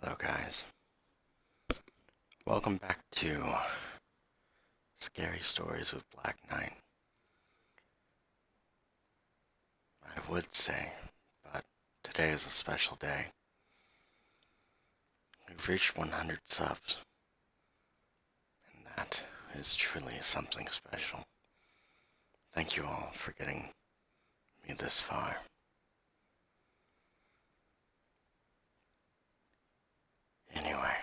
Hello, guys. Welcome back to Scary Stories with Black Knight. I would say, but today is a special day. We've reached 100 subs, and that is truly something special. Thank you all for getting me this far. Anyway,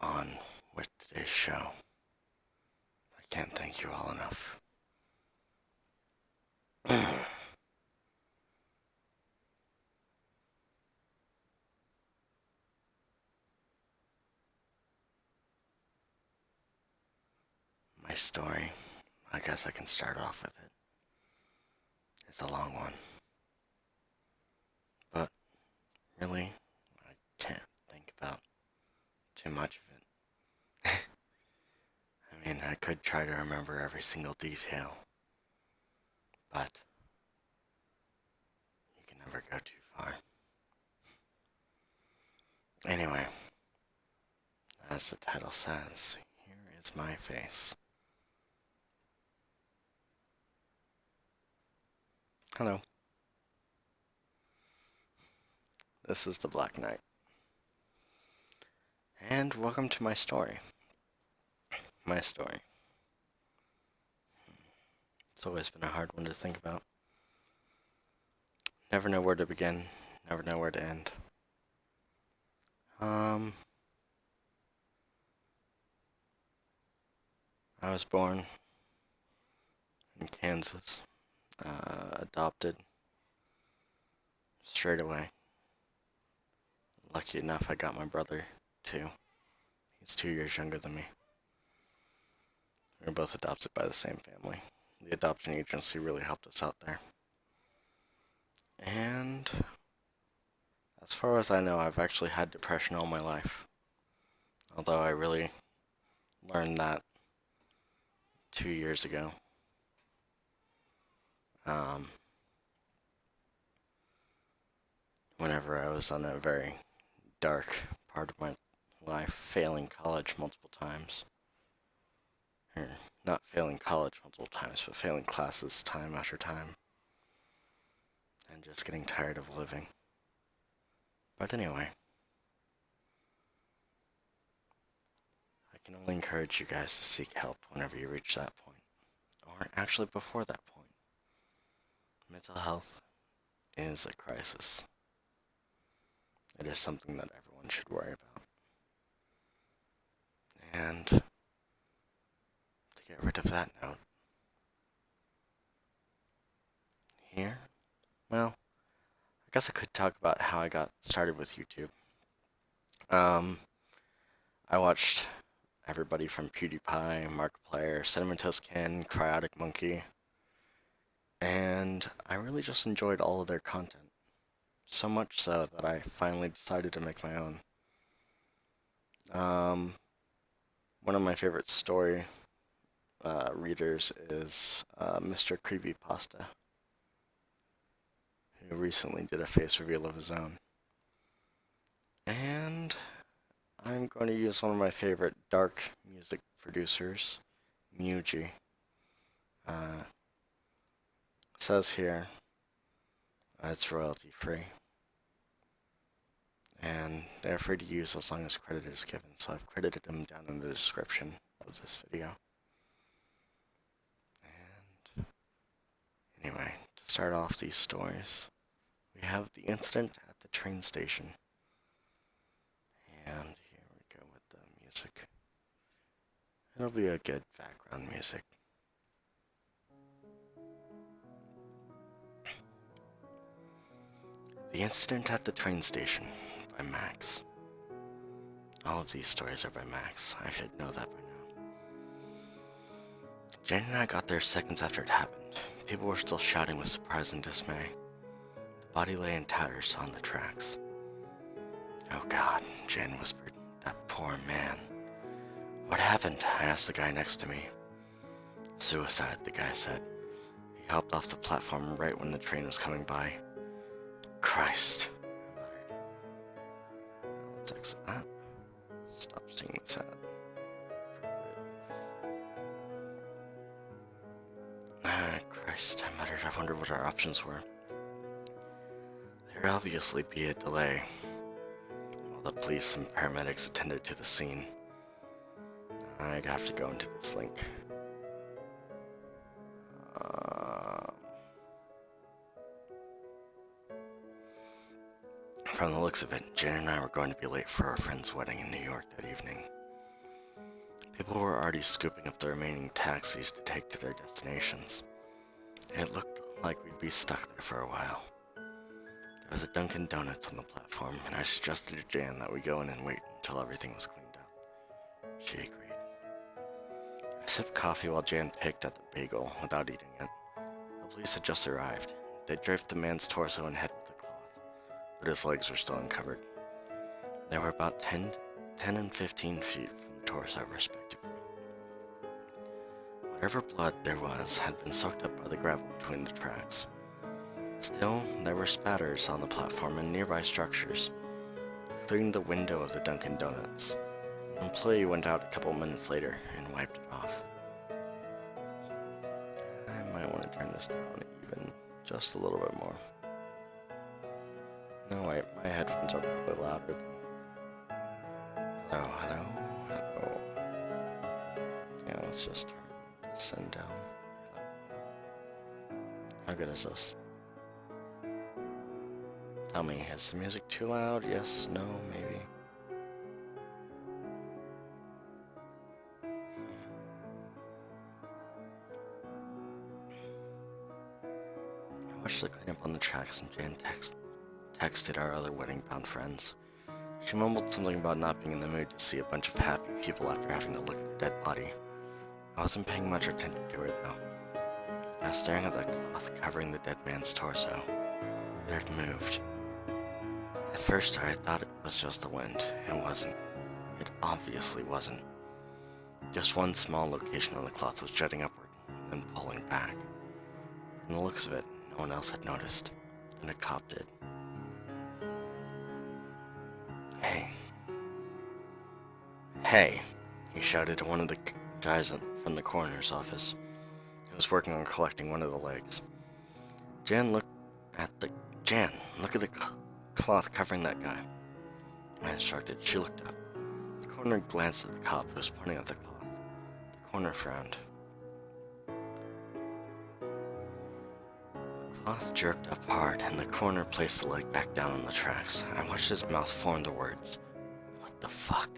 on with today's show. I can't thank you all enough. My story, I guess I can start off with it. It's a long one. But really, I can't think about too much of it. I mean, I could try to remember every single detail, but you can never go too far. Anyway, as the title says, here is my face. Hello. This is the Black Knight. And welcome to my story. My story. It's always been a hard one to think about. Never know where to begin, never know where to end. I was born in Kansas, adopted straight away. Lucky enough, I got my brother, too. He's 2 years younger than me. We were both adopted by the same family. The adoption agency really helped us out there. And as far as I know, I've actually had depression all my life. Although I really learned that 2 years ago. Whenever I was on a very dark part of my life, failing college multiple times. Or not failing college multiple times, but failing classes time after time. And just getting tired of living. But anyway, I can only encourage you guys to seek help whenever you reach that point. Or actually before that point. Mental health is a crisis. It is something that everyone should worry about. And to get rid of that note, here, well, I guess I could talk about how I got started with YouTube. I watched everybody from PewDiePie, Markiplier, Cinnamon Toast Ken, Cryotic Monkey, and I really just enjoyed all of their content. So much so that I finally decided to make my own. One of my favorite story readers is Mr. Creepypasta, who recently did a face reveal of his own. And I'm going to use one of my favorite dark music producers, Muji. Says here, it's royalty free. And they're free to use as long as credit is given, so I've credited them down in the description of this video. And anyway, to start off these stories, we have the incident at the train station. And here we go with the music. It'll be a good background music. The Incident at the Train Station by Max. All of these stories are by Max. I should know that by now. Jane and I got there seconds after it happened. People were still shouting with surprise and dismay. The body lay in tatters on the tracks. "Oh God," Jane whispered. "That poor man." "What happened?" I asked the guy next to me. "Suicide," the guy said. "He hopped off the platform right when the train was coming by." "Christ," I muttered. exit that. Stop singing sad. Ah, Christ, I muttered. I wonder what our options were. There'd obviously be a delay while the police and paramedics attended to the scene. I'd have to go into this link. From the looks of it, Jan and I were going to be late for our friend's wedding in New York that evening. People were already scooping up the remaining taxis to take to their destinations. It looked like we'd be stuck there for a while. There was a Dunkin' Donuts on the platform, and I suggested to Jan that we go in and wait until everything was cleaned up. She agreed. I sipped coffee while Jan picked at the bagel without eating it. The police had just arrived. They draped the man's torso and head with a cloth, but his legs were still uncovered. They were about 10 and 15 feet from the torso, respectively. Whatever blood there was had been soaked up by the gravel between the tracks. Still, there were spatters on the platform and nearby structures, including the window of the Dunkin' Donuts. An employee went out a couple minutes later and wiped it off. I might want to turn this down even just a little bit more. No, wait, my headphones are probably louder than... Hello. Yeah, let's just turn this and down. How good is this? Tell me, is the music too loud? Yes, no, maybe. I watched the cleanup on the tracks and Jan texted our other wedding-bound friends. She mumbled something about not being in the mood to see a bunch of happy people after having to look at a dead body. I wasn't paying much attention to her, though. I was staring at the cloth covering the dead man's torso. It had moved. At first, I thought it was just the wind. It wasn't. It obviously wasn't. Just one small location on the cloth was jutting upward, then pulling back. From the looks of it, no one else had noticed, and a cop did. Hey, he shouted to one of the guys from the coroner's office. He was working on collecting one of the legs. Look at the cloth covering that guy. I instructed. She looked up. The coroner glanced at the cop who was pointing at the cloth. The coroner frowned. The cloth jerked up hard, and the coroner placed the leg back down on the tracks. I watched his mouth form the words, "What the fuck?"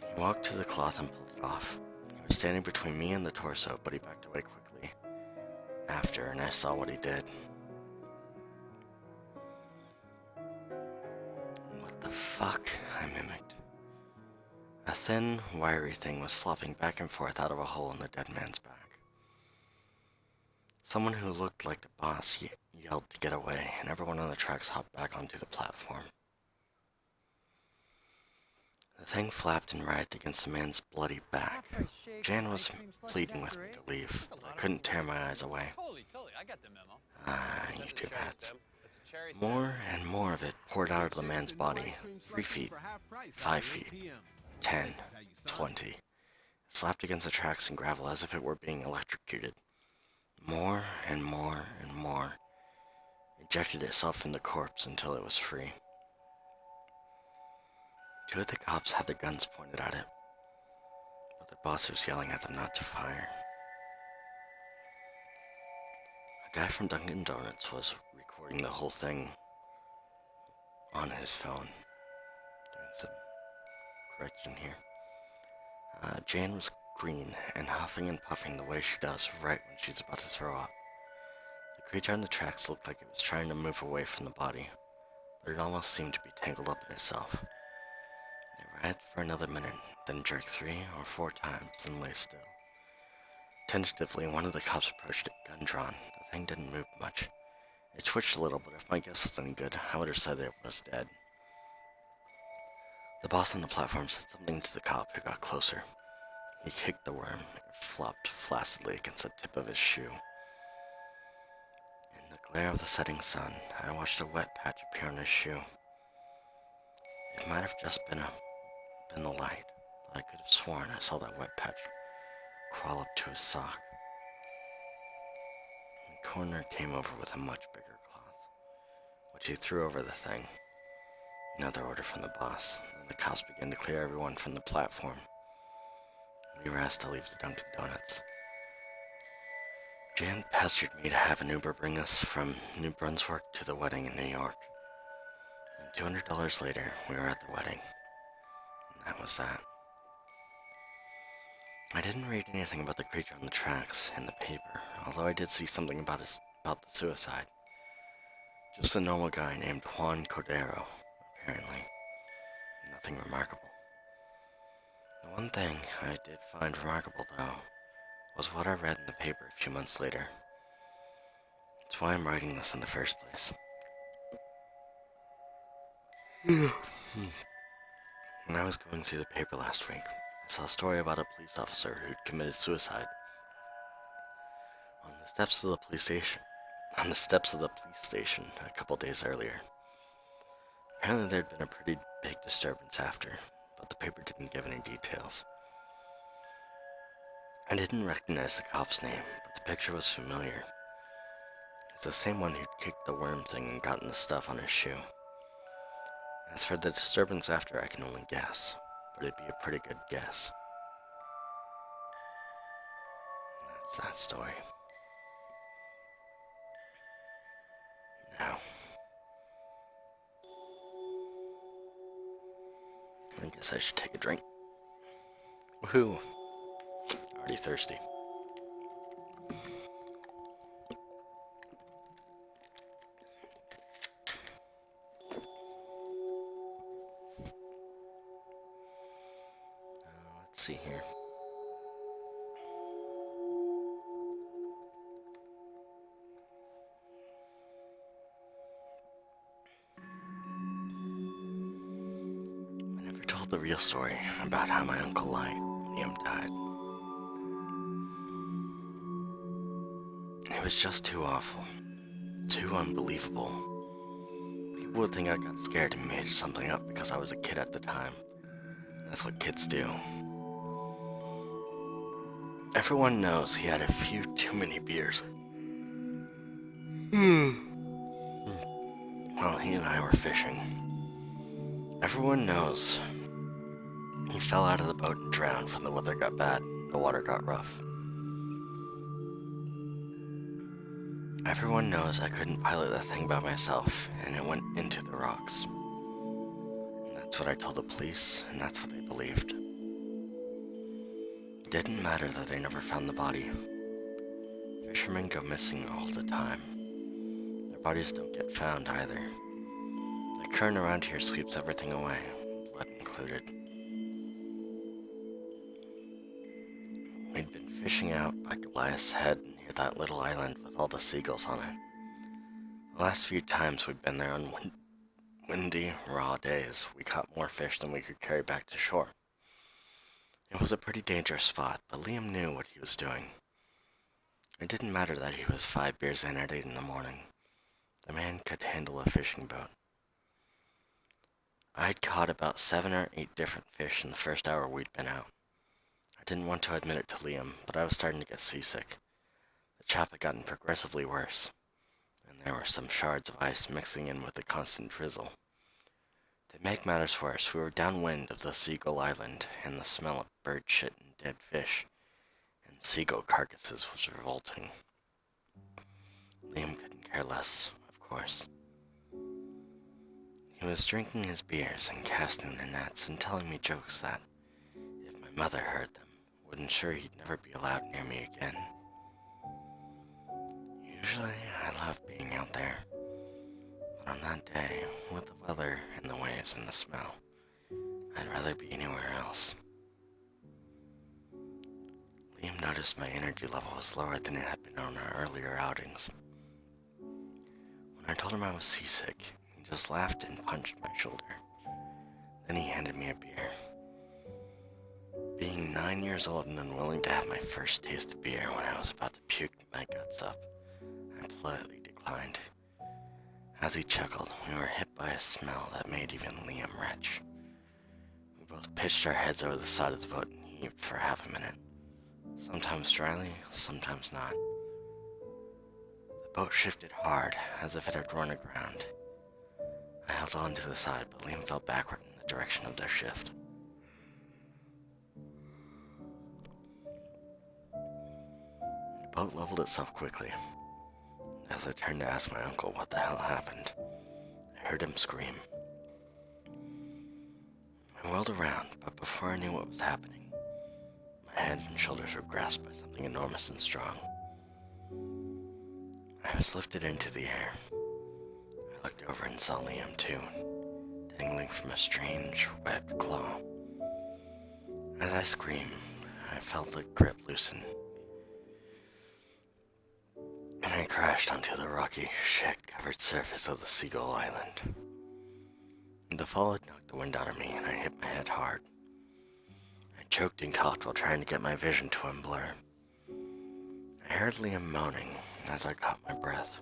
He walked to the cloth and pulled it off. He was standing between me and the torso, but he backed away quickly after, and I saw what he did. "What the fuck?" I mimicked. A thin, wiry thing was flopping back and forth out of a hole in the dead man's back. Someone who looked like the boss yelled to get away, and everyone on the tracks hopped back onto the platform. The thing flapped and writhed against the man's bloody back. Jan was pleading with me to leave, but I couldn't tear my eyes away. You two hats. More and more of it poured out of the man's body. 3 feet, 5 feet, 10, 20. It slapped against the tracks and gravel as if it were being electrocuted. More and more and more. It ejected itself from the corpse until it was free. 2 of the cops had their guns pointed at it, but their boss was yelling at them not to fire. A guy from Dunkin' Donuts was recording the whole thing on his phone. Doing some correction here. Jan was green and huffing and puffing the way she does right when she's about to throw up. The creature on the tracks looked like it was trying to move away from the body, but it almost seemed to be tangled up in itself. It writhed for another minute, then jerked 3 or 4 times, then lay still. Tentatively, one of the cops approached it, gun drawn. The thing didn't move much. It twitched a little, but if my guess was any good, I would have said that it was dead. The boss on the platform said something to the cop, who got closer. He kicked the worm. It flopped flaccidly against the tip of his shoe. In the glare of the setting sun, I watched a wet patch appear on his shoe. It might have just been the light, but I could have sworn I saw that wet patch crawl up to his sock. The coroner came over with a much bigger cloth, which he threw over the thing. Another order from the boss, and the cops began to clear everyone from the platform. We were asked to leave the Dunkin' Donuts. Jan pestered me to have an Uber bring us from New Brunswick to the wedding in New York. And $200 later, we were at the wedding. And that was that. I didn't read anything about the creature on the tracks in the paper, although I did see something about the suicide. Just a normal guy named Juan Cordero, apparently. Nothing remarkable. The one thing I did find remarkable, though, was what I read in the paper a few months later. That's why I'm writing this in the first place. When I was going through the paper last week, I saw a story about a police officer who'd committed suicide on the steps of the police station a couple days earlier. Apparently there'd been a pretty big disturbance after, but the paper didn't give any details. I didn't recognize the cop's name, but the picture was familiar. It's the same one who'd kicked the worm thing and gotten the stuff on his shoe. As for the disturbance after, I can only guess, but it'd be a pretty good guess. That's that story. Now, I guess I should take a drink. Woohoo! Already thirsty. Let's see here. I never told the real story about how my Uncle Liam died. It was just too awful. Too unbelievable. People would think I got scared and made something up because I was a kid at the time. That's what kids do. Everyone knows he had a few too many beers. While he and I were fishing. Everyone knows he fell out of the boat and drowned when the weather got bad. The water got rough. Everyone knows I couldn't pilot that thing by myself, and it went into the rocks. And that's what I told the police, and that's what they believed. It didn't matter that they never found the body. Fishermen go missing all the time. Their bodies don't get found either. The current around here sweeps everything away, blood included. We'd been fishing out by Goliath's Head near that little island with all the seagulls on it. The last few times we'd been there on windy, raw days, we caught more fish than we could carry back to shore. It was a pretty dangerous spot, but Liam knew what he was doing. It didn't matter that he was 5 beers in at 8 in the morning. The man could handle a fishing boat. I'd caught about 7 or 8 different fish in the first hour we'd been out. I didn't want to admit it to Liam, but I was starting to get seasick. The chop had gotten progressively worse, and there were some shards of ice mixing in with the constant drizzle. To make matters worse, we were downwind of the Seagull Island, and the smell of bird shit and dead fish and seagull carcasses was revolting. Liam couldn't care less, of course. He was drinking his beers and casting the nets and telling me jokes that, if my mother heard them, would ensure he'd never be allowed near me again. Usually, I love being out there. But on that day, with the weather and the waves and the smell, I'd rather be anywhere else. Liam noticed my energy level was lower than it had been on our earlier outings. When I told him I was seasick, he just laughed and punched my shoulder. Then he handed me a beer. Being 9 years old and unwilling to have my first taste of beer when I was about to puke my guts up, I politely declined. As he chuckled, we were hit by a smell that made even Liam retch. We both pitched our heads over the side of the boat and heaved for half a minute, sometimes dryly, sometimes not. The boat shifted hard, as if it had run aground. I held on to the side, but Liam fell backward in the direction of their shift. The boat leveled itself quickly. As I turned to ask my uncle what the hell happened, I heard him scream. I whirled around, but before I knew what was happening, my head and shoulders were grasped by something enormous and strong. I was lifted into the air. I looked over and saw Liam too, dangling from a strange, webbed claw. As I screamed, I felt the grip loosen, and I crashed onto the rocky, shit-covered surface of the Seagull Island. The fall had knocked the wind out of me, and I hit my head hard. I choked and coughed while trying to get my vision to unblur. I heard Liam moaning as I caught my breath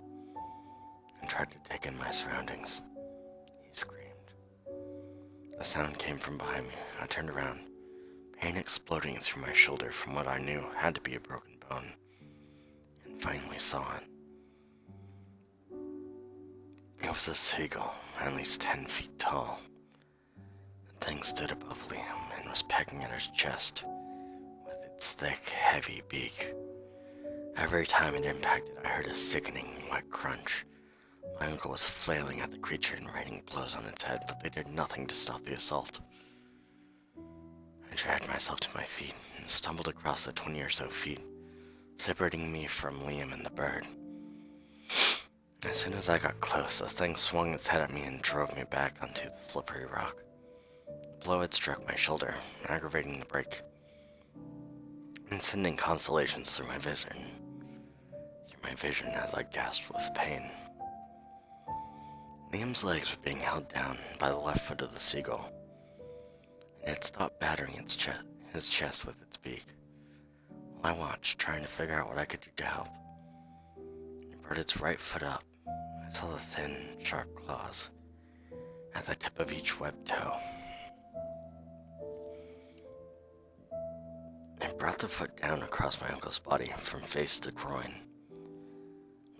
and tried to take in my surroundings. He screamed. The sound came from behind me. I turned around, pain exploding through my shoulder from what I knew had to be a broken bone, and finally saw it. It was a seagull, at least 10 feet tall. The thing stood above Liam and was pecking at his chest with its thick, heavy beak. Every time it impacted, I heard a sickening, wet crunch. My uncle was flailing at the creature and raining blows on its head, but they did nothing to stop the assault. I dragged myself to my feet and stumbled across the 20 or so feet, separating me from Liam and the bird. As soon as I got close, the thing swung its head at me and drove me back onto the slippery rock. The blow had struck my shoulder, aggravating the break, and sending constellations through my vision as I gasped with pain. Liam's legs were being held down by the left foot of the seagull, and it stopped battering his chest with its beak. While I watched, trying to figure out what I could do to help, it brought its right foot up. I saw the thin, sharp claws at the tip of each webbed toe. It brought the foot down across my uncle's body from face to groin.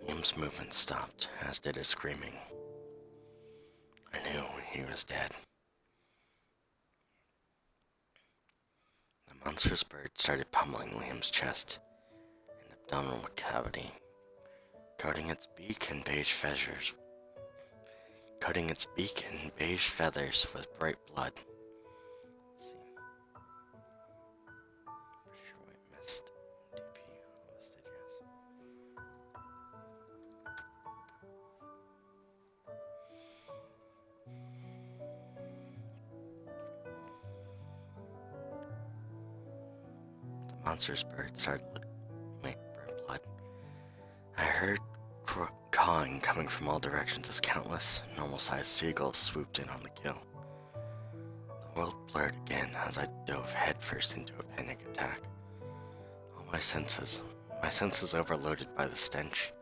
Liam's movement stopped, as did his screaming. I knew he was dead. The monstrous bird started pummeling Liam's chest and abdominal cavity, coating its beak in beige feathers with bright blood. Let's see. Pretty sure we missed DP listed, yes. The monstrous bird started bright blood. I heard cawing coming from all directions as countless, normal-sized seagulls swooped in on the kill. The world blurred again as I dove headfirst into a panic attack. All my senses overloaded by the stench,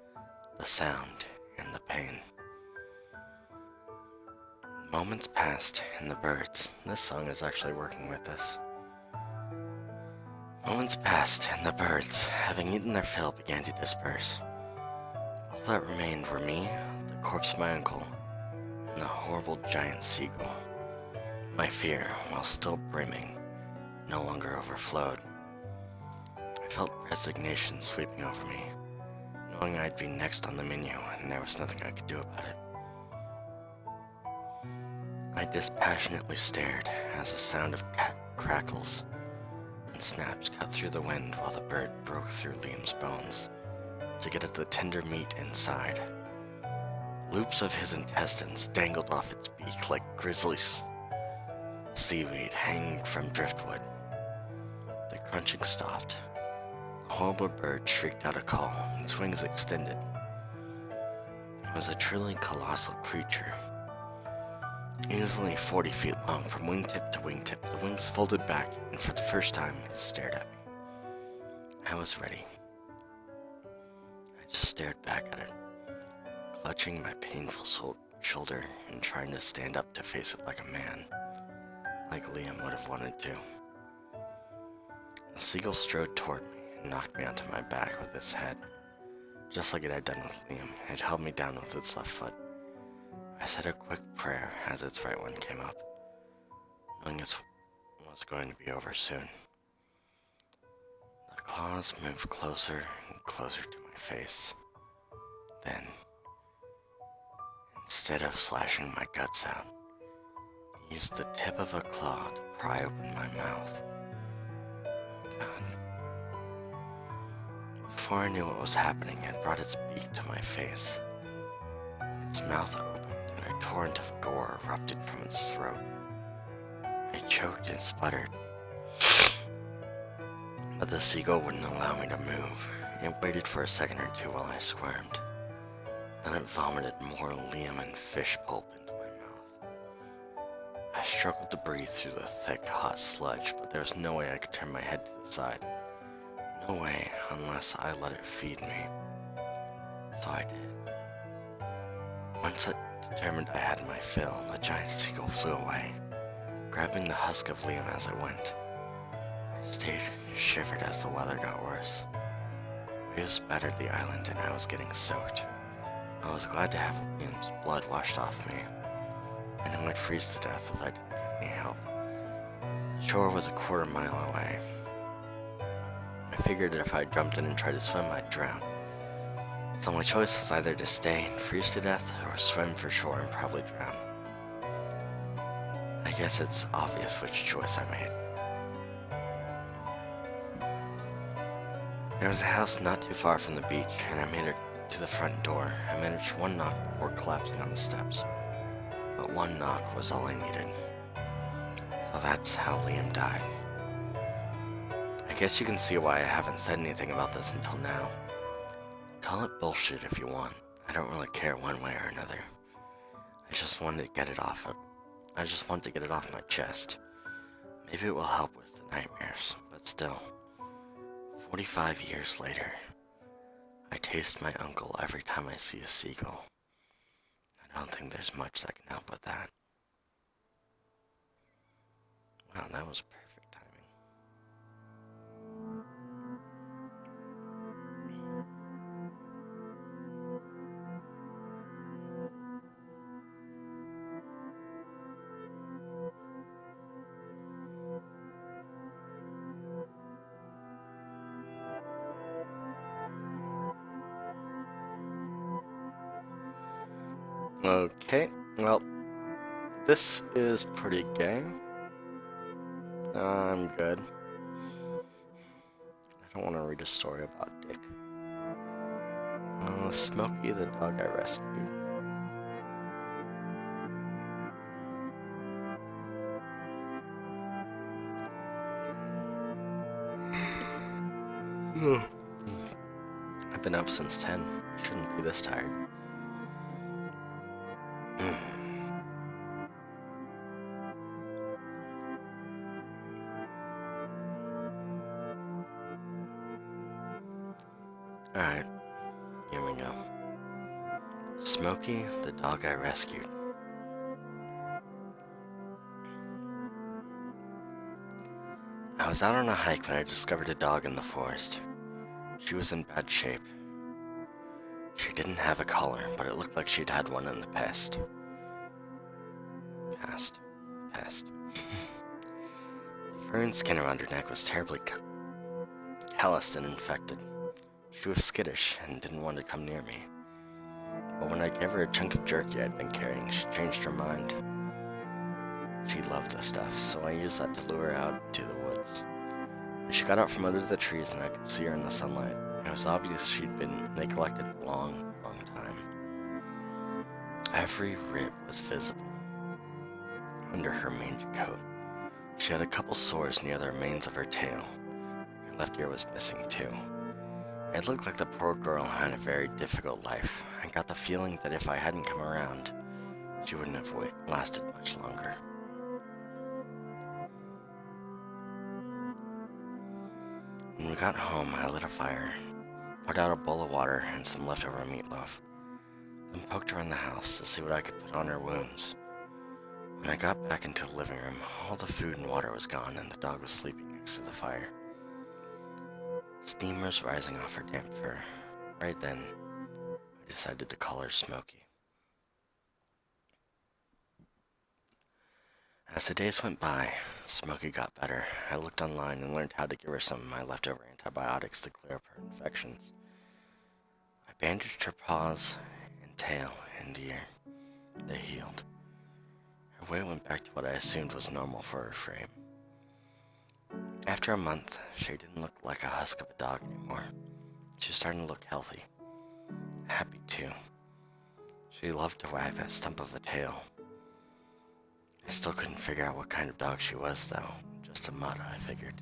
the sound, and the pain. Moments passed, and the birds, this song is actually working with us. Moments passed, and the birds, having eaten their fill, began to disperse. All that remained were me, the corpse of my uncle, and the horrible giant seagull. My fear, while still brimming, no longer overflowed. I felt resignation sweeping over me, knowing I'd be next on the menu and there was nothing I could do about it. I dispassionately stared as the sound of crackles and snaps cut through the wind while the bird broke through Liam's bones to get at the tender meat inside. Loops of his intestines dangled off its beak like grisly seaweed hanging from driftwood. The crunching stopped. The horrible bird shrieked out a call, its wings extended. It was a truly colossal creature. Easily 40 feet long from wingtip to wingtip, the wings folded back, and for the first time, it stared at me. I was ready. I just stared back at it, clutching my painful shoulder and trying to stand up to face it like a man, like Liam would have wanted to. The seagull strode toward me and knocked me onto my back with its head. Just like it had done with Liam, it held me down with its left foot. I said a quick prayer as its right one came up, knowing it was going to be over soon. The claws moved closer and closer to my face. Then, instead of slashing my guts out, it used the tip of a claw to pry open my mouth. God. Before I knew what was happening, it brought its beak to my face. Its mouth opened and a torrent of gore erupted from its throat. I choked and sputtered, but the seagull wouldn't allow me to move. It waited for a second or two while I squirmed. Then it vomited more Liam and fish pulp into my mouth. I struggled to breathe through the thick, hot sludge, but there was no way I could turn my head to the side. No way, unless I let it feed me. So I did. Once I determined I had my fill, the giant seagull flew away, grabbing the husk of Liam as it went. I stayed and shivered as the weather got worse. Waves spattered the island and I was getting soaked. I was glad to have Liam's blood washed off me. I knew I'd freeze to death if I didn't get any help. The shore was a quarter mile away. I figured that if I jumped in and tried to swim, I'd drown. So my choice was either to stay and freeze to death, or swim for shore and probably drown. I guess it's obvious which choice I made. There was a house not too far from the beach, and I made it to the front door. I managed one knock before collapsing on the steps. But one knock was all I needed. So that's how Liam died. I guess you can see why I haven't said anything about this until now. Call it bullshit if you want. I don't really care one way or another. I just wanted to get it off. I just want to get it off my chest. Maybe it will help with the nightmares, but still. 45 years later, I taste my uncle every time I see a seagull. I don't think there's much that can help with that. Wow, that was perfect timing. Okay, well, this is pretty gay. I'm good. I don't want to read a story about Dick. Smokey, the dog I rescued. I've been up since 10. I shouldn't be this tired. Alright, here we go. Smokey, the dog I rescued. I was out on a hike when I discovered a dog in the forest. She was in bad shape. She didn't have a collar, but it looked like she'd had one in the past. Past. The fur and skin around her neck was terribly calloused and infected. She was skittish and didn't want to come near me. But when I gave her a chunk of jerky I'd been carrying, she changed her mind. She loved the stuff, so I used that to lure her out into the woods. When she got out from under the trees and I could see her in the sunlight, it was obvious she'd been neglected a long time. Every rib was visible under her mangy coat. She had a couple sores near the remains of her tail. Her left ear was missing too. It looked like the poor girl had a very difficult life. I got the feeling that if I hadn't come around, she wouldn't have lasted much longer. When we got home, I lit a fire, poured out a bowl of water and some leftover meatloaf. then poked around the house to see what I could put on her wounds. When I got back into the living room, all the food and water was gone and the dog was sleeping next to the fire. Steam was rising off her damp fur. Right then, I decided to call her Smokey. As the days went by, Smokey got better. I looked online and learned how to give her some of my leftover antibiotics to clear up her infections. I bandaged her paws and tail and ear. They healed. Her weight went back to what I assumed was normal for her frame. After a month, she didn't look like a husk of a dog anymore. She was starting to look healthy. Happy, too. She loved to wag that stump of a tail. I still couldn't figure out what kind of dog she was, though. Just a mutt, I figured.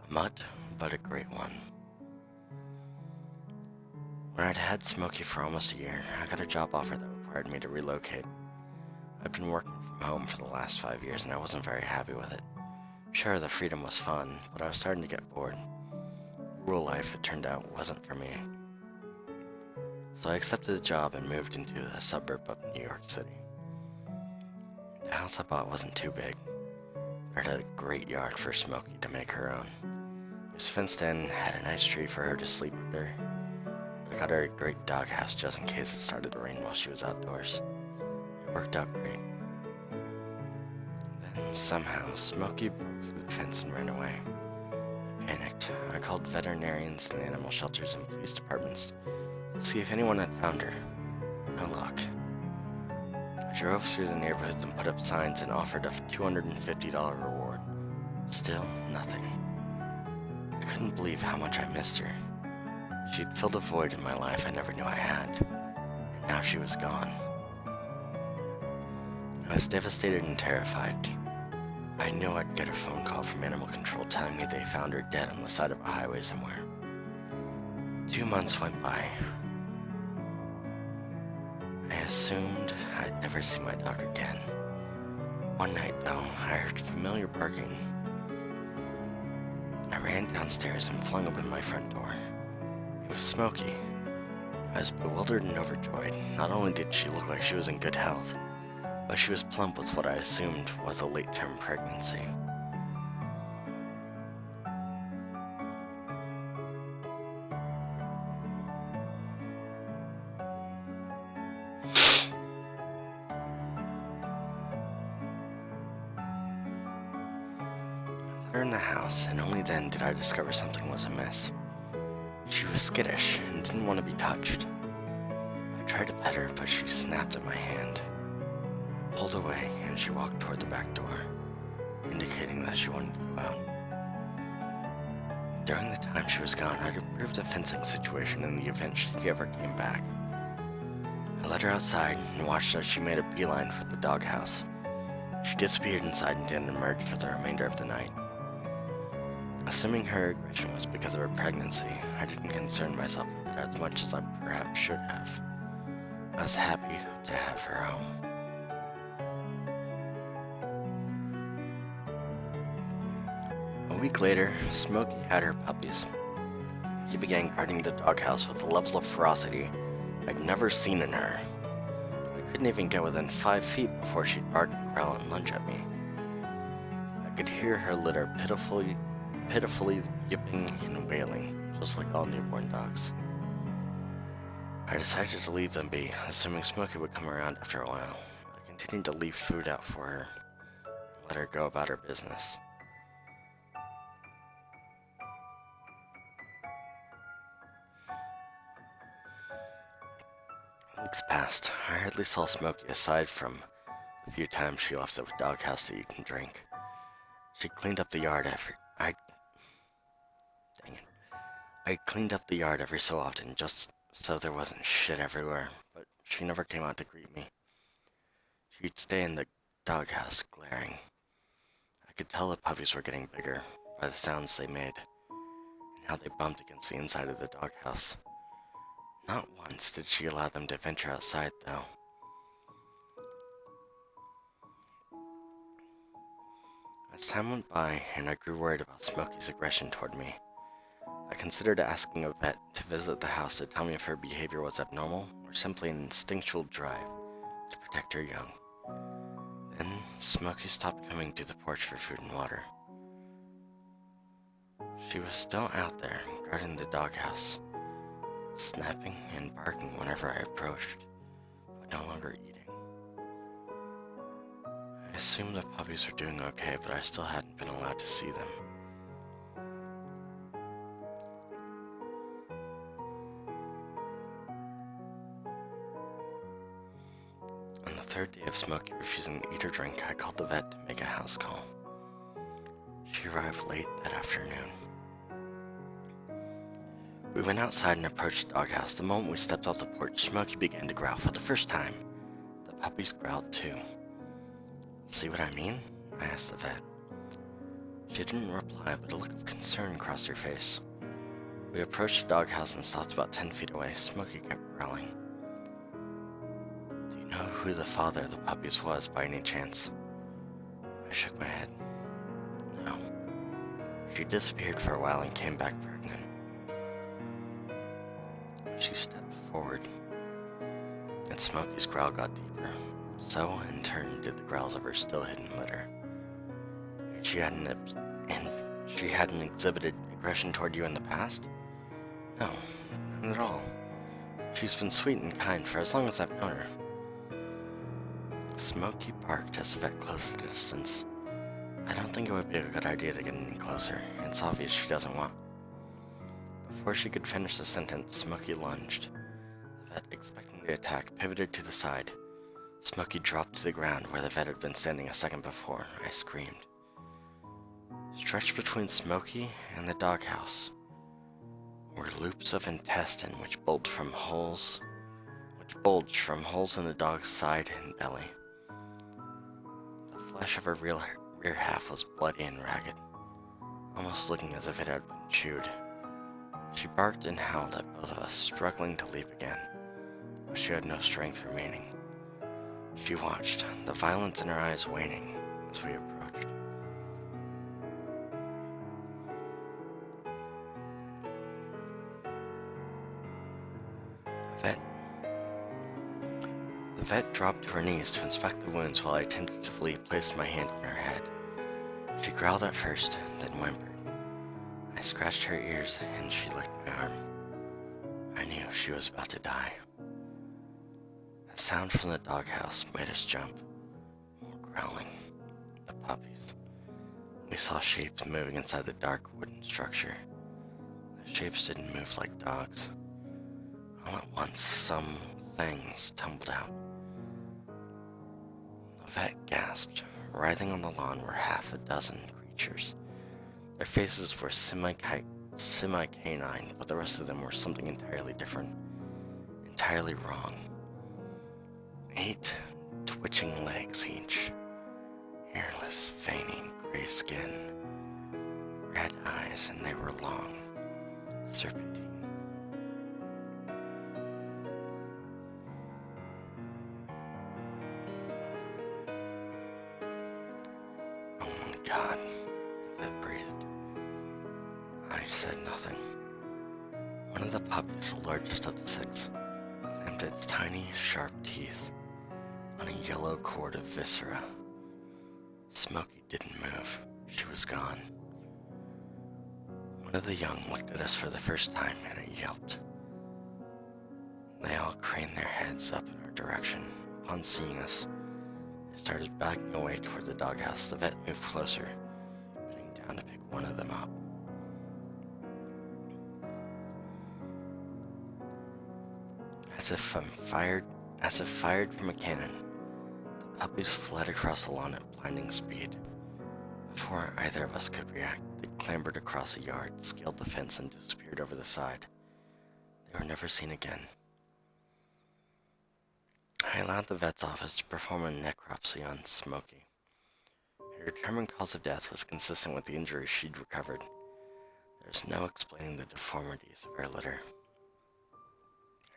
A mutt, but a great one. When I'd had Smokey for almost a year, I got a job offer that required me to relocate. I'd been working from home for the last 5 years and I wasn't very happy with it. Sure, the freedom was fun, but I was starting to get bored. Rural life, it turned out, wasn't for me. So I accepted the job and moved into a suburb of New York City. The house I bought wasn't too big, but it had a great yard for Smokey to make her own. It was fenced in, had a nice tree for her to sleep under. I got her a great doghouse just in case it started to rain while she was outdoors. It worked out great. Then, somehow, Smokey broke through the fence and ran away. I panicked. I called veterinarians and animal shelters and police departments to see if anyone had found her. No luck. I drove through the neighborhoods and put up signs and offered a $250 reward. Still, nothing. I couldn't believe how much I missed her. She'd filled a void in my life I never knew I had, and now she was gone. I was devastated and terrified. I knew I'd get a phone call from animal control telling me they found her dead on the side of a highway somewhere. 2 months went by. I assumed I'd never see my dog again. One night, though, I heard familiar barking. I ran downstairs and flung open my front door. It was Smokey. I was bewildered and overjoyed. Not only did she look like she was in good health, but she was plump with what I assumed was a late-term pregnancy. I let her in the house, and only then did I discover something was amiss. She was skittish and didn't want to be touched. I tried to pet her, but she snapped at my hand. I pulled away, and she walked toward the back door, indicating that she wanted to go out. During the time she was gone, I'd improved the fencing situation in the event she ever came back. I let her outside and watched as she made a beeline for the doghouse. She disappeared inside and didn't emerge for the remainder of the night. Assuming her aggression was because of her pregnancy, I didn't concern myself with it as much as I perhaps should have. I was happy to have her home. A week later, Smokey had her puppies. She began guarding the doghouse with a level of ferocity I'd never seen in her. I couldn't even get within 5 feet before she'd bark and growl and lunge at me. I could hear her litter pitifully yipping and wailing, just like all newborn dogs. I decided to leave them be, assuming Smokey would come around after a while. I continued to leave food out for her, and let her go about her business. Weeks passed. I hardly saw Smokey aside from the few times she left the doghouse to eat and drink. She cleaned up the yard I cleaned up the yard every so often just so there wasn't shit everywhere, but she never came out to greet me. She'd stay in the doghouse glaring. I could tell the puppies were getting bigger by the sounds they made and how they bumped against the inside of the doghouse. Not once did she allow them to venture outside, though. As time went by and I grew worried about Smokey's aggression toward me, I considered asking a vet to visit the house to tell me if her behavior was abnormal or simply an instinctual drive to protect her young. Then Smokey stopped coming to the porch for food and water. She was still out there, guarding the doghouse, snapping and barking whenever I approached, but no longer eating. I assumed the puppies were doing okay, but I still hadn't been allowed to see them. On the third day of Smokey refusing to eat or drink, I called the vet to make a house call. She arrived late that afternoon. We went outside and approached the doghouse. The moment we stepped off the porch, Smokey began to growl for the first time. The puppies growled too. See what I mean? I asked the vet. She didn't reply, but a look of concern crossed her face. We approached the doghouse and stopped about 10 feet away. Smokey kept growling. Do you know who the father of the puppies was by any chance? I shook my head. No. She disappeared for a while and came back pregnant. She stepped forward, and Smokey's growl got deeper. So, in turn, did the growls of her still hidden litter. And she hadn't exhibited aggression toward you in the past? No, not at all. She's been sweet and kind for as long as I've known her. Smokey barked as the vet closed the distance. I don't think it would be a good idea to get any closer. It's obvious she doesn't want. Before she could finish the sentence, Smokey lunged. The vet, expecting the attack, pivoted to the side. Smokey dropped to the ground where the vet had been standing a second before. I screamed. Stretched between Smokey and the doghouse were loops of intestine which bulged from holes in the dog's side and belly. The flesh of her rear half was bloody and ragged, almost looking as if it had been chewed. She barked and howled at both of us, struggling to leap again, but she had no strength remaining. She watched, the violence in her eyes waning as we approached. The vet dropped to her knees to inspect the wounds while I tentatively placed my hand on her head. She growled at first, then whimpered. I scratched her ears and she licked my arm. I knew she was about to die. A sound from the doghouse made us jump. More growling. The puppies. We saw shapes moving inside the dark wooden structure. The shapes didn't move like dogs. All at once, some things tumbled out. The vet gasped. Writhing on the lawn were half a dozen creatures. Their faces were semi-canine, but the rest of them were something entirely different. Entirely wrong. 8 twitching legs each. Hairless, veiny, gray skin. Red eyes, and they were long. Serpentine. Oh my God, the vet breathed. I said nothing. One of the puppies, the largest of the 6, clamped its tiny, sharp teeth on a yellow cord of viscera. Smokey didn't move. She was gone. One of the young looked at us for the first time and it yelped. They all craned their heads up in our direction. Upon seeing us, they started backing away toward the doghouse. The vet moved closer, bending down to pick one of them up. As if fired from a cannon, the puppies fled across the lawn at blinding speed. Before either of us could react, they clambered across a yard, scaled the fence, and disappeared over the side. They were never seen again. I allowed the vet's office to perform a necropsy on Smokey. Her determined cause of death was consistent with the injuries she'd recovered. There's no explaining the deformities of her litter.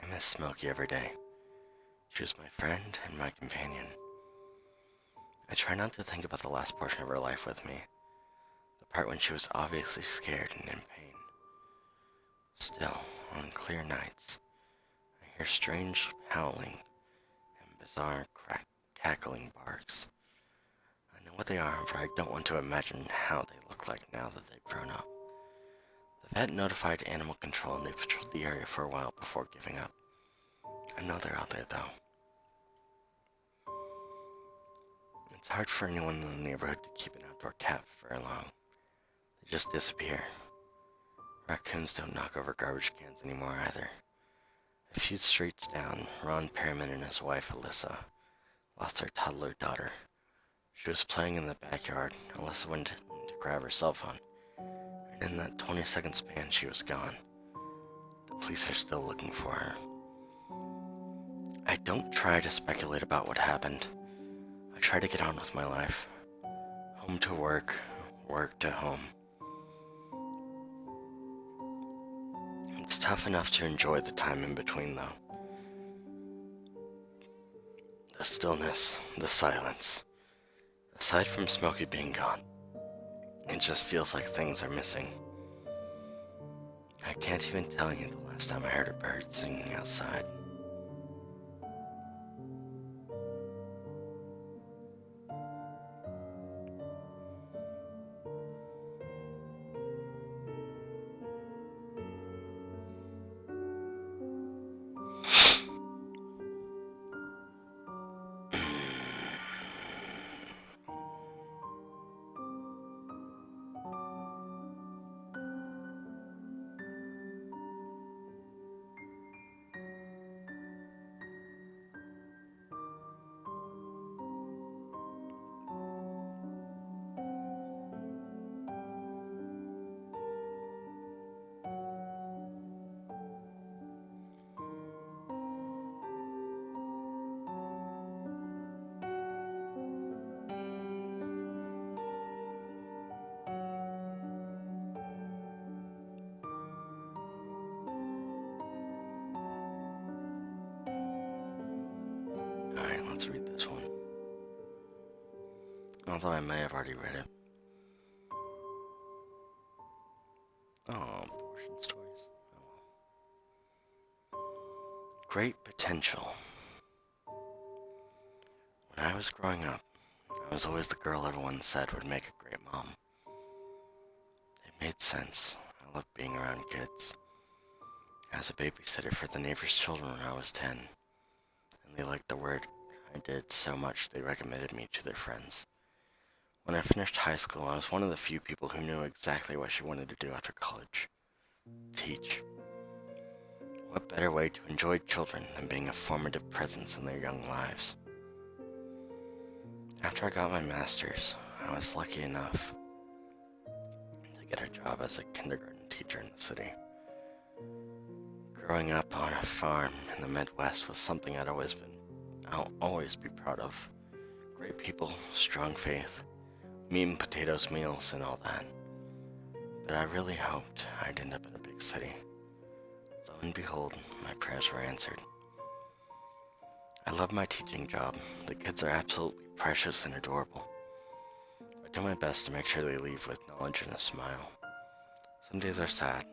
I miss Smokey every day. She was my friend and my companion. I try not to think about the last portion of her life with me, the part when she was obviously scared and in pain. Still, on clear nights, I hear strange howling and bizarre cackling barks. I know what they are, but I don't want to imagine how they look like now that they've grown up. The vet notified animal control and they patrolled the area for a while before giving up. I know they're out there though. It's hard for anyone in the neighborhood to keep an outdoor cat for very long. They just disappear. Raccoons don't knock over garbage cans anymore either. A few streets down, Ron Perriman and his wife Alyssa lost their toddler daughter. She was playing in the backyard. Alyssa went to grab her cell phone, and in that 20-second span she was gone. The police are still looking for her. I don't try to speculate about what happened. I try to get on with my life. Home to work, work to home. It's tough enough to enjoy the time in between, though. The stillness, the silence. Aside from Smokey being gone, it just feels like things are missing. I can't even tell you the last time I heard a bird singing outside. Alright, let's read this one. Although I may have already read it. Oh, abortion stories. Oh well. Great potential. When I was growing up, I was always the girl everyone said would make a great mom. It made sense. I loved being around kids. I was a babysitter for the neighbors' children when I was 10, and they liked the work I did so much they recommended me to their friends. When I finished high school, I was one of the few people who knew exactly what she wanted to do after college. Teach. What better way to enjoy children than being a formative presence in their young lives? After I got my master's, I was lucky enough to get a job as a kindergarten teacher in the city. Growing up on a farm in the Midwest was something I'll always be proud of. Great people, strong faith, meat and potatoes meals and all that. But I really hoped I'd end up in a big city. Lo and behold, my prayers were answered. I love my teaching job. The kids are absolutely precious and adorable. I do my best to make sure they leave with knowledge and a smile. Some days are sad.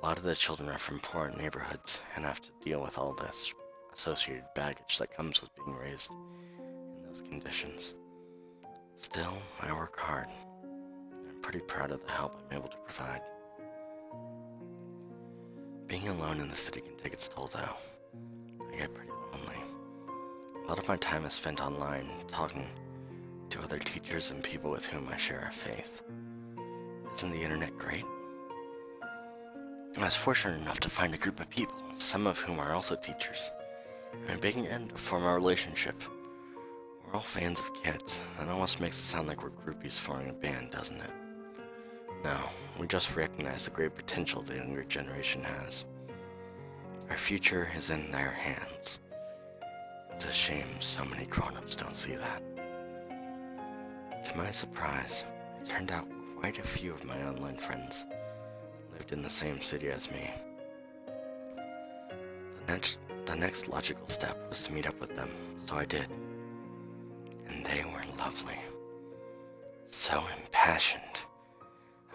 A lot of the children are from poor neighborhoods and have to deal with all this associated baggage that comes with being raised in those conditions. Still, I work hard. I'm pretty proud of the help I'm able to provide. Being alone in the city can take its toll though. I get pretty lonely. A lot of my time is spent online, talking to other teachers and people with whom I share a faith. Isn't the internet great? I was fortunate enough to find a group of people, some of whom are also teachers, and began to form a relationship. We're all fans of kids. That almost makes it sound like we're groupies forming a band, doesn't it? No, we just recognize the great potential the younger generation has. Our future is in their hands. It's a shame so many grown-ups don't see that. To my surprise, it turned out quite a few of my online friends lived in the same city as me. The next logical step was to meet up with them, so I did. And they were lovely. So impassioned.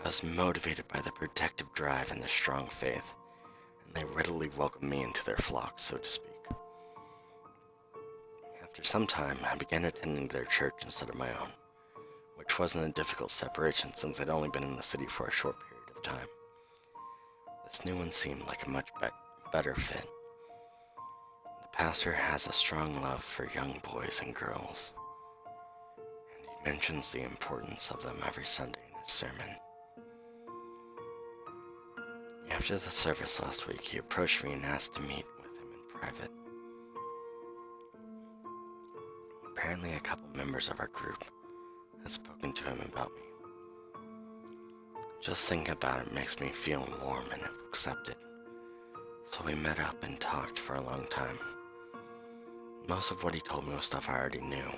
I was motivated by the protective drive and the strong faith, They readily welcomed me into their flock, so to speak. After some time, I began attending their church instead of my own, which wasn't a difficult separation since I'd only been in the city for a short period of time. This new one seemed like a much better fit. The pastor has a strong love for young boys and girls, and he mentions the importance of them every Sunday in his sermon. After the service last week, he approached me and asked to meet with him in private. Apparently, a couple members of our group had spoken to him about me. Just thinking about it makes me feel warm and accepted. So we met up and talked for a long time. Most of what he told me was stuff I already knew,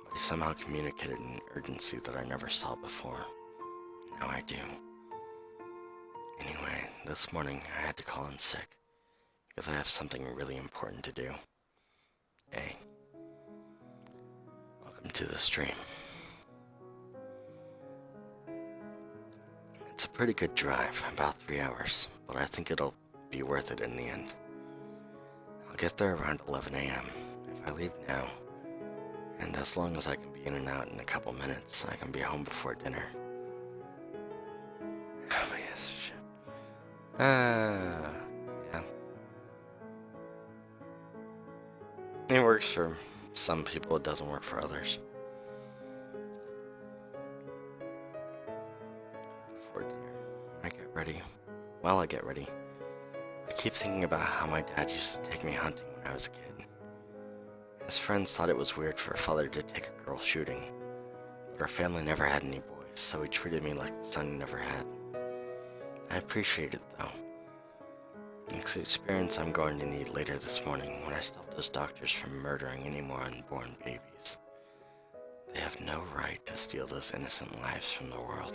but he somehow communicated an urgency that I never saw before. Now I do. Anyway, this morning I had to call in sick because I have something really important to do. Hey, welcome to the stream. It's a pretty good drive, about 3 hours, but I think it'll be worth it in the end. I'll get there around 11 a.m. if I leave now, and as long as I can be in and out in a couple minutes, I can be home before dinner. Oh, yes, shit. Yeah. It works for some people, it doesn't work for others. Before dinner, I get ready. While I get ready, I keep thinking about how my dad used to take me hunting when I was a kid. His friends thought it was weird for a father to take a girl shooting, but our family never had any boys, so he treated me like the son he never had. I appreciate it, though. It's the experience I'm going to need later this morning when I stop those doctors from murdering any more unborn babies. They have no right to steal those innocent lives from the world.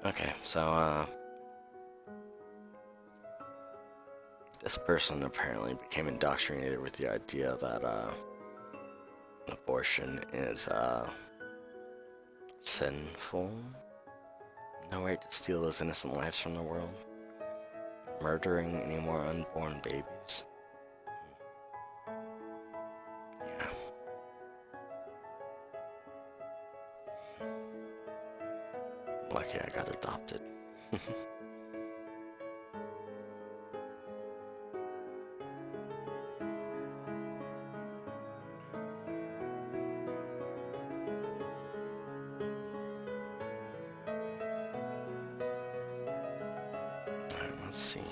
Okay, so, this person apparently became indoctrinated with the idea that, abortion is, sinful. No right to steal those innocent lives from the world. Murdering any more unborn babies. Yeah. Lucky I got adopted. Alright, let's see here.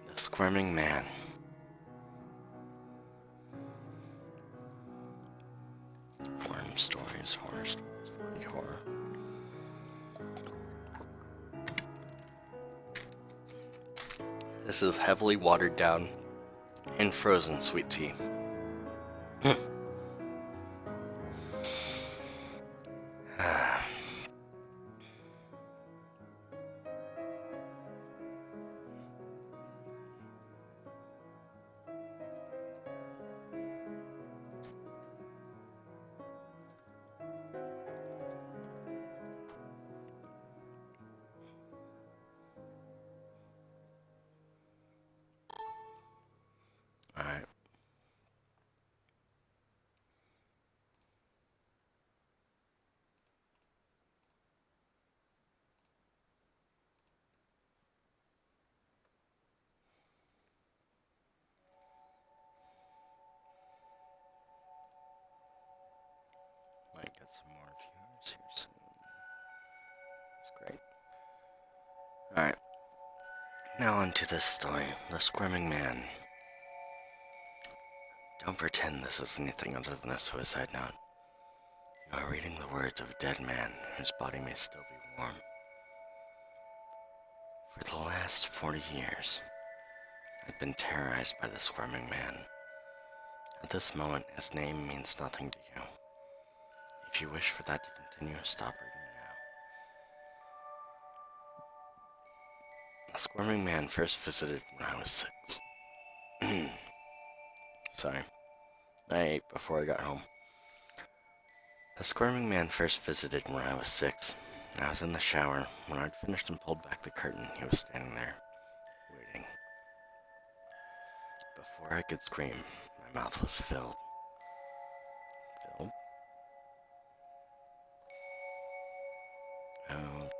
The Squirming Man. Horror stories, bloody horror. This is heavily watered down and frozen sweet tea. some more viewers here soon. That's great. Alright, now on to this story. The Squirming Man. Don't pretend this is anything other than a suicide note. You are reading the words of a dead man whose body may still be warm. For the last 40 years, I've been terrorized by the Squirming Man. At this moment, his name means nothing to you. If you wish for that to continue, stop reading now. The Squirming Man first visited when I was 6. Sorry. I ate before I got home. The Squirming Man first visited when I was 6. I was in the shower. When I'd finished and pulled back the curtain, he was standing there, waiting. Before I could scream, my mouth was filled. Filled? Okay.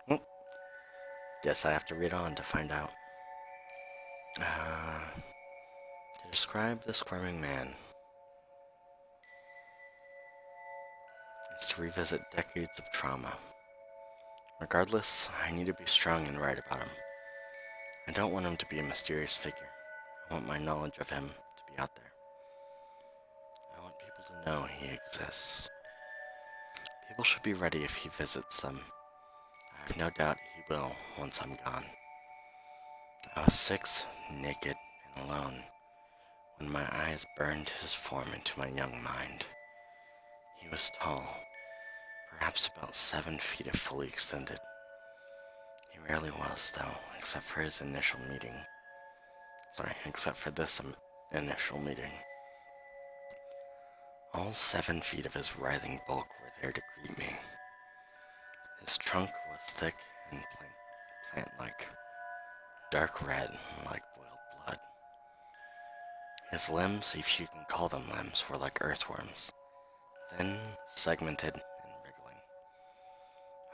Well, guess I have to read on to find out. To describe the Squirming Man is to revisit decades of trauma. Regardless, I need to be strong and right about him. I don't want him to be a mysterious figure. I want my knowledge of him to be out there. I want people to know he exists. People should be ready if he visits them. I have no doubt he will once I'm gone. I was 6, naked, and alone, when my eyes burned his form into my young mind. He was tall, perhaps about 7 feet if fully extended. He rarely was, though, except for this initial meeting. All 7 feet of his writhing bulk were there to greet me. His trunk was thick and plant-like, dark red like boiled blood. His limbs, if you can call them limbs, were like earthworms, thin, segmented, and wriggling.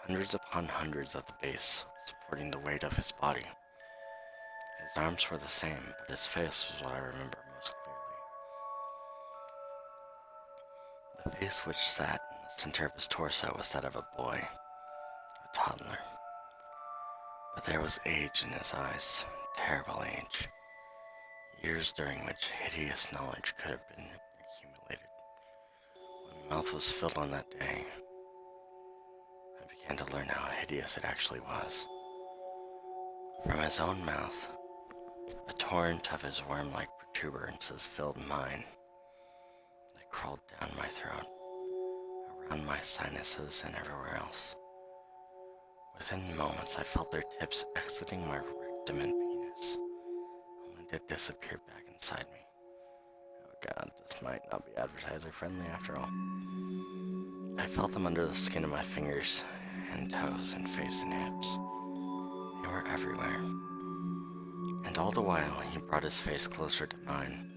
Hundreds upon hundreds at the base, supporting the weight of his body. His arms were the same, but his face was what I remember most clearly. The face which sat in the center of his torso was that of a boy, a toddler. But there was age in his eyes, terrible age. Years during which hideous knowledge could have been accumulated. When my mouth was filled on that day, I began to learn how hideous it actually was. From his own mouth, a torrent of his worm-like protuberances filled mine. They crawled down my throat, around my sinuses and everywhere else. Within moments, I felt their tips exiting my rectum and penis, only to disappear back inside me. Oh god, this might not be advertiser-friendly after all. I felt them under the skin of my fingers and toes and face and hips. They were everywhere. And all the while, he brought his face closer to mine.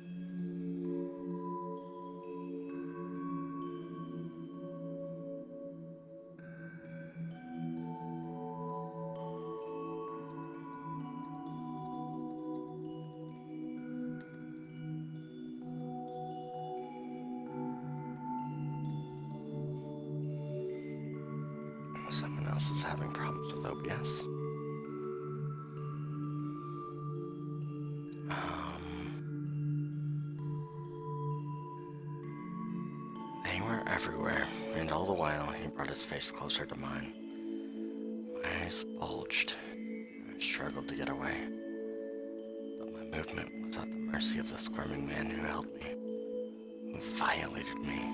Someone else is having problems with OBS. They were everywhere, and all the while he brought his face closer to mine. My eyes bulged, and I struggled to get away. But my movement was at the mercy of the Squirming Man who held me, who violated me,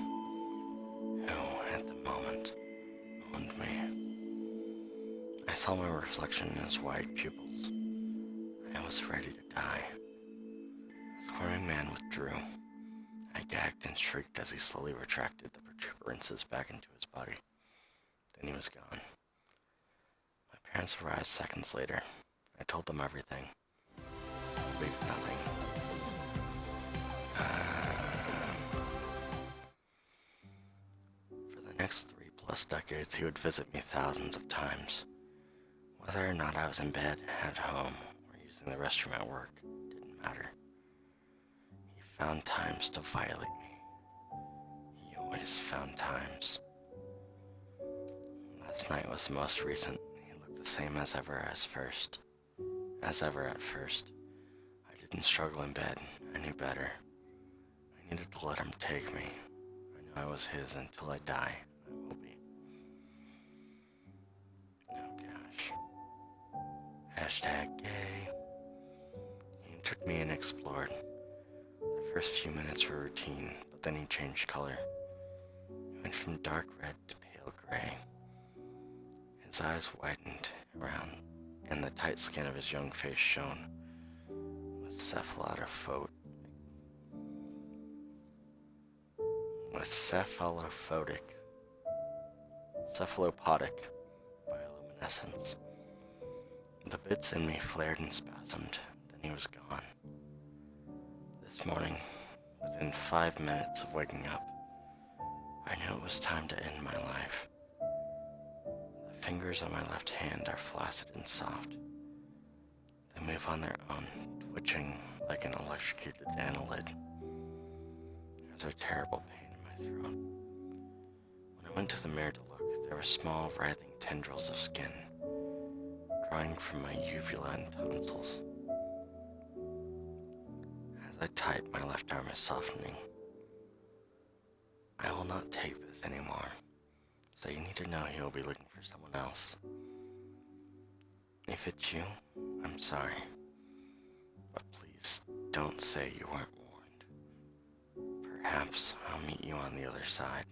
who, at the moment, owned me. I saw my reflection in his wide pupils. I was ready to die. The Squirming Man withdrew. I gagged and shrieked as he slowly retracted the protuberances back into his body. Then he was gone. My parents arrived seconds later. I told them everything. Leave nothing. For the next 3+ decades, he would visit me thousands of times. Whether or not I was in bed, at home, or using the restroom at work, didn't matter. He found times to violate me. He always found times. Last night was the most recent. He looked the same as ever at first. I didn't struggle in bed. I knew better. I needed to let him take me. I knew I was his until I die. I will be. Oh gosh. Hashtag gay. He took me and explored. The first few minutes were routine, but then he changed color. He went from dark red to pale gray. His eyes widened around, and the tight skin of his young face shone with cephalopodic bioluminescence. The bits in me flared and spasmed, then he was gone. This morning, within 5 minutes of waking up, I knew it was time to end my life. The fingers on my left hand are flaccid and soft. They move on their own, twitching like an electrocuted annelid. There's a terrible pain in my throat. When I went to the mirror to look, there were small, writhing tendrils of skin growing from my uvula and tonsils. As I type, my left arm is softening. I will not take this anymore, so you need to know he will be looking for someone else. If it's you, I'm sorry, but please don't say you weren't warned. Perhaps I'll meet you on the other side.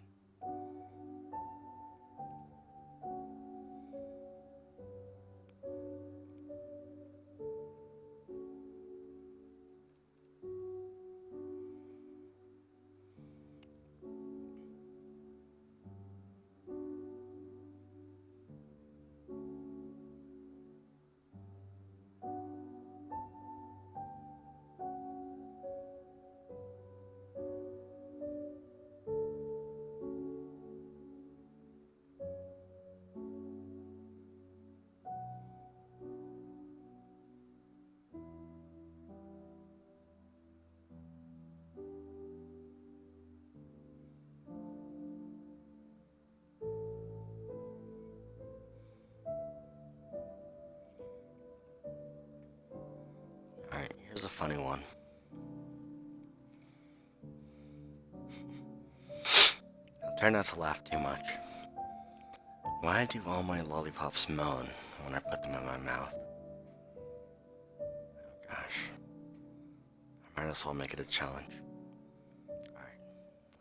Alright, here's a funny one. I'll try not to laugh too much. Why do all my lollipops moan when I put them in my mouth? Oh gosh. I might as well make it a challenge. Alright,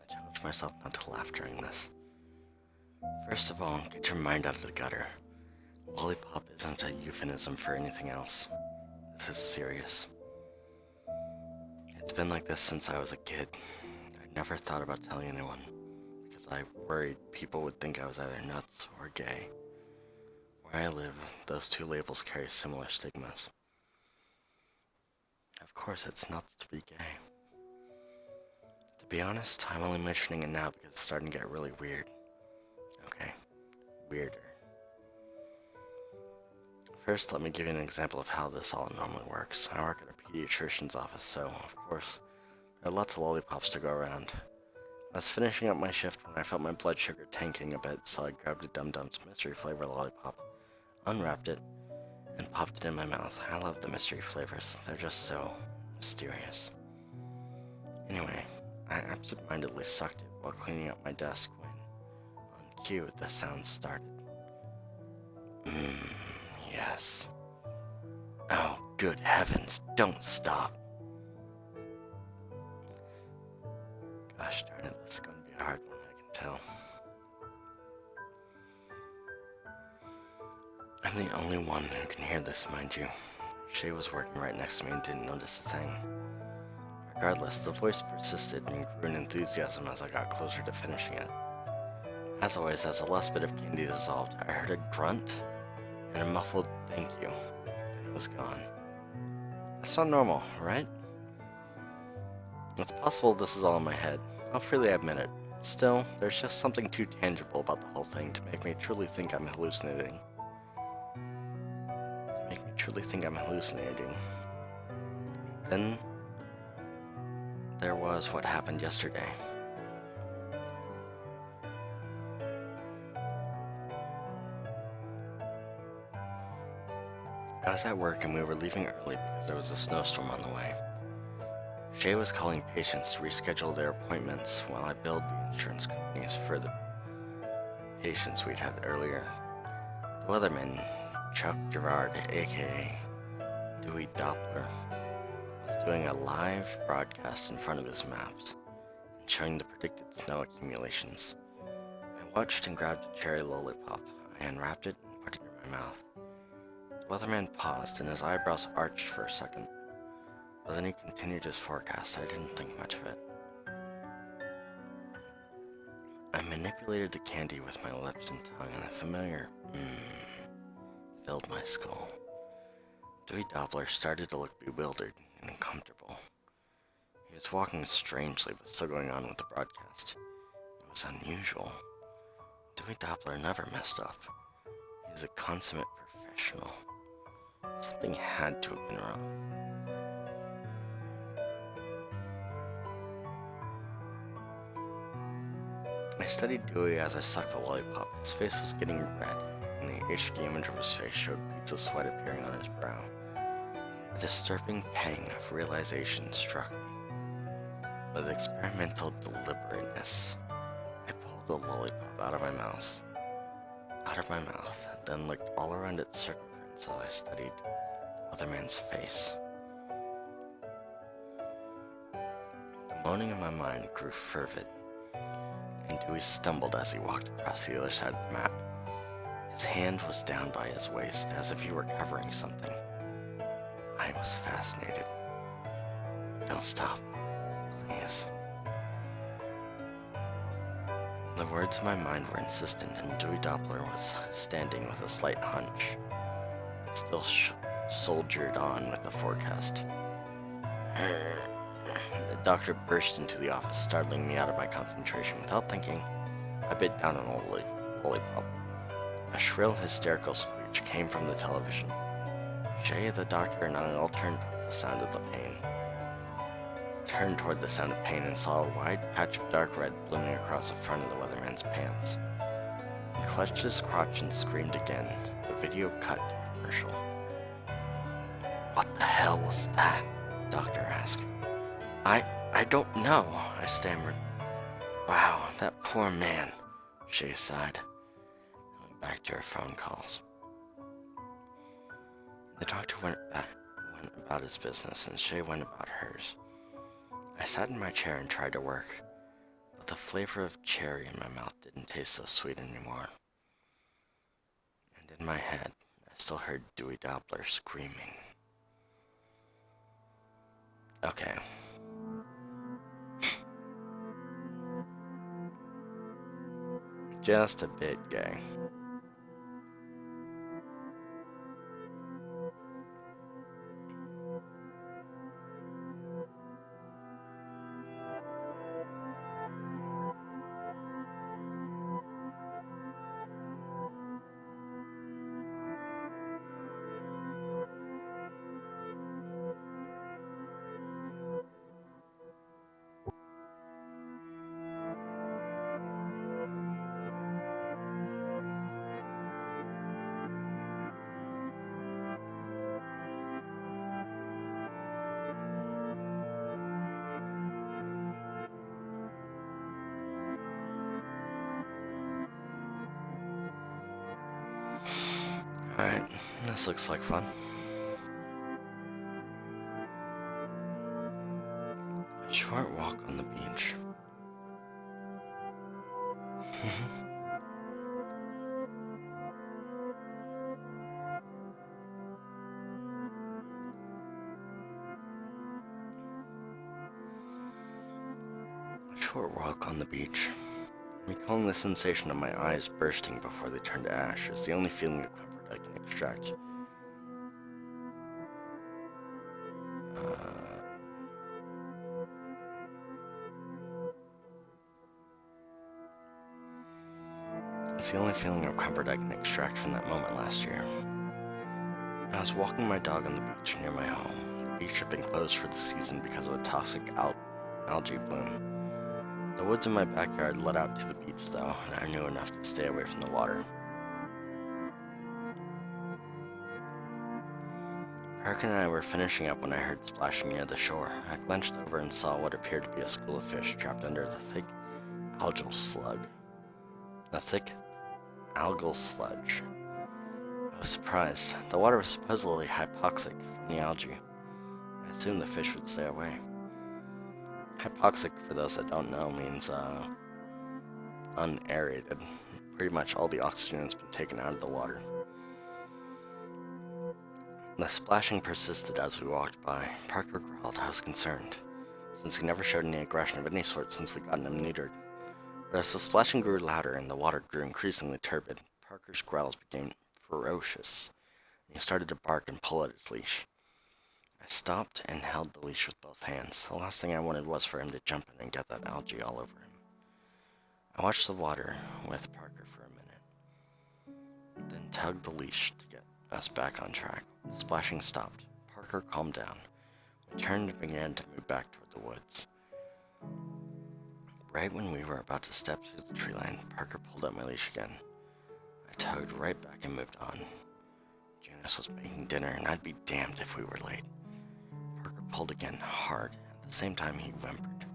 I challenge myself not to laugh during this. First of all, get your mind out of the gutter. Lollipop isn't a euphemism for anything else. This is serious. It's been like this since I was a kid. I never thought about telling anyone, because I worried people would think I was either nuts or gay. Where I live, those two labels carry similar stigmas. Of course, it's nuts to be gay. To be honest, I'm only mentioning it now because it's starting to get really weird. Okay, weirder. First, let me give you an example of how this all normally works. I work at a pediatrician's office, so, of course, there are lots of lollipops to go around. I was finishing up my shift when I felt my blood sugar tanking a bit, so I grabbed a Dum Dum's mystery flavor lollipop, unwrapped it, and popped it in my mouth. I love the mystery flavors. They're just so mysterious. Anyway, I absentmindedly sucked it while cleaning up my desk when, on cue, the sound started. Yes. Oh, good heavens, don't stop. Gosh darn it, this is going to be a hard one, I can tell. I'm the only one who can hear this, mind you. Shay was working right next to me and didn't notice a thing. Regardless, the voice persisted and grew in enthusiasm as I got closer to finishing it. As always, as the last bit of candy dissolved, I heard a grunt and a muffled thank you, then it was gone. That's not normal, right? It's possible this is all in my head. I'll freely admit it. Still, there's just something too tangible about the whole thing to make me truly think I'm hallucinating. Then, there was what happened yesterday. I was at work and we were leaving early because there was a snowstorm on the way. Shay was calling patients to reschedule their appointments while I billed the insurance companies for the patients we'd had earlier. The weatherman, Chuck Gerard, aka Dewey Doppler, was doing a live broadcast in front of his maps and showing the predicted snow accumulations. I watched and grabbed a cherry lollipop. I unwrapped it and put it in my mouth. The weatherman paused and his eyebrows arched for a second, but then he continued his forecast. I didn't think much of it. I manipulated the candy with my lips and tongue, and a familiar filled my skull. Dewey Doppler started to look bewildered and uncomfortable. He was walking strangely, but still going on with the broadcast. It was unusual. Dewey Doppler never messed up. He was a consummate professional. Something had to have been wrong. I studied Dewey as I sucked the lollipop. His face was getting red, and the HD image of his face showed beads of sweat appearing on his brow. A disturbing pang of realization struck me. With experimental deliberateness, I pulled the lollipop out of my mouth, then looked all around its circumference as I studied the weatherman's face. The moaning in my mind grew fervid, and Dewey stumbled as he walked across the other side of the map. His hand was down by his waist, as if he were covering something. I was fascinated. Don't stop, please. The words in my mind were insistent, and Dewey Doppler was standing with a slight hunch, but still soldiered on with the forecast. The doctor burst into the office, startling me out of my concentration. Without thinking, I bit down on a lollipop. A shrill, hysterical screech came from the television. Shay, the doctor, and I all turned toward the sound of pain and saw a wide patch of dark red blooming across the front of the weatherman's pants. He clutched his crotch and screamed again. The video cut to commercial. What the hell was that? The doctor asked. I don't know, I stammered. Wow, that poor man, Shay sighed. I went back to her phone calls. The doctor went about his business, and Shay went about hers. I sat in my chair and tried to work, but the flavor of cherry in my mouth didn't taste so sweet anymore. And in my head, I still heard Dewey Doppler screaming. Okay. Just a bit gay. Alright, this looks like fun. A short walk on the beach. A short walk on the beach. Recalling the sensation of my eyes bursting before they turned to ash is the only feeling of comfort I can extract. It's the only feeling of comfort I can extract from that moment last year. I was walking my dog on the beach near my home. The beach had been closed for the season because of a toxic algae bloom. The woods in my backyard led out to the beach, though, and I knew enough to stay away from the water. Parker and I were finishing up when I heard splashing near the shore. I glanced over and saw what appeared to be a school of fish trapped under the thick algal sludge. A thick algal sludge. I was surprised. The water was supposedly hypoxic from the algae. I assumed the fish would stay away. Hypoxic, for those that don't know, means unaerated. Pretty much all the oxygen has been taken out of the water. The splashing persisted as we walked by. Parker growled. I was concerned, since he never showed any aggression of any sort since we gotten him neutered. But as the splashing grew louder and the water grew increasingly turbid, Parker's growls became ferocious, and he started to bark and pull at his leash. I stopped and held the leash with both hands. The last thing I wanted was for him to jump in and get that algae all over him. I watched the water with Parker for a minute, then tugged the leash to get us back on track. The splashing stopped. Parker calmed down. We turned and began to move back toward the woods. Right when we were about to step through the tree line, Parker pulled at my leash again. I tugged right back and moved on. Janice was making dinner, and I'd be damned if we were late. Parker pulled again, hard. At the same time, he whimpered.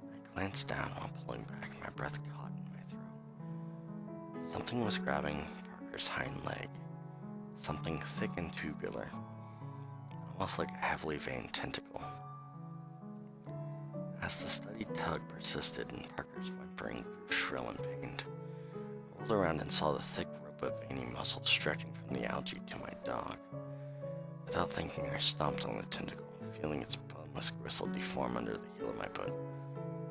I glanced down while pulling back. My breath caught in my throat. Something was grabbing Parker's hind leg. Something thick and tubular, almost like a heavily veined tentacle. As the steady tug persisted and Parker's whimpering grew shrill and pained, I rolled around and saw the thick rope of veiny muscle stretching from the algae to my dog. Without thinking, I stomped on the tentacle, feeling its boneless gristle deform under the heel of my boot.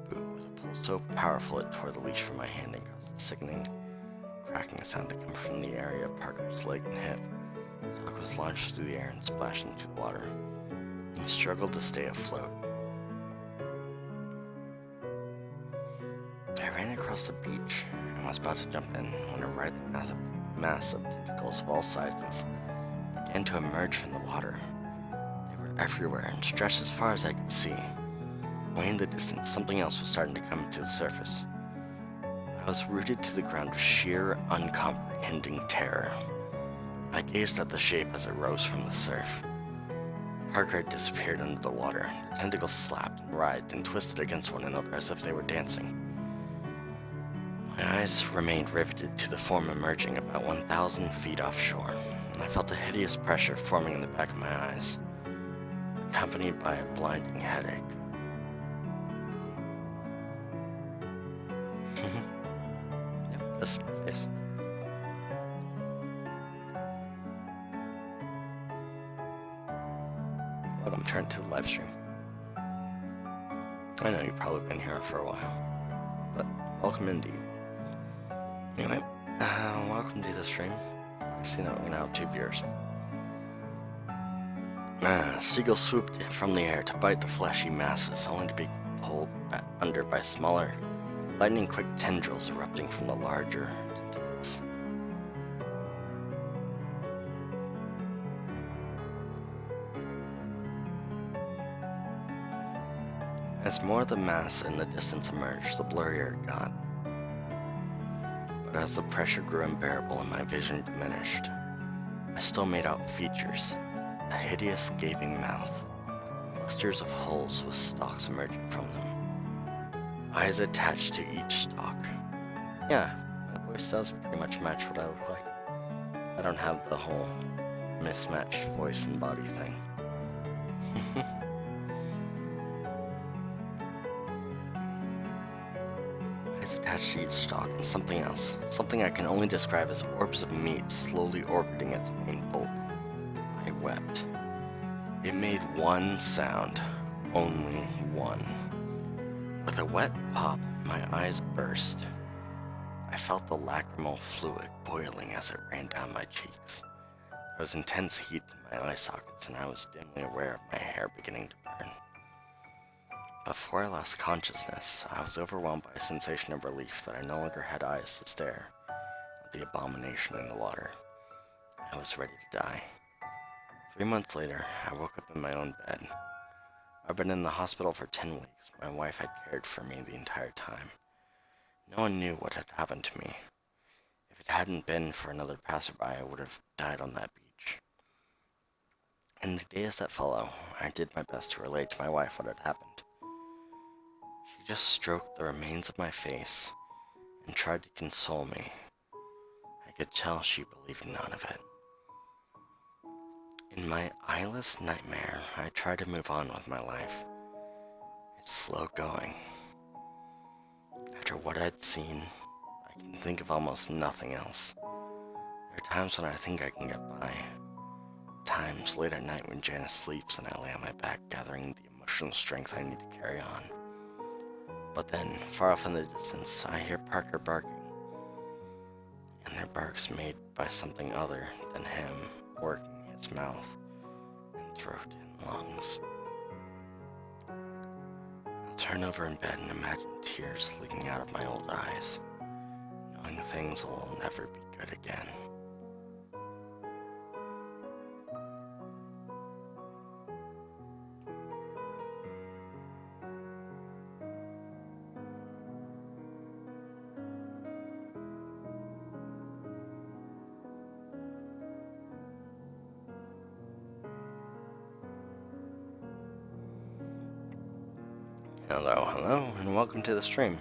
With a pull so powerful it tore the leash from my hand and caused a sickening, cracking sound to come from the area of Parker's leg and hip. The dog was launched through the air and splashed into the water. He struggled to stay afloat. I ran across the beach and was about to jump in when a writhing mass of tentacles of all sizes began to emerge from the water. They were everywhere and stretched as far as I could see. Way in the distance, something else was starting to come to the surface. I was rooted to the ground with sheer, uncomprehending terror. I gazed at the shape as it rose from the surf. Parker had disappeared under the water. The tentacles slapped and writhed and twisted against one another as if they were dancing. My eyes remained riveted to the form emerging about 1,000 feet offshore, and I felt a hideous pressure forming in the back of my eyes, accompanied by a blinding headache. Yep, this is my face. Welcome, turn to the live stream. I know you've probably been here for a while, but welcome indeed. Anyway, welcome to the stream. I see that we now have 2 viewers. Seagull swooped from the air to bite the fleshy masses, only to be pulled back under by smaller, lightning-quick tendrils erupting from the larger tentacles. As more of the mass in the distance emerged, the blurrier it got. But as the pressure grew unbearable and my vision diminished, I still made out features. A hideous gaping mouth, clusters of holes with stalks emerging from them, eyes attached to each stalk. Yeah, my voice does pretty much match what I look like. I don't have the whole mismatched voice and body thing. Eyes attached to each stalk and something else, something I can only describe as orbs of meat slowly orbiting its main bulk. I wept. It made one sound, only one. With a wet pop, my eyes burst. I felt the lacrimal fluid boiling as it ran down my cheeks. There was intense heat in my eye sockets, and I was dimly aware of my hair beginning to burn. Before I lost consciousness, I was overwhelmed by a sensation of relief that I no longer had eyes to stare at the abomination in the water. I was ready to die. 3 months later, I woke up in my own bed. I'd been in the hospital for 10 weeks. My wife had cared for me the entire time. No one knew what had happened to me. If it hadn't been for another passerby, I would have died on that beach. In the days that follow, I did my best to relate to my wife what had happened. She just stroked the remains of my face and tried to console me. I could tell she believed none of it. In my eyeless nightmare, I tried to move on with my life. It's slow going. After what I'd seen, I can think of almost nothing else. There are times when I think I can get by. Times late at night when Janice sleeps and I lay on my back gathering the emotional strength I need to carry on. But then, far off in the distance, I hear Parker barking. And their bark's made by something other than him working his mouth and throat and lungs. I'll turn over in bed and imagine tears leaking out of my old eyes, knowing things will never be good again. Hello, and welcome to the stream.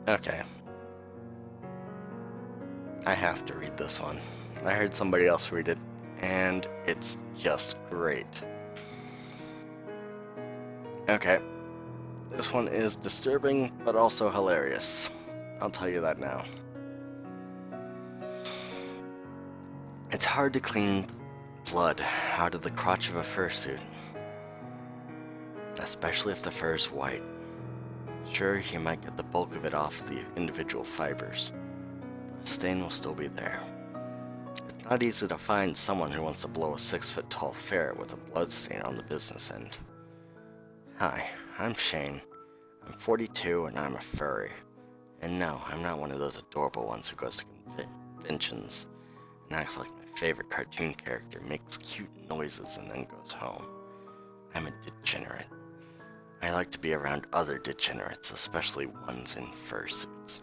Okay. I have to read this one. I heard somebody else read it, and it's just great. Okay. This one is disturbing, but also hilarious. I'll tell you that now. It's hard to clean blood out of the crotch of a fursuit, especially if the fur is white. Sure, you might get the bulk of it off the individual fibers, but a stain will still be there. It's not easy to find someone who wants to blow a 6-foot-tall ferret with a blood stain on the business end. Hi, I'm Shane. I'm 42 and I'm a furry. And no, I'm not one of those adorable ones who goes to conventions and acts like my favorite cartoon character, makes cute noises and then goes home. I'm a degenerate. I like to be around other degenerates, especially ones in fursuits.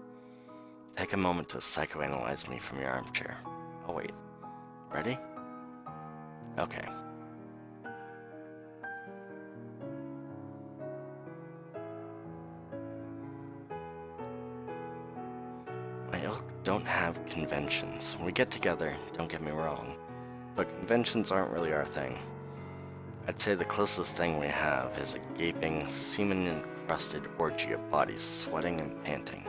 Take a moment to psychoanalyze me from your armchair. Oh wait, ready? Okay. My ilk don't have conventions. We get together, don't get me wrong, but conventions aren't really our thing. I'd say the closest thing we have is a gaping, semen-encrusted orgy of bodies sweating and panting,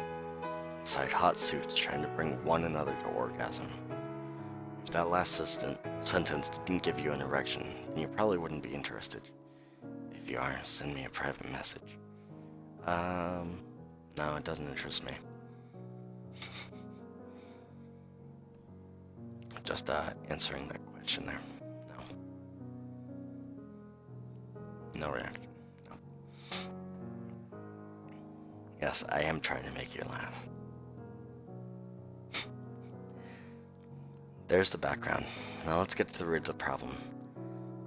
inside hot suits trying to bring one another to orgasm. If that last sentence didn't give you an erection, then you probably wouldn't be interested. If you are, send me a private message. No, it doesn't interest me. Just answering that question there. No reaction. No. Yes, I am trying to make you laugh. There's the background. Now let's get to the root of the problem.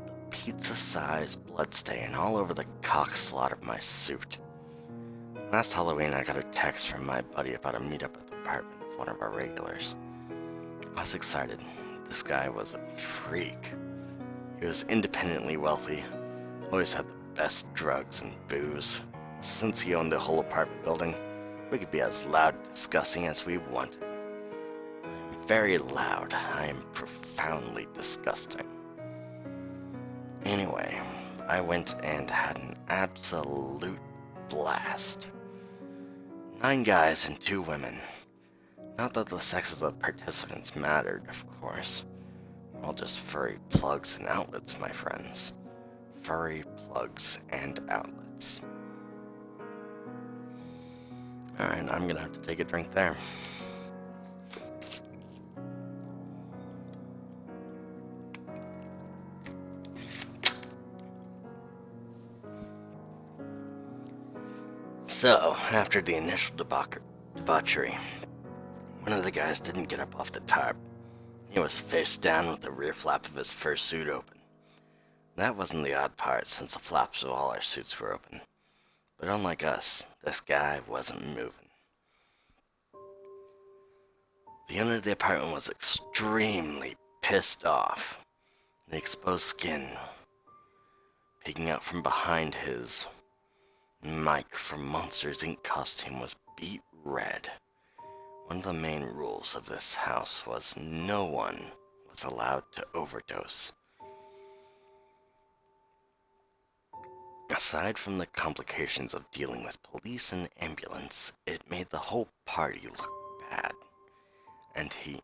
The pizza-sized blood stain all over the cock slot of my suit. Last Halloween, I got a text from my buddy about a meetup at the apartment of one of our regulars. I was excited. This guy was a freak. He was independently wealthy, always had the best drugs and booze. Since he owned the whole apartment building, we could be as loud and disgusting as we wanted. I am very loud. I am profoundly disgusting. Anyway, I went and had an absolute blast. 9 guys and 2 women. Not that the sex of the participants mattered, of course. We're all just furry plugs and outlets, my friends. Furry plugs and outlets. Alright, I'm gonna have to take a drink there. So, after the initial debauchery, one of the guys didn't get up off the tarp. He was face down with the rear flap of his fursuit open. That wasn't the odd part, since the flaps of all our suits were open. But unlike us, this guy wasn't moving. The owner of the apartment was extremely pissed off. The exposed skin peeking out from behind his Mike from Monsters Inc. costume was beet red. One of the main rules of this house was no one was allowed to overdose. Aside from the complications of dealing with police and ambulance, it made the whole party look bad. And he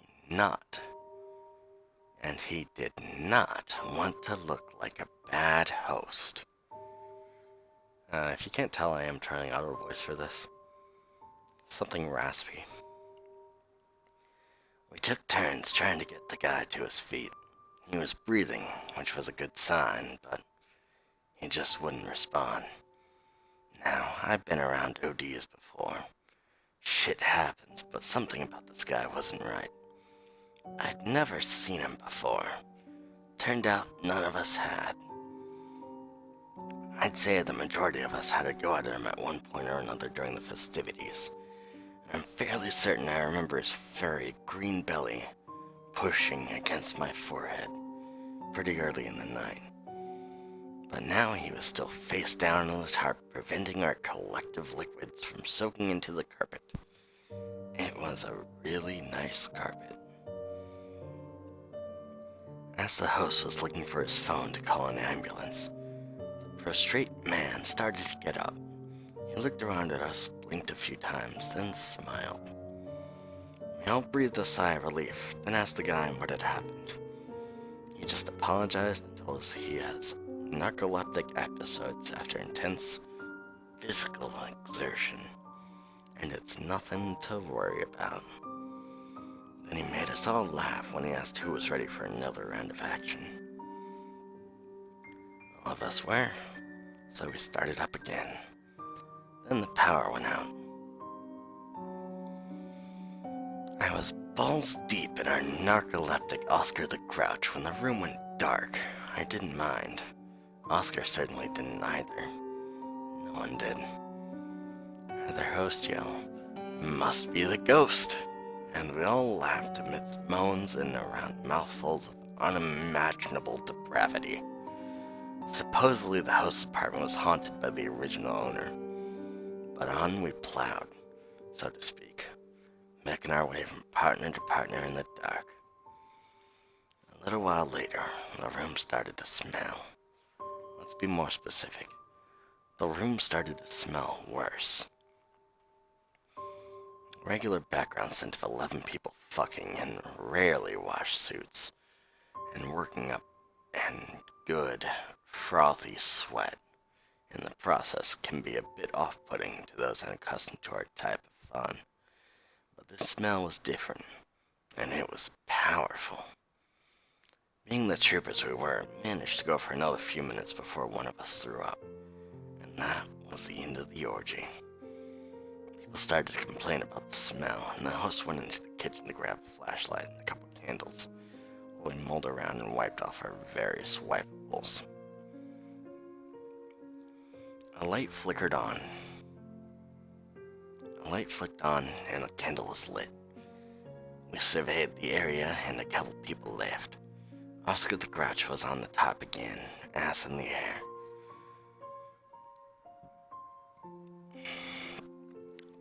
did not want to look like a bad host. If you can't tell, I am trying auto voice for this. Something raspy. We took turns trying to get the guy to his feet. He was breathing, which was a good sign, but he just wouldn't respond. Now, I've been around ODs before. Shit happens, but something about this guy wasn't right. I'd never seen him before. Turned out none of us had. I'd say the majority of us had to go at him at one point or another during the festivities. And I'm fairly certain I remember his furry green belly pushing against my forehead pretty early in the night. But now he was still face down on the tarp, preventing our collective liquids from soaking into the carpet. It was a really nice carpet. As the host was looking for his phone to call an ambulance, the prostrate man started to get up. He looked around at us, blinked a few times, then smiled. We all breathed a sigh of relief, then asked the guy what had happened. He just apologized and told us he has narcoleptic episodes after intense physical exertion, and it's nothing to worry about. Then he made us all laugh when he asked who was ready for another round of action. All of us were, so we started up again. Then the power went out. I was balls deep in our narcoleptic Oscar the Grouch when the room went dark. I didn't mind. Oscar certainly didn't either. No one did. I heard their host yell, "Must be the ghost!" And we all laughed amidst moans and around mouthfuls of unimaginable depravity. Supposedly the host's apartment was haunted by the original owner. But on we plowed, so to speak, making our way from partner to partner in the dark. A little while later, the room started to smell. Let's be more specific. The room started to smell worse. Regular background scent of 11 people fucking in rarely washed suits and working up in good, frothy sweat in the process can be a bit off-putting to those unaccustomed to our type of fun. But the smell was different, and it was powerful. Being the troopers we were, managed to go for another few minutes before one of us threw up, and that was the end of the orgy. People started to complain about the smell, and the host went into the kitchen to grab a flashlight and a couple candles, while we mulled around and wiped off our various wipables. A light flicked on, and a candle was lit. We surveyed the area, and a couple people left. Oscar the Grouch was on the top again, ass in the air.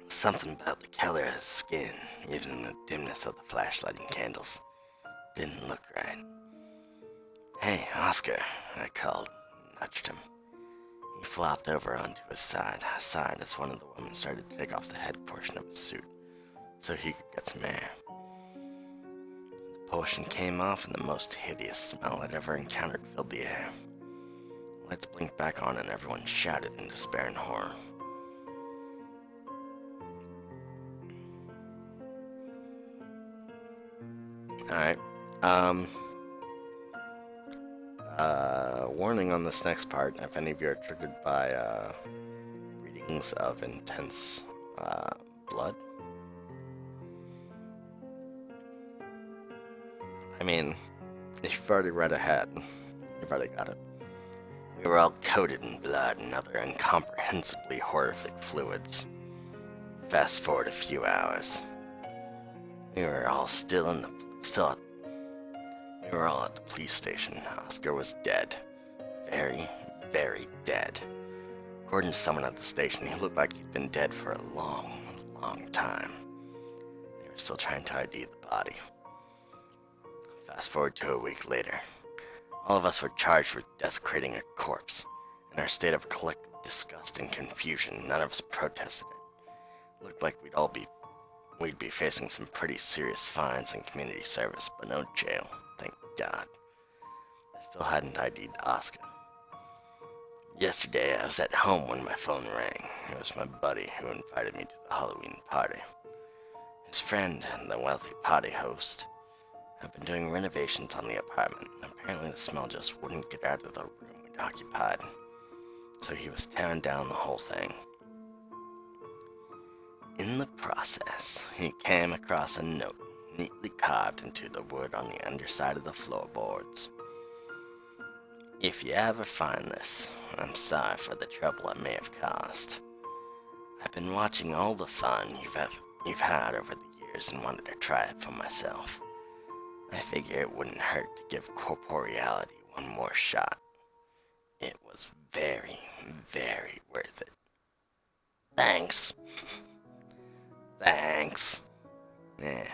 Something about the color of his skin, even in the dimness of the flashlight and candles, didn't look right. "Hey, Oscar," I called, and nudged him. He flopped over onto his side as one of the women started to take off the head portion of his suit, so he could get some air. The portion came off, and the most hideous smell I'd ever encountered filled the air. Lights blinked back on, and everyone shouted in despair and horror. Alright, warning on this next part, if any of you are triggered by, readings of intense, blood. I mean, if you've already read ahead, you've already got it. We were all coated in blood and other incomprehensibly horrific fluids. Fast forward a few hours. We were all we were all at the police station. Oscar was dead. Very, very dead. According to someone at the station, he looked like he'd been dead for a long, long time. They were still trying to ID the body. Fast forward to a week later. All of us were charged with desecrating a corpse. In our state of collective disgust and confusion, none of us protested it. It looked like we'd be facing some pretty serious fines and community service, but no jail, thank God. I still hadn't ID'd Oscar. Yesterday, I was at home when my phone rang. It was my buddy who invited me to the Halloween party. His friend, the wealthy party host, had been doing renovations on the apartment, and apparently the smell just wouldn't get out of the room we'd occupied. So he was tearing down the whole thing. In the process, he came across a note neatly carved into the wood on the underside of the floorboards. If you ever find this, I'm sorry for the trouble I may have caused. I've been watching all the fun you've had over the years and wanted to try it for myself. I figure it wouldn't hurt to give corporeality one more shot. It was very, very worth it. Thanks. Thanks. Yeah.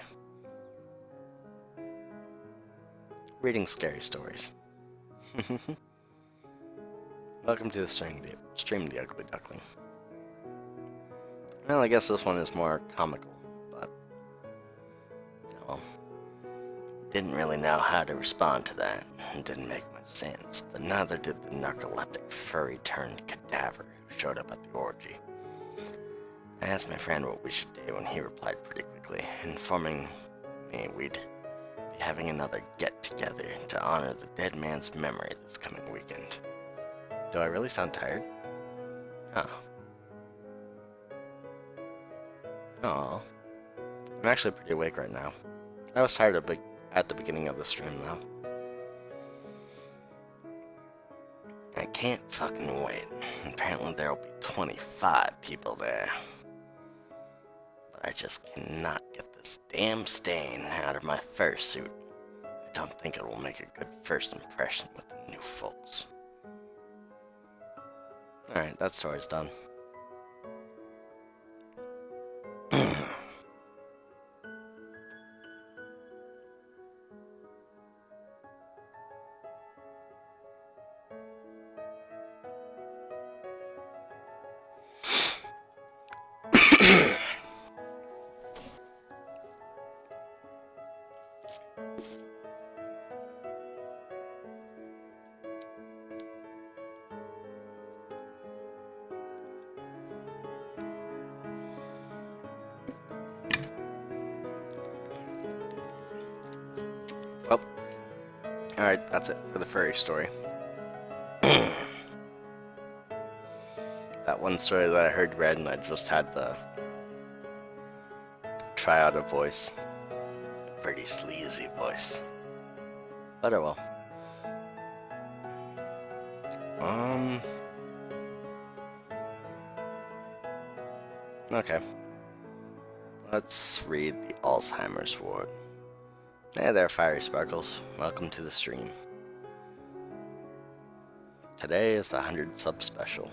Reading scary stories. Welcome to the stream, The Ugly Duckling. Well, I guess this one is more comical, but well, didn't really know how to respond to that. It didn't make much sense, but neither did the narcoleptic furry-turned cadaver who showed up at the orgy. I asked my friend what we should do, and he replied pretty quickly, informing me we'd be having another get-together to honor the dead man's memory this coming weekend. Do I really sound tired? Oh. Oh. I'm actually pretty awake right now. I was tired at the beginning of the stream, though. I can't fucking wait. Apparently there'll be 25 people there. But I just cannot get this damn stain out of my fursuit. I don't think it will make a good first impression with the new folks. Alright, that story's done. Well, alright, that's it for the furry story. That one story that I heard read and I just had to try out a voice. A pretty sleazy voice. But oh well. Okay. Let's read the Alzheimer's ward. Hey there, Fiery Sparkles. Welcome to the stream. Today is the 100 sub special.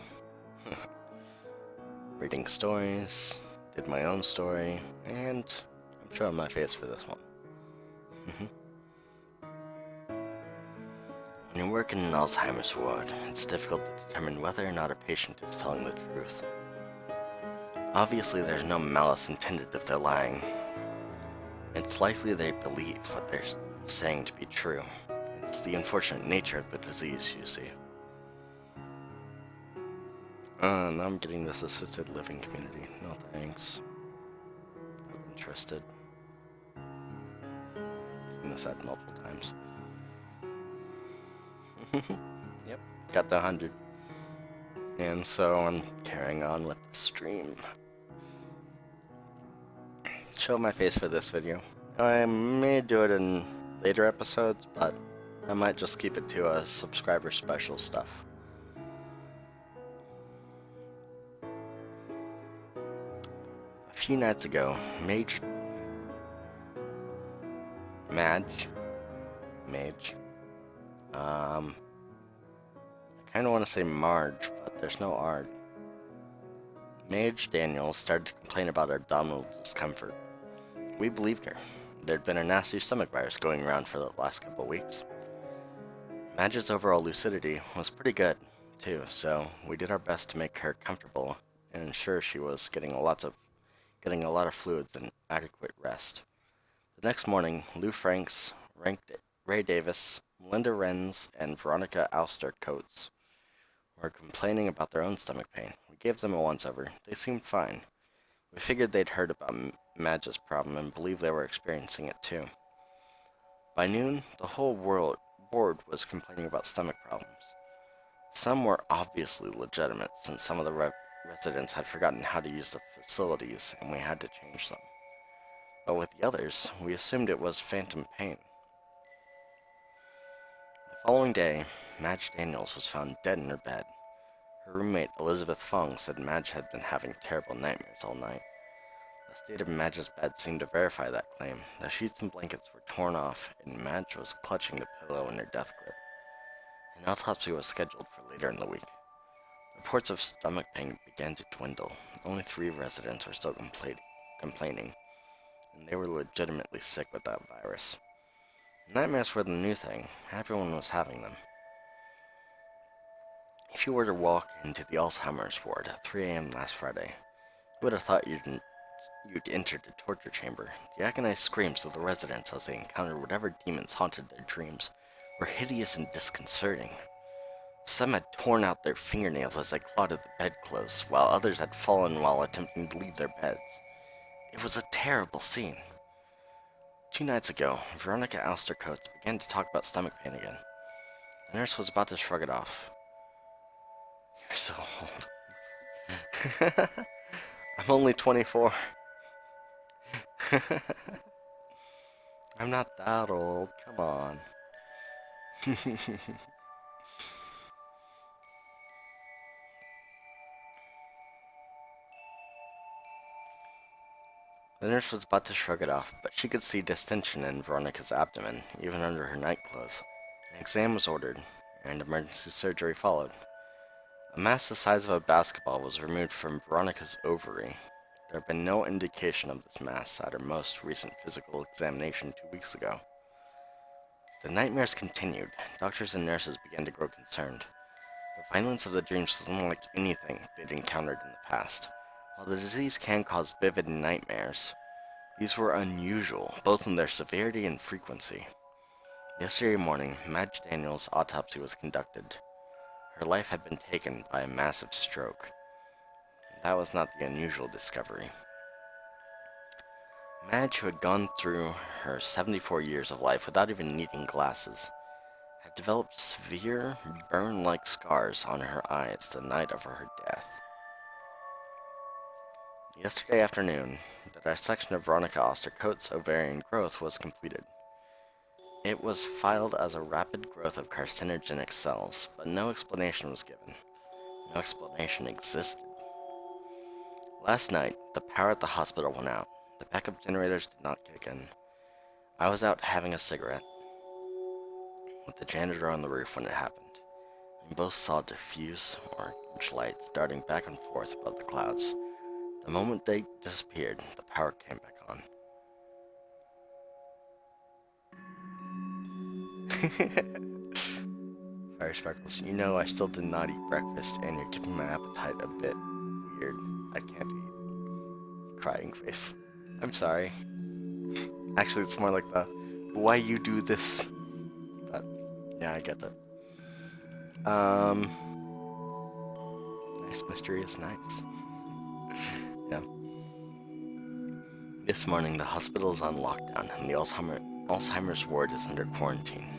Reading stories, did my own story, and I'm showing my face for this one. When you work in an Alzheimer's ward, it's difficult to determine whether or not a patient is telling the truth. Obviously, there's no malice intended if they're lying. It's likely they believe what they're saying to be true. It's the unfortunate nature of the disease, you see. Now I'm getting this assisted living community. No thanks. Not interested. Seen this ad multiple times. Yep, got the 100. And so I'm carrying on with the stream. Show my face for this video. I may do it in later episodes, but I might just keep it to a subscriber special stuff. A few nights ago, Madge. Mage. I kind of want to say Marge, but there's no R. Mage Daniels started to complain about her abdominal discomfort. We believed her. There'd been a nasty stomach virus going around for the last couple of weeks. Madge's overall lucidity was pretty good, too, so we did our best to make her comfortable and ensure she was getting a lot of fluids and adequate rest. The next morning, Lou Franks, Ray Davis, Melinda Renz, and Veronica Alster Coates were complaining about their own stomach pain. We gave them a once-over. They seemed fine. We figured they'd heard about Madge's problem and believed they were experiencing it too. By noon, the whole ward was complaining about stomach problems. Some were obviously legitimate, since some of the residents had forgotten how to use the facilities and we had to change them. But with the others, we assumed it was phantom pain. The following day, Madge Daniels was found dead in her bed. Her roommate, Elizabeth Fong, said Madge had been having terrible nightmares all night. The state of Madge's bed seemed to verify that claim. The sheets and blankets were torn off, and Madge was clutching the pillow in her death grip. An autopsy was scheduled for later in the week. Reports of stomach pain began to dwindle. Only 3 residents were still complaining, and they were legitimately sick with that virus. Nightmares were the new thing. Everyone was having them. If you were to walk into the Alzheimer's ward at 3 a.m. last Friday, you would have thought you'd entered a torture chamber. The agonized screams of the residents as they encountered whatever demons haunted their dreams were hideous and disconcerting. Some had torn out their fingernails as they clawed at the bedclothes, while others had fallen while attempting to leave their beds. It was a terrible scene. 2 nights ago, Veronica Alster Coates began to talk about stomach pain again. The nurse was about to shrug it off. You're so old. I'm only 24. I'm not that old, come on. The nurse was about to shrug it off, but she could see distension in Veronica's abdomen, even under her nightclothes. An exam was ordered, and emergency surgery followed. A mass the size of a basketball was removed from Veronica's ovary. There had been no indication of this mass at her most recent physical examination 2 weeks ago. The nightmares continued. Doctors and nurses began to grow concerned. The violence of the dreams was unlike anything they'd encountered in the past. While the disease can cause vivid nightmares, these were unusual, both in their severity and frequency. Yesterday morning, Madge Daniels' autopsy was conducted. Her life had been taken by a massive stroke. That was not the unusual discovery. Madge, who had gone through her 74 years of life without even needing glasses, had developed severe, burn-like scars on her eyes the night of her death. Yesterday afternoon, the dissection of Veronica Alster Coates' ovarian growth was completed. It was filed as a rapid growth of carcinogenic cells, but no explanation was given. No explanation existed. Last night, the power at the hospital went out. The backup generators did not kick in. I was out having a cigarette with the janitor on the roof when it happened. We both saw diffuse orange lights darting back and forth above the clouds. The moment they disappeared, the power came back on. Fire Sparkles, you know I still did not eat breakfast, and you're keeping my appetite a bit weird. I can't eat. Crying face. I'm sorry. Actually, it's more like the, why you do this? But, yeah, I get it. Nice, mysterious, nice. Yeah. This morning, the hospital is on lockdown, and the Alzheimer's ward is under quarantine.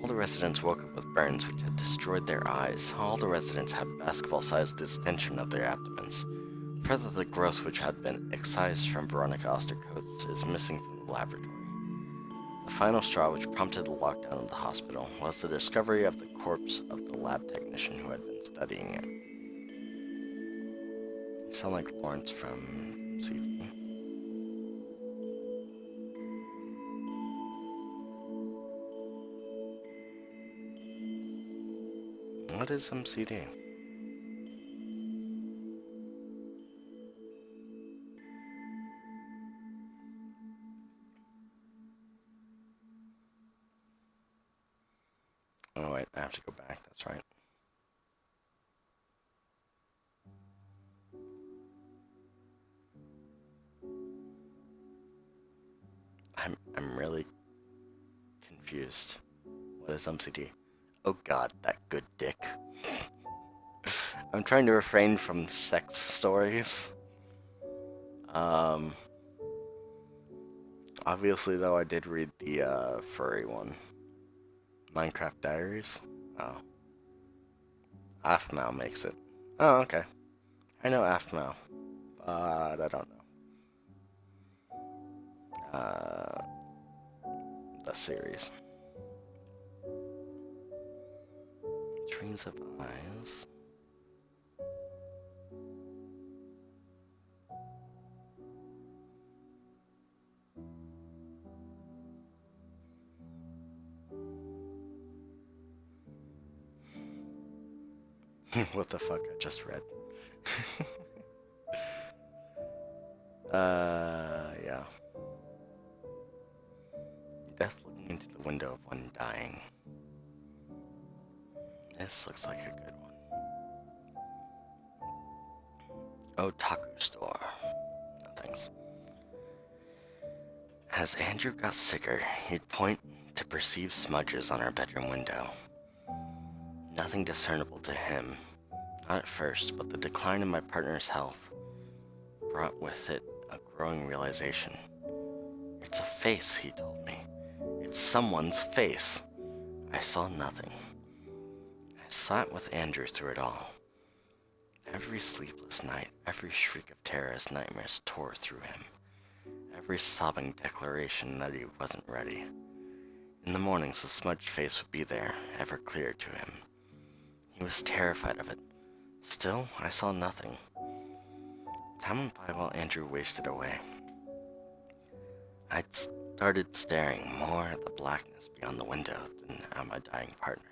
All the residents woke up with burns which had destroyed their eyes. All the residents had basketball-sized distension of their abdomens. Further, the growth which had been excised from Veronica Alster Coates is missing from the laboratory. The final straw which prompted the lockdown of the hospital was the discovery of the corpse of the lab technician who had been studying it. You sound like Lawrence from CD. What is MCD? Oh wait, I have to go back, that's right. I'm really confused. What is MCD? Oh god, that good dick. I'm trying to refrain from sex stories. Um, Obviously though, I did read the furry one. Minecraft Diaries? Oh. Aphmau makes it. Oh, okay. I know Aphmau, but I don't know. The series. Trees of Eyes. What the fuck I just read. Yeah. Death looking into the window of one dying. This looks like a good one. Otaku store. No thanks. As Andrew got sicker, he'd point to perceived smudges on our bedroom window. Nothing discernible to him, not at first, but the decline in my partner's health brought with it a growing realization. It's a face, he told me. It's someone's face. I saw nothing. I sat with Andrew through it all. Every sleepless night, every shriek of terror as nightmares tore through him. Every sobbing declaration that he wasn't ready. In the mornings, the smudged face would be there, ever clear to him. He was terrified of it. Still, I saw nothing. Time went by while Andrew wasted away. I'd started staring more at the blackness beyond the window than at my dying partner.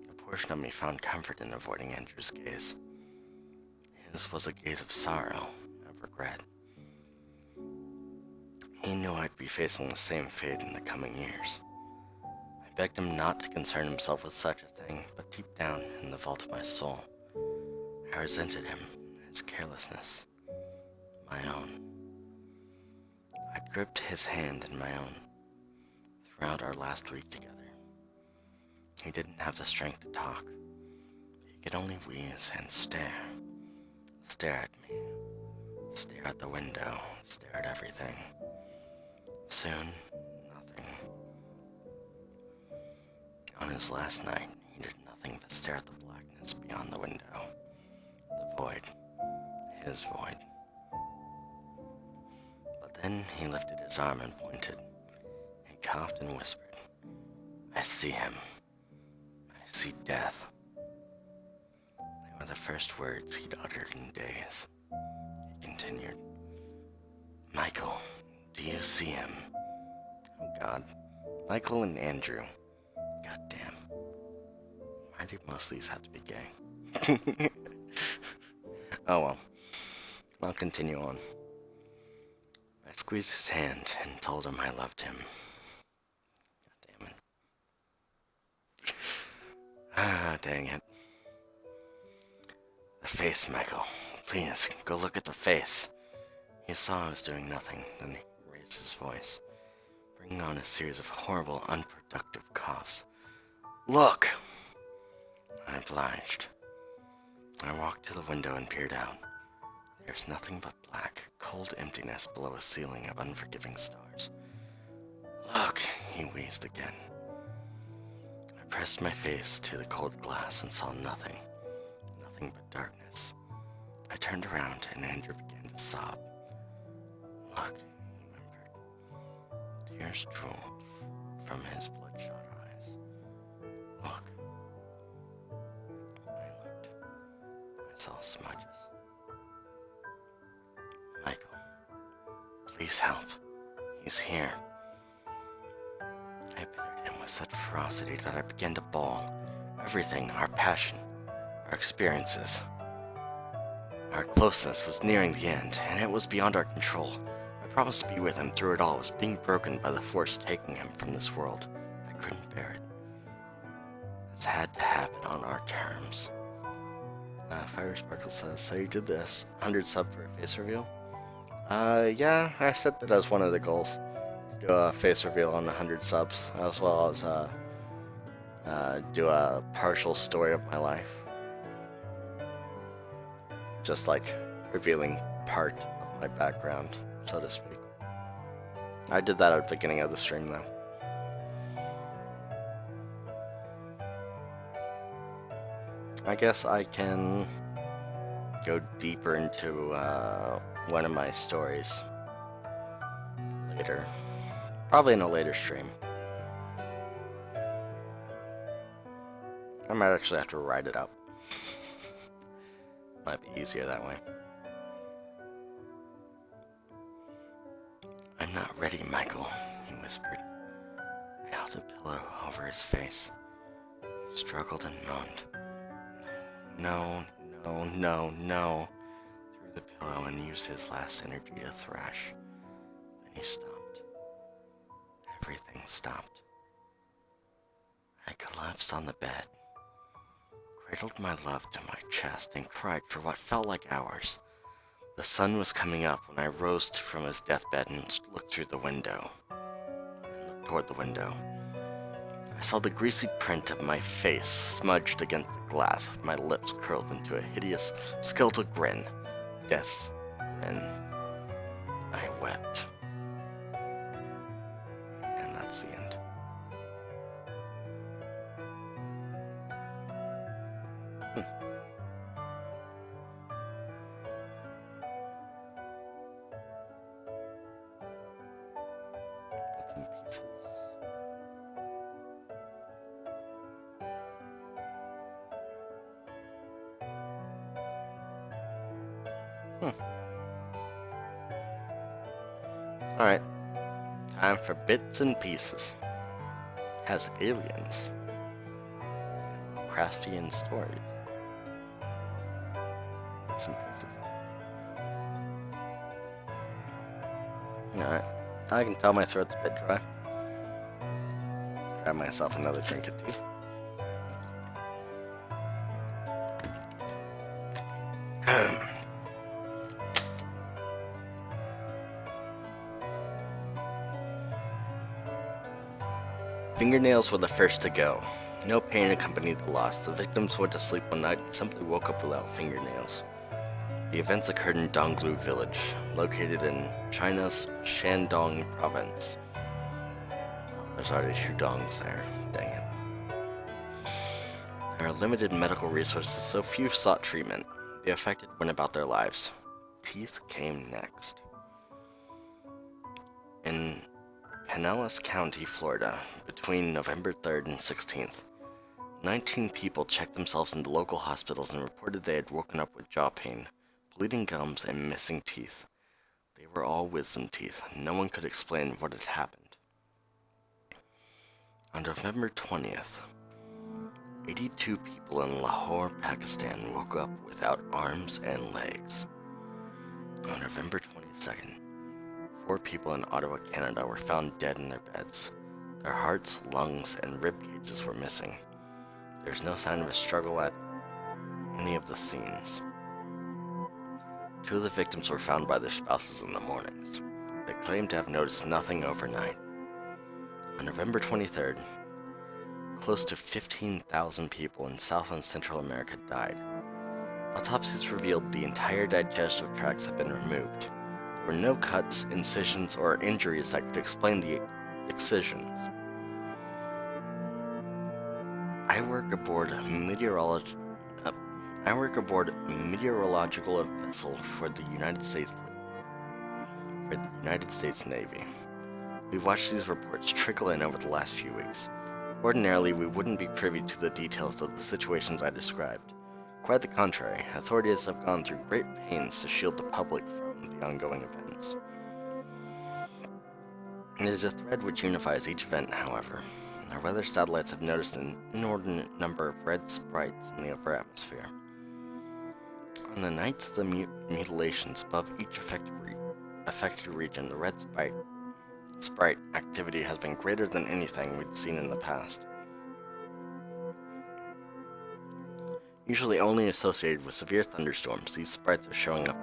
A portion of me found comfort in avoiding Andrew's gaze. His was a gaze of sorrow, of regret. He knew I'd be facing the same fate in the coming years. I begged him not to concern himself with such a thing, but deep down in the vault of my soul, I resented him, his carelessness, my own. I gripped his hand in my own throughout our last week together. He didn't have the strength to talk. He could only wheeze and stare. Stare at me. Stare at the window. Stare at everything. Soon, nothing. On his last night, he did nothing but stare at the blackness beyond the window. The void. His void. But then he lifted his arm and pointed. He coughed and whispered, I see him. I see death. They were the first words he'd uttered in days. He continued, Michael, do you see him? Oh God. Michael and Andrew. Goddamn. Why do most of these have to be gay? Oh well. I'll continue on. I squeezed his hand and told him I loved him. God damn it. Ah, dang it. The face, Michael. Please, go look at the face. He saw I was doing nothing, then he raised his voice, bringing on a series of horrible, unproductive coughs. Look! I obliged. I walked to the window and peered out. There's nothing but black, cold emptiness below a ceiling of unforgiving stars. Look, he wheezed again. I pressed my face to the cold glass and saw nothing. Nothing but darkness. I turned around and Andrew began to sob. Look, he whimpered. Tears drooled from his bloodshot eyes. Look. I looked. I saw smudges. Michael, please help. He's here. I pitted him with such ferocity that I began to bawl. I Everything, our passion, our experiences, our closeness was nearing the end, and it was beyond our control. My promise to be with him through it all was being broken by the force taking him from this world. I couldn't bear it. This had to happen on our terms. Fire Sparkle says, so you did this 100 sub for a face reveal? Yeah, I set that as one of the goals. To do a face reveal on 100 subs, as well as do a partial story of my life. Just like revealing part of my background, so to speak. I did that at the beginning of the stream though. I guess I can go deeper into one of my stories later. Probably in a later stream. I might actually have to write it out. Might be easier that way. I'm not ready, Michael, he whispered. I held a pillow over his face. He struggled and moaned. No, no, no, no. Threw the pillow and used his last energy to thrash. Then he stopped. Everything stopped. I collapsed on the bed, cradled my love to my chest, and cried for what felt like hours. The sun was coming up when I rose from his deathbed and looked through the window. And looked toward the window. I saw the greasy print of my face smudged against the glass, with my lips curled into a hideous, skeletal grin. Death's grin. I wept. And that's the end. Bits and pieces. Alright, time for bits and pieces. Has aliens. Lovecraftian stories. Bits and pieces. Alright, I can tell my throat's a bit dry. Grab myself another drink of tea. Fingernails were the first to go. No pain accompanied the loss. The victims went to sleep one night and simply woke up without fingernails. The events occurred in Donglu village, located in China's Shandong province. Well, there's already two dongs there. Dang it. There are limited medical resources, so few sought treatment. The affected went about their lives. Teeth came next. In Pinellas County, Florida, between November 3rd and 16th, 19 people checked themselves into local hospitals and reported they had woken up with jaw pain, bleeding gums, and missing teeth. They were all wisdom teeth. No one could explain what had happened. On November 20th, 82 people in Lahore, Pakistan woke up without arms and legs. On November 22nd, 4 people in Ottawa, Canada were found dead in their beds. Their hearts, lungs, and rib cages were missing. There's no sign of a struggle at any of the scenes. 2 of the victims were found by their spouses in the mornings. They claimed to have noticed nothing overnight. On November 23rd, close to 15,000 people in South and Central America died. Autopsies revealed the entire digestive tracts had been removed. There were no cuts, incisions, or injuries that could explain the excisions. I work aboard a meteorological vessel for the United States Navy. We've watched these reports trickle in over the last few weeks. Ordinarily, we wouldn't be privy to the details of the situations I described. Quite the contrary, authorities have gone through great pains to shield the public from the ongoing events. It is a thread which unifies each event, however. Our weather satellites have noticed an inordinate number of red sprites in the upper atmosphere. On the nights of the mutilations above each affected region, the red sprite activity has been greater than anything we'd seen in the past. Usually only associated with severe thunderstorms, these sprites are showing up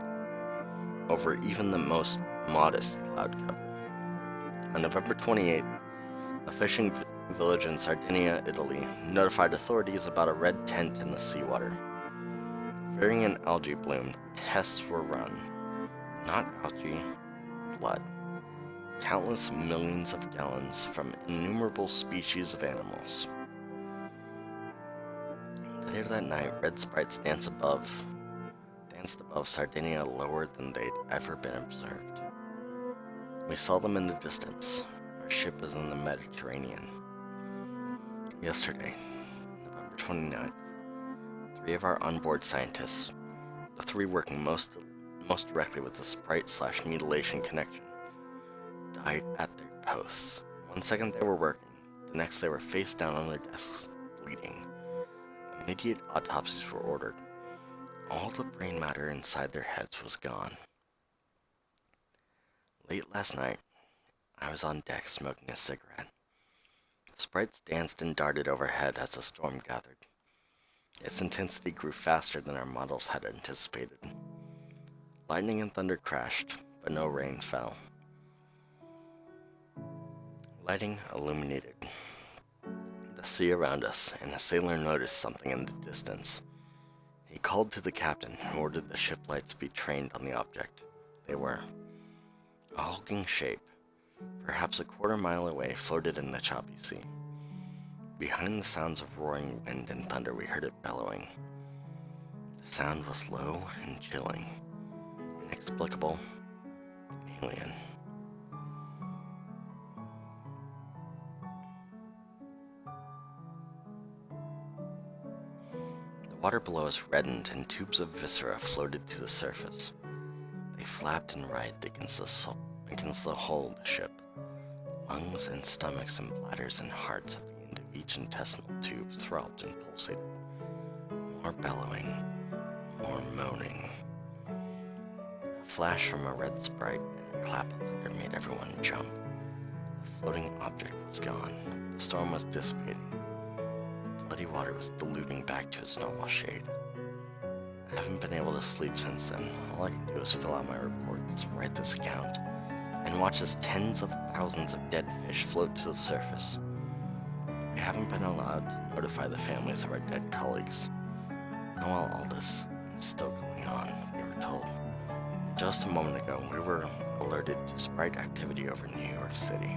over even the most modest cloud cover. On November 28th, a fishing village in Sardinia, Italy, notified authorities about a red tent in the seawater. Fearing an algae bloom, tests were run. Not algae, blood. Countless millions of gallons from innumerable species of animals. Later that night, red sprites danced above Sardinia lower than they'd ever been observed. We saw them in the distance. Our ship is in the Mediterranean. Yesterday, November 29th, 3 of our onboard scientists, the 3 working most directly with the sprite/mutilation connection, died at their posts. 1 second they were working, the next they were face down on their desks, bleeding. Immediate autopsies were ordered. All the brain matter inside their heads was gone. Late last night, I was on deck smoking a cigarette. Sprites danced and darted overhead as the storm gathered. Its intensity grew faster than our models had anticipated. Lightning and thunder crashed, but no rain fell. Lighting illuminated the sea around us, and a sailor noticed something in the distance. He called to the captain, who ordered the ship lights be trained on the object. They were. A hulking shape, perhaps a quarter-mile away, floated in the choppy sea. Behind the sounds of roaring wind and thunder, we heard it bellowing. The sound was low and chilling, inexplicable, alien. The water below us reddened, and tubes of viscera floated to the surface. They flapped and writhed against the hull of the ship. Lungs and stomachs and bladders and hearts at the end of each intestinal tube throbbed and pulsated. More bellowing, more moaning. A flash from a red sprite and a clap of thunder made everyone jump. The floating object was gone. The storm was dissipating. The bloody water was diluting back to its normal shade. I haven't been able to sleep since then. All I can do is fill out my reports, write this account, and watch as tens of thousands of dead fish float to the surface. We haven't been allowed to notify the families of our dead colleagues. And while all this is still going on, we were told. Just a moment ago, we were alerted to sprite activity over New York City.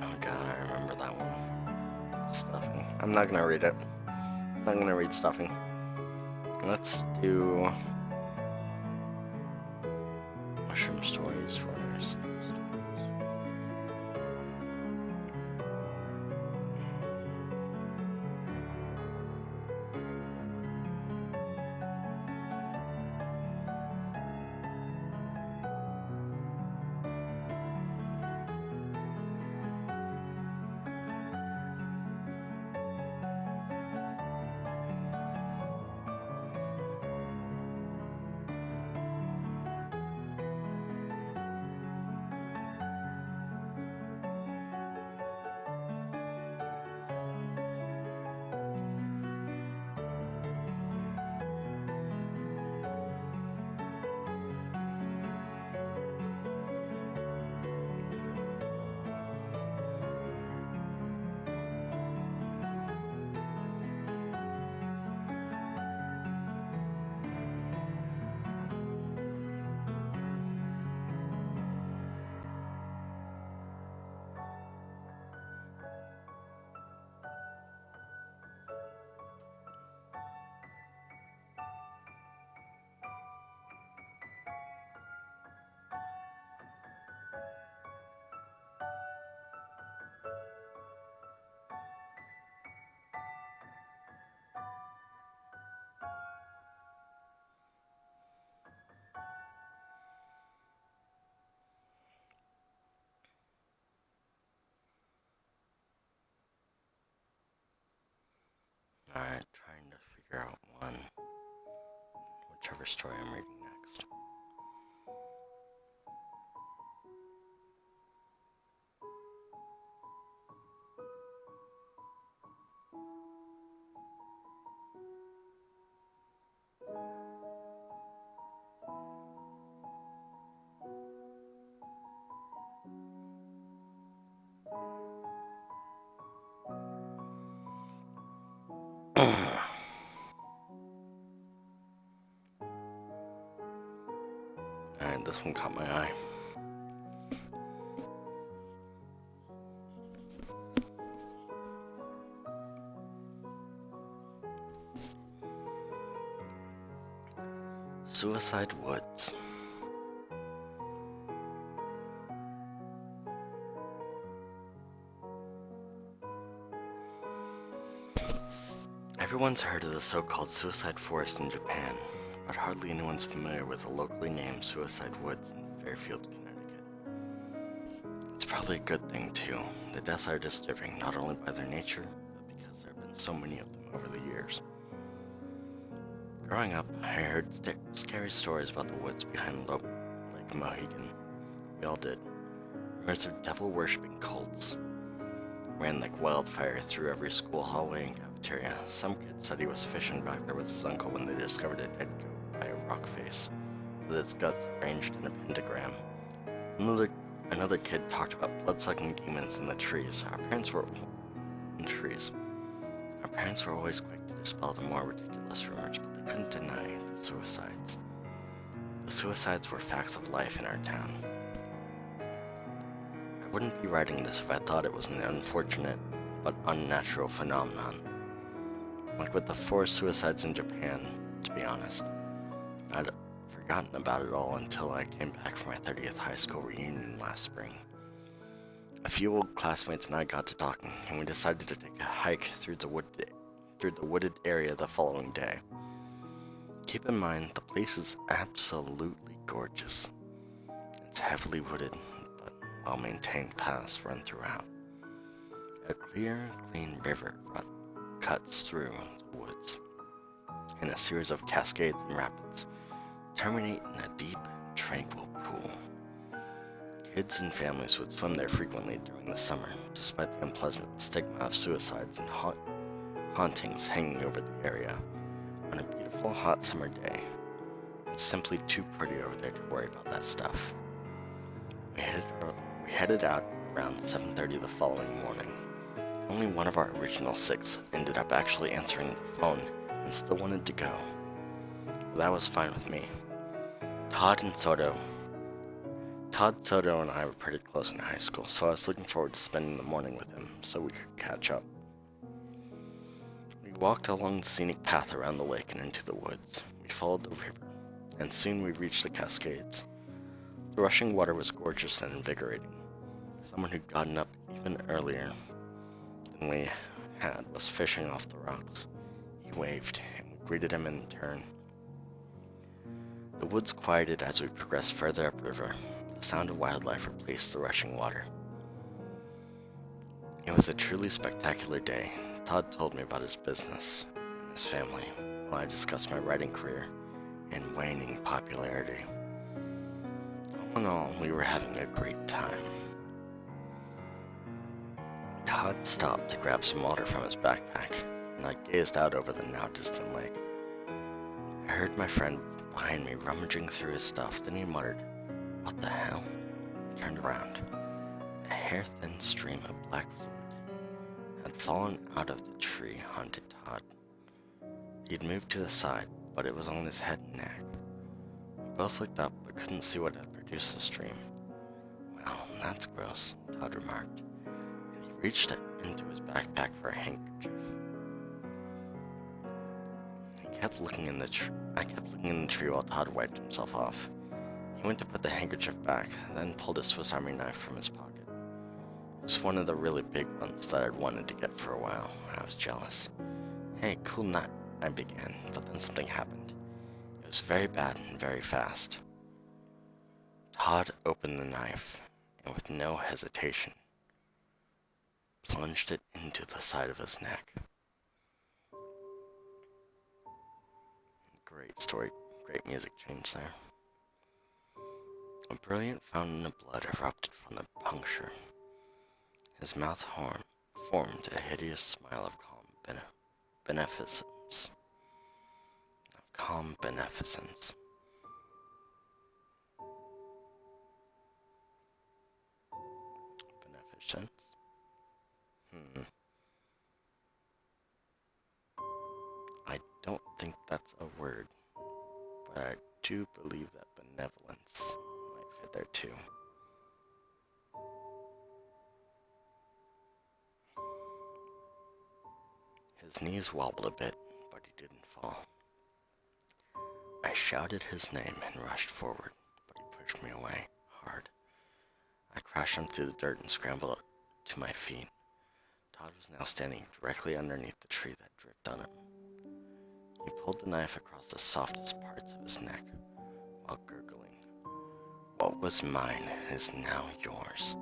Oh god, I remember that one. Stuffing. I'm not gonna read it. I'm not gonna read stuffing. Let's do mushroom stories first. figure out whichever story I'm reading next. Alright, this one caught my eye. Suicide Woods. Everyone's heard of the so-called Suicide Forest in Japan, but hardly anyone's familiar with the locally named Suicide Woods in Fairfield, Connecticut. It's probably a good thing too. The deaths are disturbing not only by their nature, but because there have been so many of them over the years. Growing up, I heard scary stories about the woods behind Lake Mohegan. We all did. Rumors of devil-worshipping cults ran like wildfire through every school hallway and cafeteria. Some kid said he was fishing back there with his uncle when they discovered a dead goat by a rock face, with its guts arranged in a pentagram. Another kid talked about blood-sucking demons in the trees. Our parents were always quick to dispel the more ridiculous rumors, but they couldn't deny the suicides. The suicides were facts of life in our town. I wouldn't be writing this if I thought it was an unfortunate but unnatural phenomenon. Like with the 4 suicides in Japan, to be honest. I'd forgotten about it all until I came back for my 30th high school reunion last spring. A few old classmates and I got to talking, and we decided to take a hike through the wooded area the following day. Keep in mind, the place is absolutely gorgeous. It's heavily wooded, but well-maintained paths run throughout. A clear, clean river cuts through the woods, and a series of cascades and rapids terminate in a deep, tranquil pool. Kids and families would swim there frequently during the summer, despite the unpleasant stigma of suicides and hauntings hanging over the area. On a beautiful, hot summer day, it's simply too pretty over there to worry about that stuff. We headed out around 7:30 the following morning. Only one of our original 6 ended up actually answering the phone and still wanted to go. Well, that was fine with me. Todd Soto and I were pretty close in high school, so I was looking forward to spending the morning with him so we could catch up. We walked along the scenic path around the lake and into the woods. We followed the river, and soon we reached the Cascades. The rushing water was gorgeous and invigorating. Someone who'd gotten up even earlier than we had was fishing off the rocks. He waved, and we greeted him in turn. The woods quieted as we progressed further upriver. The sound of wildlife replaced the rushing water. It was a truly spectacular day. Todd told me about his business and his family, while I discussed my writing career and waning popularity. All in all, we were having a great time. Todd stopped to grab some water from his backpack, and I gazed out over the now distant lake. I heard my friend behind me rummaging through his stuff, then he muttered, "What the hell?" and turned around. A hair-thin stream of black fluid had fallen out of the tree haunted Todd. He had moved to the side, but it was on his head and neck. We both looked up, but couldn't see what had produced the stream. "Well, that's gross," Todd remarked, and he reached into his backpack for a handkerchief. I kept looking in the tree while Todd wiped himself off. He went to put the handkerchief back, then pulled a Swiss Army knife from his pocket. It was one of the really big ones that I'd wanted to get for a while. I was jealous. "Hey, cool nut," I began, but then something happened. It was very bad and very fast. Todd opened the knife, and with no hesitation, plunged it into the side of his neck. Great story, great music change there. A brilliant fountain of blood erupted from the puncture. His mouth formed a hideous smile of beneficence. Calm beneficence. Beneficence? I don't think that's a word, but I do believe that benevolence might fit there too. His knees wobbled a bit, but he didn't fall. I shouted his name and rushed forward, but he pushed me away, hard. I crashed onto the dirt and scrambled up to my feet. Todd was now standing directly underneath the tree that dripped on him. He pulled the knife across the softest parts of his neck, while gurgling. What was mine is now yours.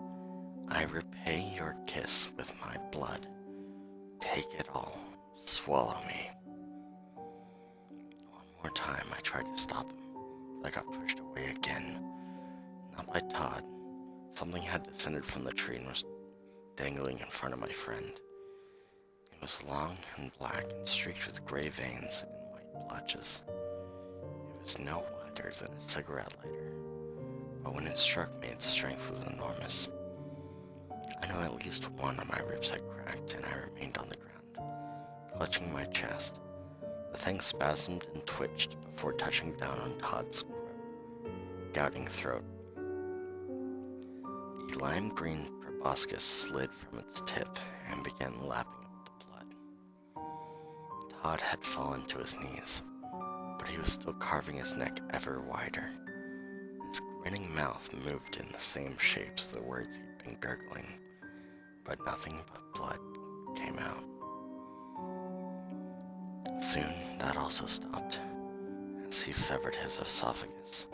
I repay your kiss with my blood. Take it all. Swallow me. One more time I tried to stop him, but I got pushed away again. Not by Todd. Something had descended from the tree and was dangling in front of my friend. It was long and black and streaked with gray veins and white blotches. It was no wider than a cigarette lighter, but when it struck me, its strength was enormous. I know at least one of my ribs had cracked, and I remained on the ground, clutching my chest. The thing spasmed and twitched before touching down on Todd's gouting throat. A lime green proboscis slid from its tip and began lapping up the blood. Todd had fallen to his knees, but he was still carving his neck ever wider. His grinning mouth moved in the same shape as the words he'd been gurgling, but nothing but blood came out. Soon that also stopped, as he severed his esophagus.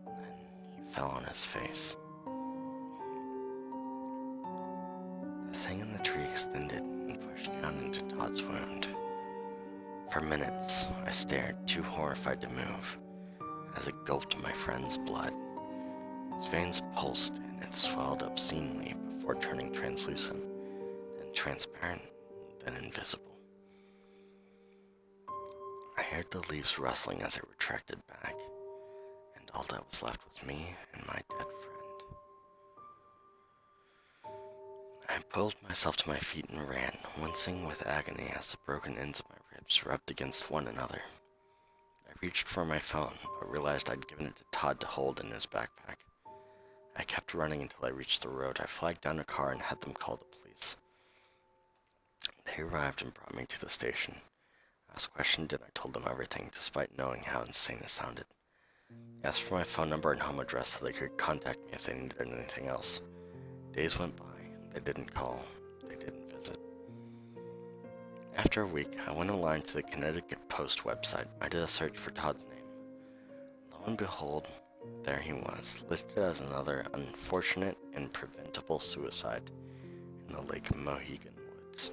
Then he fell on his face. The thing in the tree extended and pushed down into Todd's wound. For minutes, I stared, too horrified to move, as it gulped my friend's blood. Its veins pulsed and it swelled obscenely before turning translucent, then transparent, then invisible. I heard the leaves rustling as it retracted back, and all that was left was me and my dead friend. I pulled myself to my feet and ran, wincing with agony as the broken ends of my ribs rubbed against one another. I reached for my phone, but realized I'd given it to Todd to hold in his backpack. I kept running until I reached the road. I flagged down a car and had them call the police. They arrived and brought me to the station. I was questioned and I told them everything, despite knowing how insane it sounded. They asked for my phone number and home address so they could contact me if they needed anything else. Days went by. They didn't call. They didn't visit. After a week, I went online to the Connecticut Post website. I did a search for Todd's name. Lo and behold, there he was, listed as another unfortunate and preventable suicide in the Lake Mohegan woods.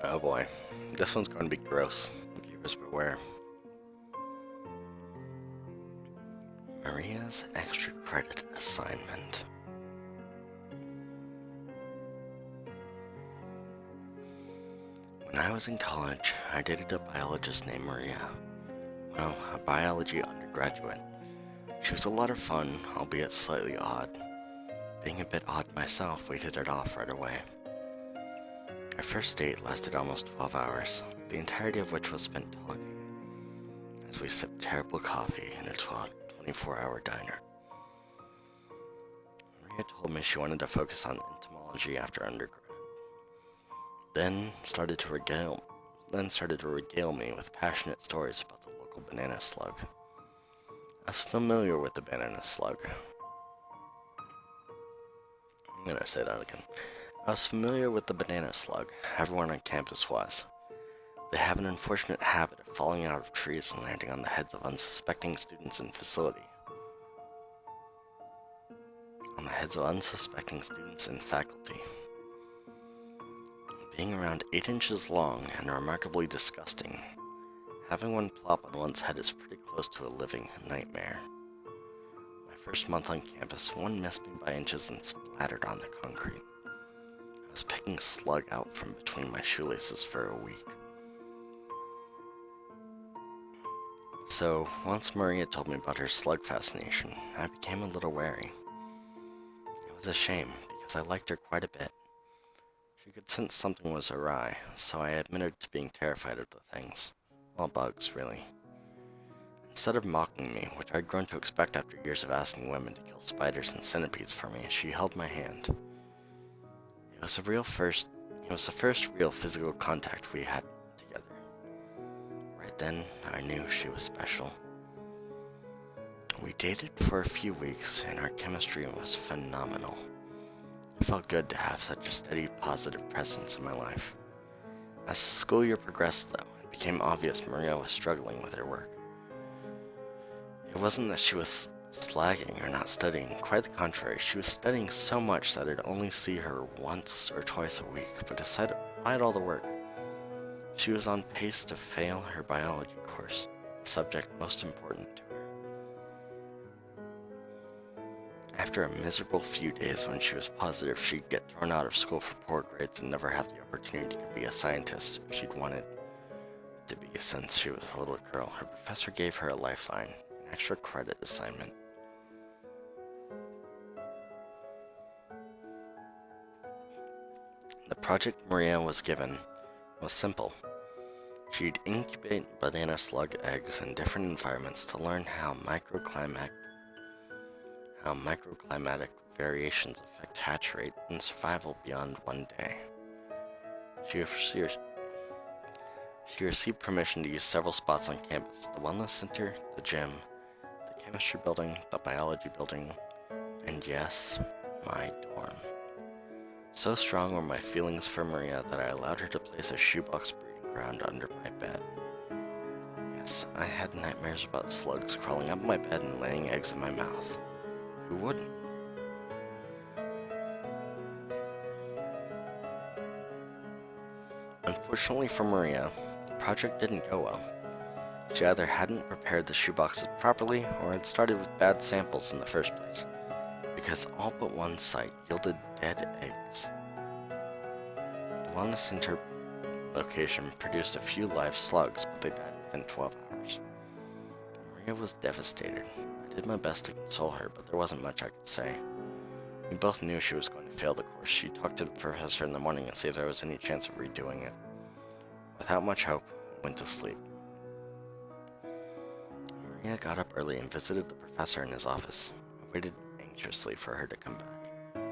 Oh boy, this one's going to be gross. Viewers beware. Maria's extra credit assignment. When I was in college, I dated a biologist named Maria. Well, a biology undergraduate. She was a lot of fun, albeit slightly odd. Being a bit odd myself, we hit it off right away. Our first date lasted almost 12 hours, the entirety of which was spent talking, as we sipped terrible coffee in a 24-hour diner. Maria told me she wanted to focus on entomology after undergrad, then started to regale me with passionate stories about the local banana slug. I was familiar with the banana slug. I'm gonna say that again. I was familiar with the banana slug. Everyone on campus was. They have an unfortunate habit of falling out of trees and landing on the heads of unsuspecting students in faculty. Being around 8 inches long and remarkably disgusting, having one plop on one's head is pretty close to a living nightmare. My first month on campus, one missed me by inches and splattered on the concrete. I was picking a slug out from between my shoelaces for a week. So, once Maria told me about her slug fascination, I became a little wary. It was a shame, because I liked her quite a bit. She could sense something was awry, so I admitted to being terrified of the things. Well, bugs, really. Instead of mocking me, which I'd grown to expect after years of asking women to kill spiders and centipedes for me, she held my hand. It was the first real physical contact we had together. Right then, I knew she was special. We dated for a few weeks, and our chemistry was phenomenal. It felt good to have such a steady, positive presence in my life. As the school year progressed, though, it became obvious Maria was struggling with her work. It wasn't that she was slagging or not studying, quite the contrary. She was studying so much that I'd only see her once or twice a week, but despite all the work, she was on pace to fail her biology course, the subject most important to her. After a miserable few days when she was positive she'd get thrown out of school for poor grades and never have the opportunity to be a scientist she'd wanted to be since she was a little girl, her professor gave her a lifeline, an extra credit assignment. The project Maria was given was simple. She'd incubate banana slug eggs in different environments to learn how microclimatic variations affect hatch rate and survival beyond one day. She received permission to use several spots on campus: the wellness center, the gym, the chemistry building, the biology building, and yes, my dorm. So strong were my feelings for Maria that I allowed her to place a shoebox breeding ground under my bed. Yes, I had nightmares about slugs crawling up my bed and laying eggs in my mouth. Who wouldn't? Unfortunately for Maria, the project didn't go well. She either hadn't prepared the shoeboxes properly or had started with bad samples in the first place, because all but one site yielded dead eggs. The Wellness Center location produced a few live slugs, but they died within 12 hours. Maria was devastated. I did my best to console her, but there wasn't much I could say. We both knew she was going to fail the course. She talked to the professor in the morning and see if there was any chance of redoing it. Without much hope, we went to sleep. Maria got up early and visited the professor in his office. I waited anxiously for her to come back.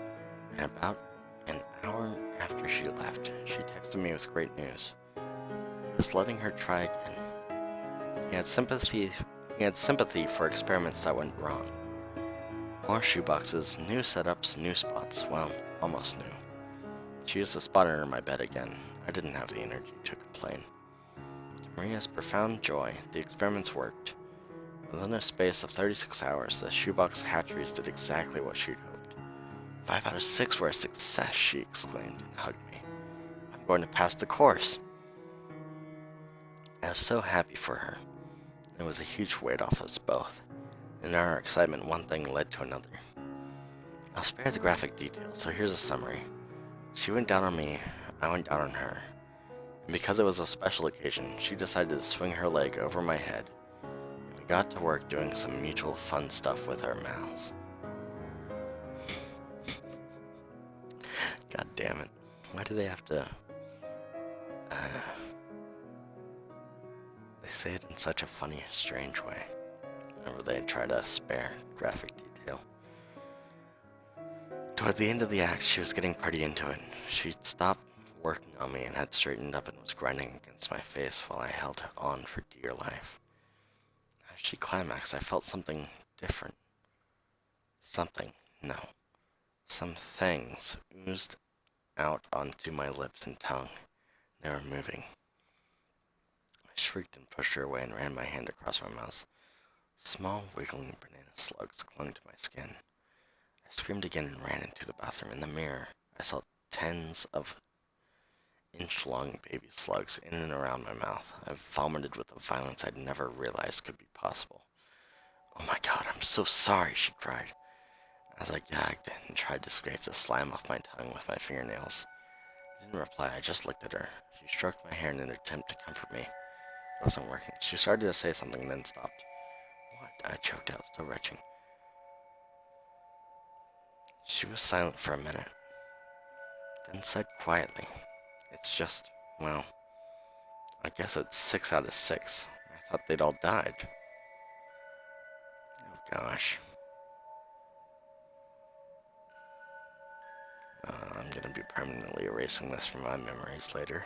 And about an hour after she left, she texted me with great news. He was letting her try again. He had sympathy for experiments that went wrong. More shoeboxes, new setups, new spots. Well, almost new. She used the spot under my bed again. I didn't have the energy to complain. To Maria's profound joy, the experiments worked. Within a space of 36 hours, the shoebox hatcheries did exactly what she'd hoped. 5 out of 6 were a success, she exclaimed and hugged me. I'm going to pass the course. I was so happy for her. It was a huge weight off us both. In our excitement, one thing led to another. I'll spare the graphic details, so here's a summary. She went down on me, I went down on her. And because it was a special occasion, she decided to swing her leg over my head, and we We got to work doing some mutual fun stuff with our mouths. God damn it. Why do they have to... They say it in such a funny, strange way. Whenever they try to spare graphic detail. Toward the end of the act, she was getting pretty into it. She'd stopped working on me and had straightened up and was grinding against my face while I held on for dear life. As she climaxed, I felt something different. Something, no. Some things oozed out onto my lips and tongue. They were moving. I shrieked and pushed her away and ran my hand across my mouth. Small, wiggling banana slugs clung to my skin. I screamed again and ran into the bathroom. In the mirror, I saw tens of inch-long baby slugs in and around my mouth. I vomited with a violence I'd never realized could be possible. "Oh my God, I'm so sorry," she cried, as I gagged and tried to scrape the slime off my tongue with my fingernails. I didn't reply, I just looked at her. She stroked my hair in an attempt to comfort me. It wasn't working. She started to say something and then stopped. "What?" I choked out, still retching. She was silent for a minute, then said quietly, "It's just, well, I guess it's 6 out of 6. I thought they'd all died." Oh gosh. I'm gonna be permanently erasing this from my memories later.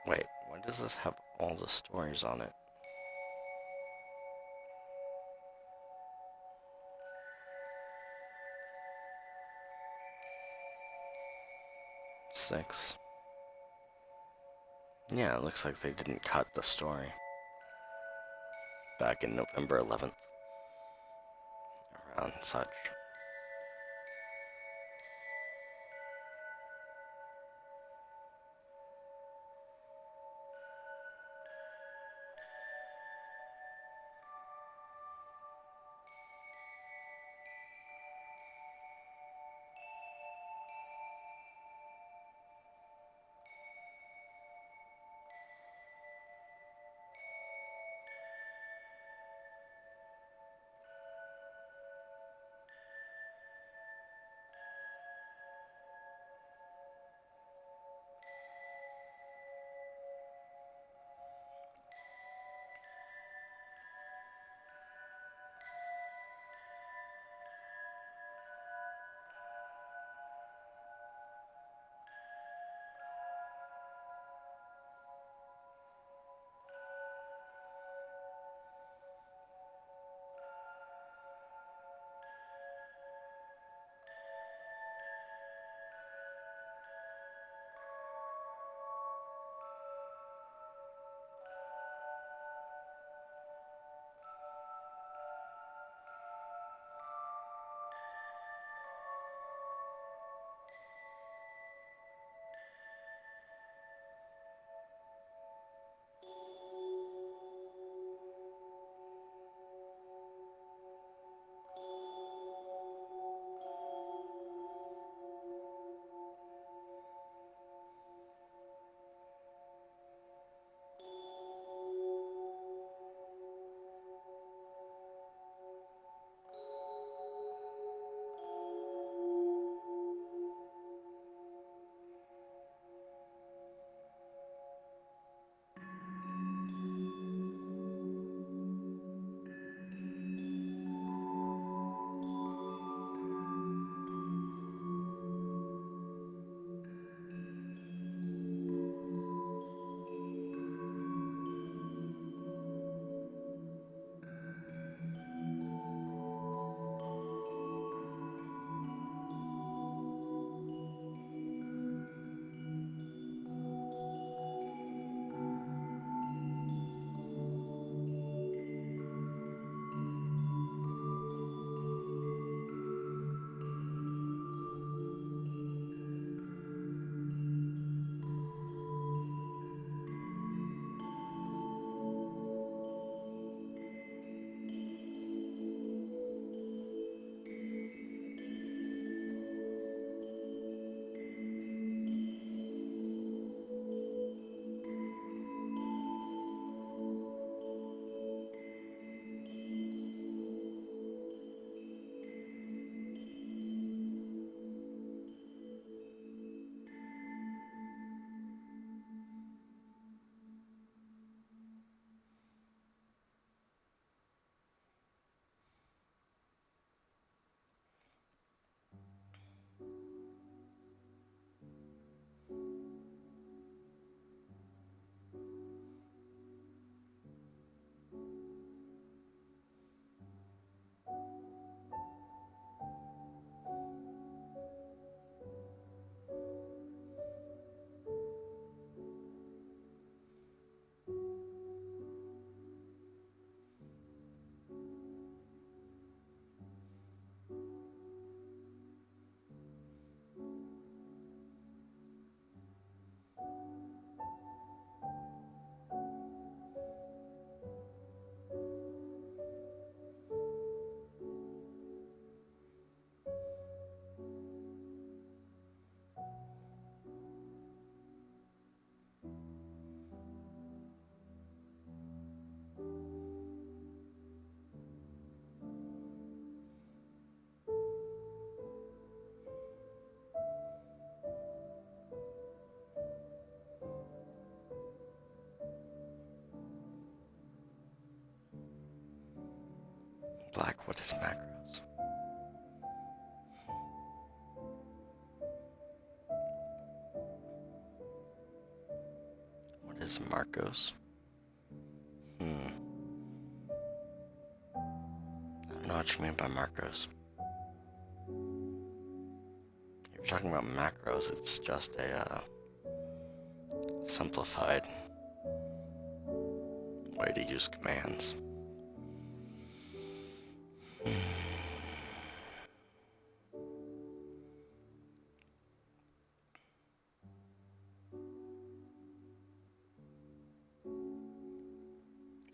Wait, why does this have all the stories on it? 6. Yeah, it looks like they didn't cut the story. Back in November 11th. Around such. Black, what is macros? What is Marcos? I don't know what you mean by macros. If you're talking about macros, it's just a simplified way to use commands.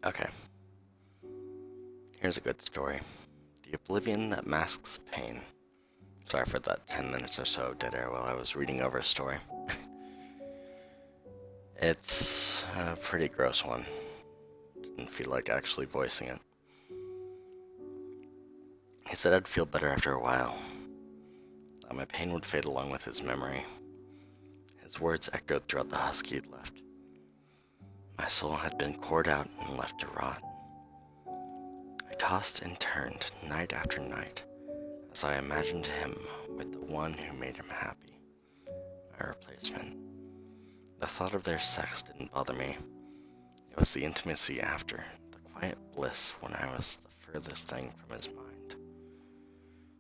Okay. Here's a good story. The oblivion that masks pain. Sorry for that 10 minutes or so of dead air while I was reading over a story. It's a pretty gross one. Didn't feel like actually voicing it. He said I'd feel better after a while, that my pain would fade along with his memory. His words echoed throughout the husk he'd left. My soul had been cored out and left to rot. I tossed and turned night after night as I imagined him with the one who made him happy, my replacement. The thought of their sex didn't bother me. It was the intimacy after, the quiet bliss when I was the furthest thing from his mind.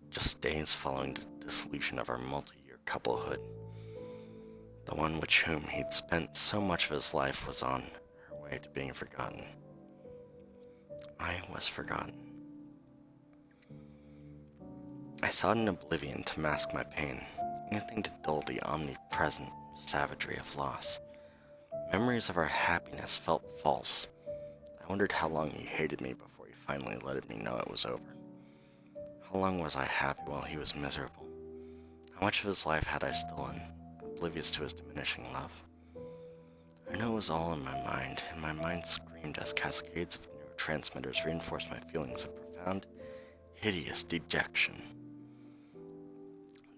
Just days following the dissolution of our multi-year couplehood. The one with whom he'd spent so much of his life was on her way to being forgotten. I was forgotten. I sought an oblivion to mask my pain, anything to dull the omnipresent savagery of loss. Memories of our happiness felt false. I wondered how long he hated me before he finally let me know it was over. How long was I happy while he was miserable? How much of his life had I stolen, oblivious to his diminishing love? I know it was all in my mind, and my mind screamed as cascades of neurotransmitters reinforced my feelings of profound, hideous dejection.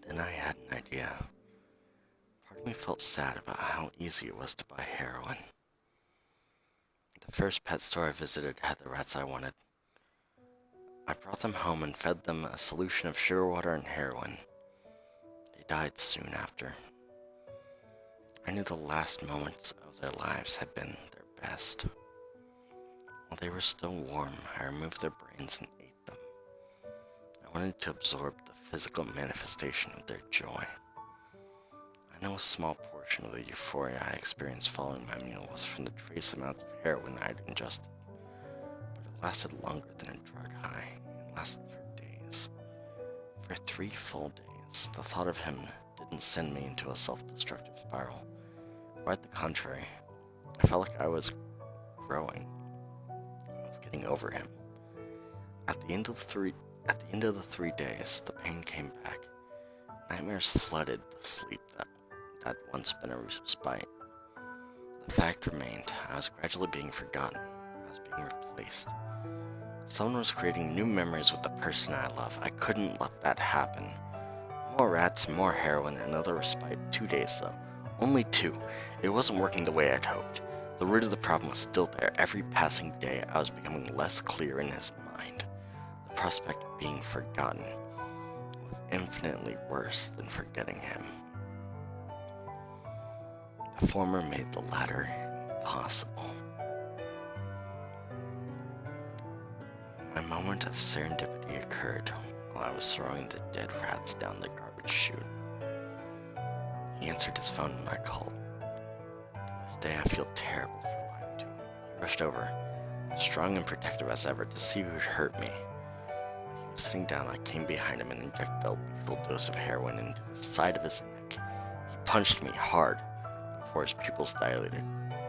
Then I had an idea. Part of me felt sad about how easy it was to buy heroin. The first pet store I visited had the rats I wanted. I brought them home and fed them a solution of sugar water and heroin. They died soon after. I knew the last moments of their lives had been their best. While they were still warm, I removed their brains and ate them. I wanted to absorb the physical manifestation of their joy. I know a small portion of the euphoria I experienced following my meal was from the trace amounts of heroin I had ingested, but it lasted longer than a drug high. It lasted for days. For 3 full days, the thought of him didn't send me into a self-destructive spiral. Quite the contrary. I felt like I was growing. I was getting over him. At the end of the 3 days, the pain came back. Nightmares flooded the sleep that had once been a respite. The fact remained, I was gradually being forgotten. I was being replaced. Someone was creating new memories with the person I love. I couldn't let that happen. More rats, more heroin, another respite. 2 days though. Only 2. It wasn't working the way I'd hoped. The root of the problem was still there. Every passing day, I was becoming less clear in his mind. The prospect of being forgotten was infinitely worse than forgetting him. The former made the latter impossible. My moment of serendipity occurred while I was throwing the dead rats down the garbage chute. He answered his phone when I called. To this day, I feel terrible for lying to him. He rushed over, as strong and protective as ever, to see who'd hurt me. When he was sitting down, I came behind him and injected a lethal dose of heroin into the side of his neck. He punched me hard before his pupils dilated,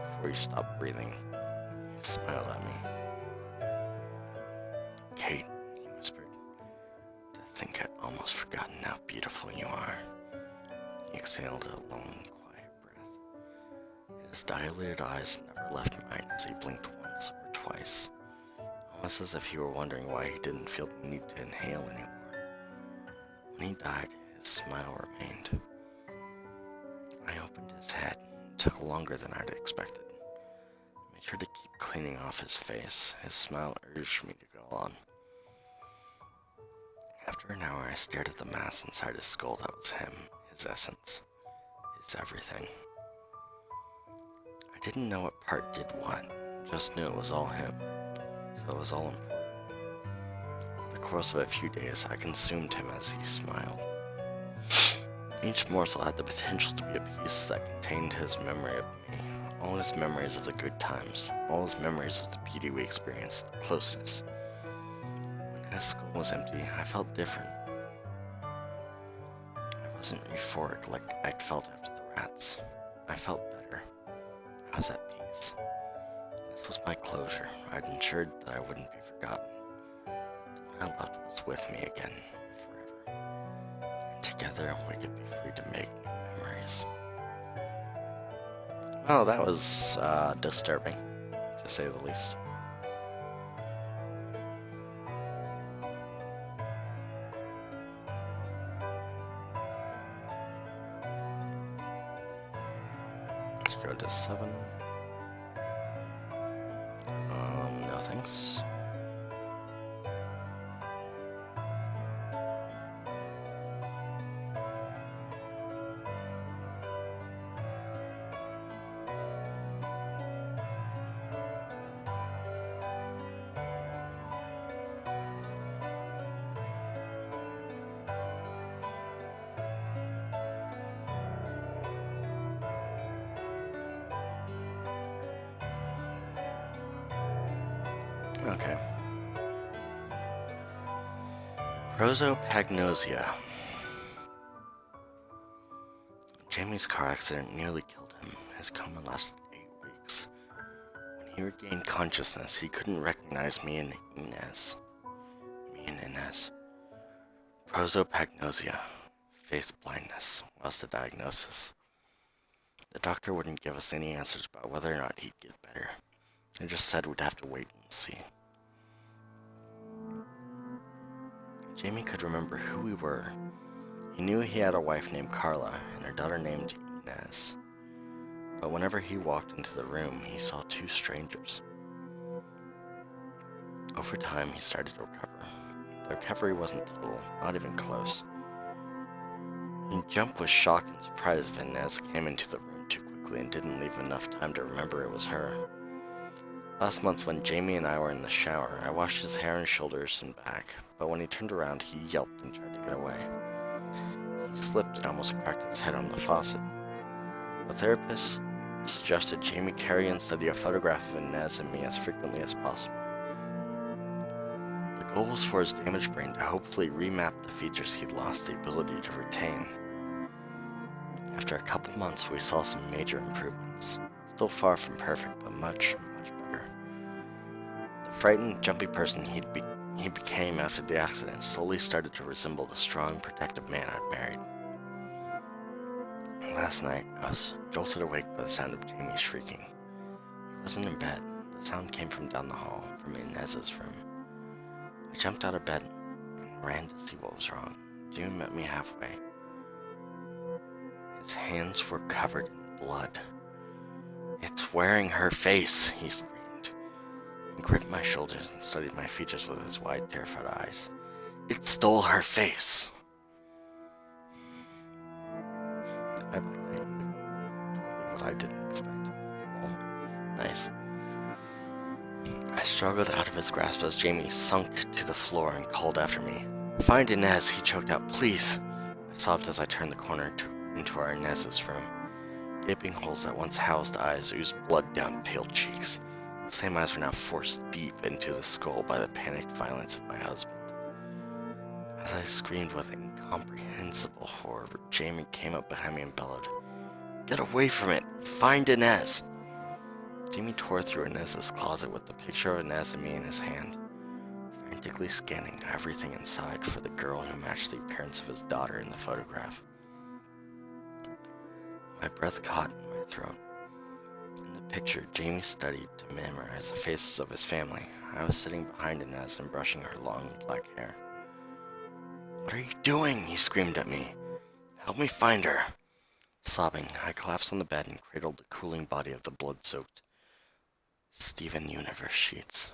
before he stopped breathing. He smiled at me. "Kate," he whispered, "to think I'd almost forgotten how beautiful you are." He exhaled a long, quiet breath. His dilated eyes never left mine as he blinked once or twice, almost as if he were wondering why he didn't feel the need to inhale anymore. When he died, his smile remained. I opened his head. It took longer than I'd expected. I made sure to keep cleaning off his face. His smile urged me to go on. After an hour, I stared at the mass inside his skull that was him, his essence, his everything. I didn't know what part did what, just knew it was all him, so it was all important. Over the course of a few days, I consumed him as he smiled. Each morsel had the potential to be a piece that contained his memory of me, all his memories of the good times, all his memories of the beauty we experienced, the closeness. When his skull was empty, I felt different. I wasn't euphoric like I'd felt after the rats. I felt better. I was at peace. This was my closure. I'd ensured that I wouldn't be forgotten. The one I loved was with me again, forever. And together we could be free to make new memories. Well, that was disturbing, to say the least. Let's go to 7. No thanks. Okay. Prosopagnosia. Jamie's car accident nearly killed him. His coma lasted 8 weeks. When he regained consciousness, he couldn't recognize me and Inez. Prosopagnosia. Face blindness was the diagnosis. The doctor wouldn't give us any answers about whether or not he'd get better. He just said we'd have to wait and see. Jamie could remember who we were. He knew he had a wife named Carla and a daughter named Inez. But whenever he walked into the room, he saw 2 strangers. Over time, he started to recover. The recovery wasn't total, not even close. He jumped with shock and surprise when Inez came into the room too quickly and didn't leave enough time to remember it was her. Last month when Jamie and I were in the shower, I washed his hair and shoulders and back, but when he turned around, he yelped and tried to get away. He slipped and almost cracked his head on the faucet. The therapist suggested Jamie carry and study a photograph of Inez and me as frequently as possible. The goal was for his damaged brain to hopefully remap the features he'd lost the ability to retain. After a couple months, we saw some major improvements. Still far from perfect, but much better. The frightened, jumpy person he became after the accident slowly started to resemble the strong, protective man I'd married. Last night, I was jolted awake by the sound of Jamie shrieking. He wasn't in bed. The sound came from down the hall, from Inez's room. I jumped out of bed and ran to see what was wrong. Jamie met me halfway. His hands were covered in blood. "It's wearing her face," he screamed. He gripped my shoulders and studied my features with his wide, terrified eyes. "It stole her face." I totally what I didn't expect. Oh, nice. I struggled out of his grasp as Jamie sunk to the floor and called after me. "Find Inez," he choked out. "Please." I sobbed as I turned the corner into our Inez's room. Gaping holes that once housed eyes oozed blood down pale cheeks. The same eyes were now forced deep into the skull by the panicked violence of my husband. As I screamed with incomprehensible horror, Jamie came up behind me and bellowed, "Get away from it! Find Inez!" Jamie tore through Inez's closet with the picture of Inez and me in his hand, frantically scanning everything inside for the girl who matched the appearance of his daughter in the photograph. My breath caught in my throat. In the picture, Jamie studied to memorize the faces of his family. I was sitting behind Inez and brushing her long black hair. "What are you doing?" he screamed at me. "Help me find her." Sobbing, I collapsed on the bed and cradled the cooling body of the blood-soaked Steven Universe sheets.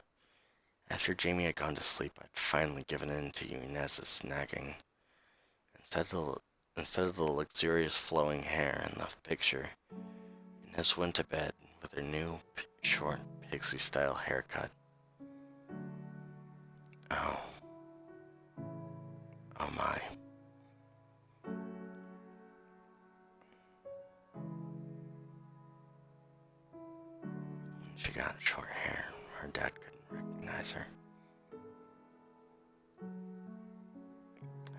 After Jamie had gone to sleep, I'd finally given in to Inez's nagging. Instead of the, instead of the luxurious flowing hair in the picture, Inez went to bed with her new short pixie-style haircut. Oh, oh my. When she got short hair, her dad couldn't recognize her.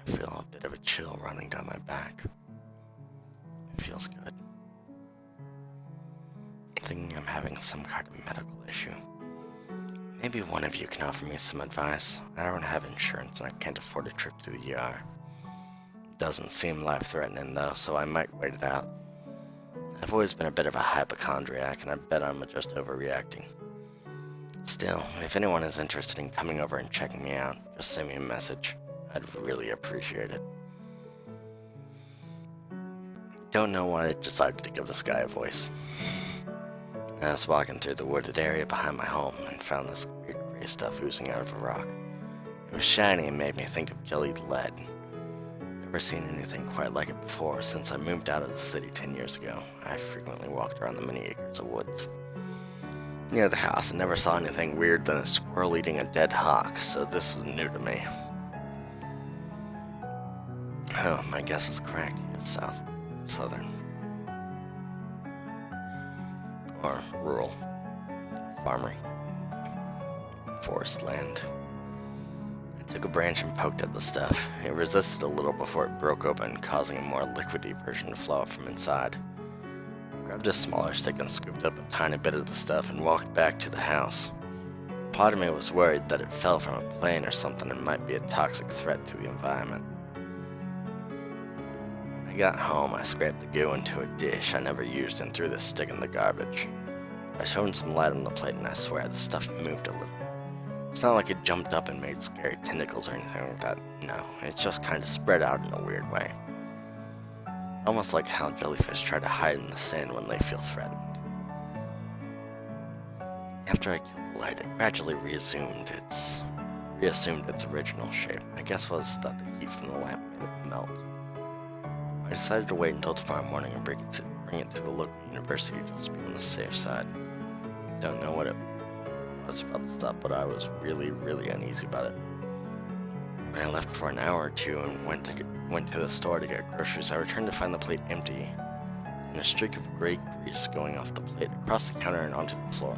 I feel a bit of a chill running down my back. It feels good. Thinking I'm having some kind of medical issue. Maybe one of you can offer me some advice. I don't have insurance and I can't afford a trip to the ER. Doesn't seem life-threatening though, so I might wait it out. I've always been a bit of a hypochondriac and I bet I'm just overreacting. Still, if anyone is interested in coming over and checking me out, just send me a message. I'd really appreciate it. Don't know why I decided to give this guy a voice. I was walking through the wooded area behind my home and found this weird gray stuff oozing out of a rock. It was shiny and made me think of jellied lead. Never seen anything quite like it before since I moved out of the city 10 years ago. I frequently walked around the many acres of woods. Near the house, I never saw anything weird than a squirrel eating a dead hawk, so this was new to me. Oh, my guess was correct. He was southern. Or rural. Farmery. Forest land. I took a branch and poked at the stuff. It resisted a little before it broke open, causing a more liquidy version to flow out from inside. I grabbed a smaller stick and scooped up a tiny bit of the stuff and walked back to the house. Part of me was worried that it fell from a plane or something and might be a toxic threat to the environment. When I got home, I scraped the goo into a dish I never used and threw the stick in the garbage. I shone some light on the plate and I swear the stuff moved a little. It's not like it jumped up and made scary tentacles or anything like that. No, it just kind of spread out in a weird way. Almost like how jellyfish try to hide in the sand when they feel threatened. After I killed the light, it gradually reassumed its original shape. My guess was that the heat from the lamp made it melt. I decided to wait until tomorrow morning and bring it to the local university just to be on the safe side. Don't know what it was about the stuff, but I was really, really uneasy about it. When I left for an hour or two and went to the store to get groceries, I returned to find the plate empty and a streak of gray grease going off the plate across the counter and onto the floor.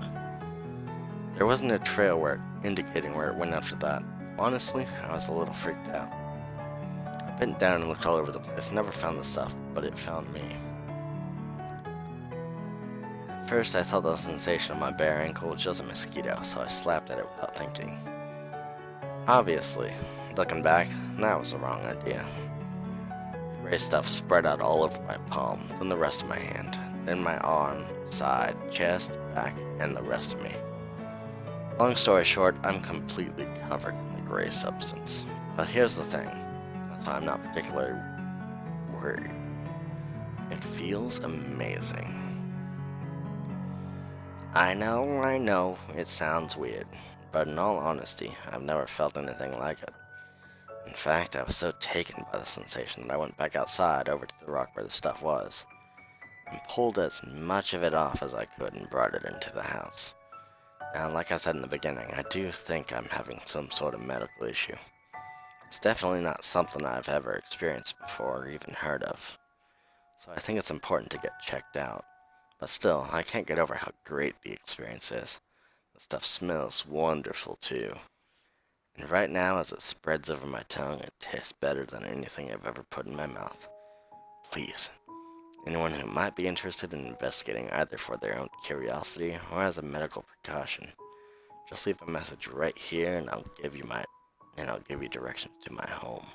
There wasn't a trail indicating where it went after that. Honestly, I was a little freaked out. I bent down and looked all over the place and never found the stuff, but it found me. At first, I thought the sensation on my bare ankle was just a mosquito, so I slapped at it without thinking. Obviously, looking back, that was the wrong idea. The gray stuff spread out all over my palm, then the rest of my hand, then my arm, side, chest, back, and the rest of me. Long story short, I'm completely covered in the gray substance. But here's the thing, that's why I'm not particularly worried. It feels amazing. I know, it sounds weird, but in all honesty, I've never felt anything like it. In fact, I was so taken by the sensation that I went back outside over to the rock where the stuff was, and pulled as much of it off as I could and brought it into the house. Now, like I said in the beginning, I do think I'm having some sort of medical issue. It's definitely not something I've ever experienced before or even heard of. So I think it's important to get checked out. But still, I can't get over how great the experience is. The stuff smells wonderful too. And right now, as it spreads over my tongue, it tastes better than anything I've ever put in my mouth. Please, anyone who might be interested in investigating either for their own curiosity or as a medical precaution, just leave a message right here and I'll give you directions to my home.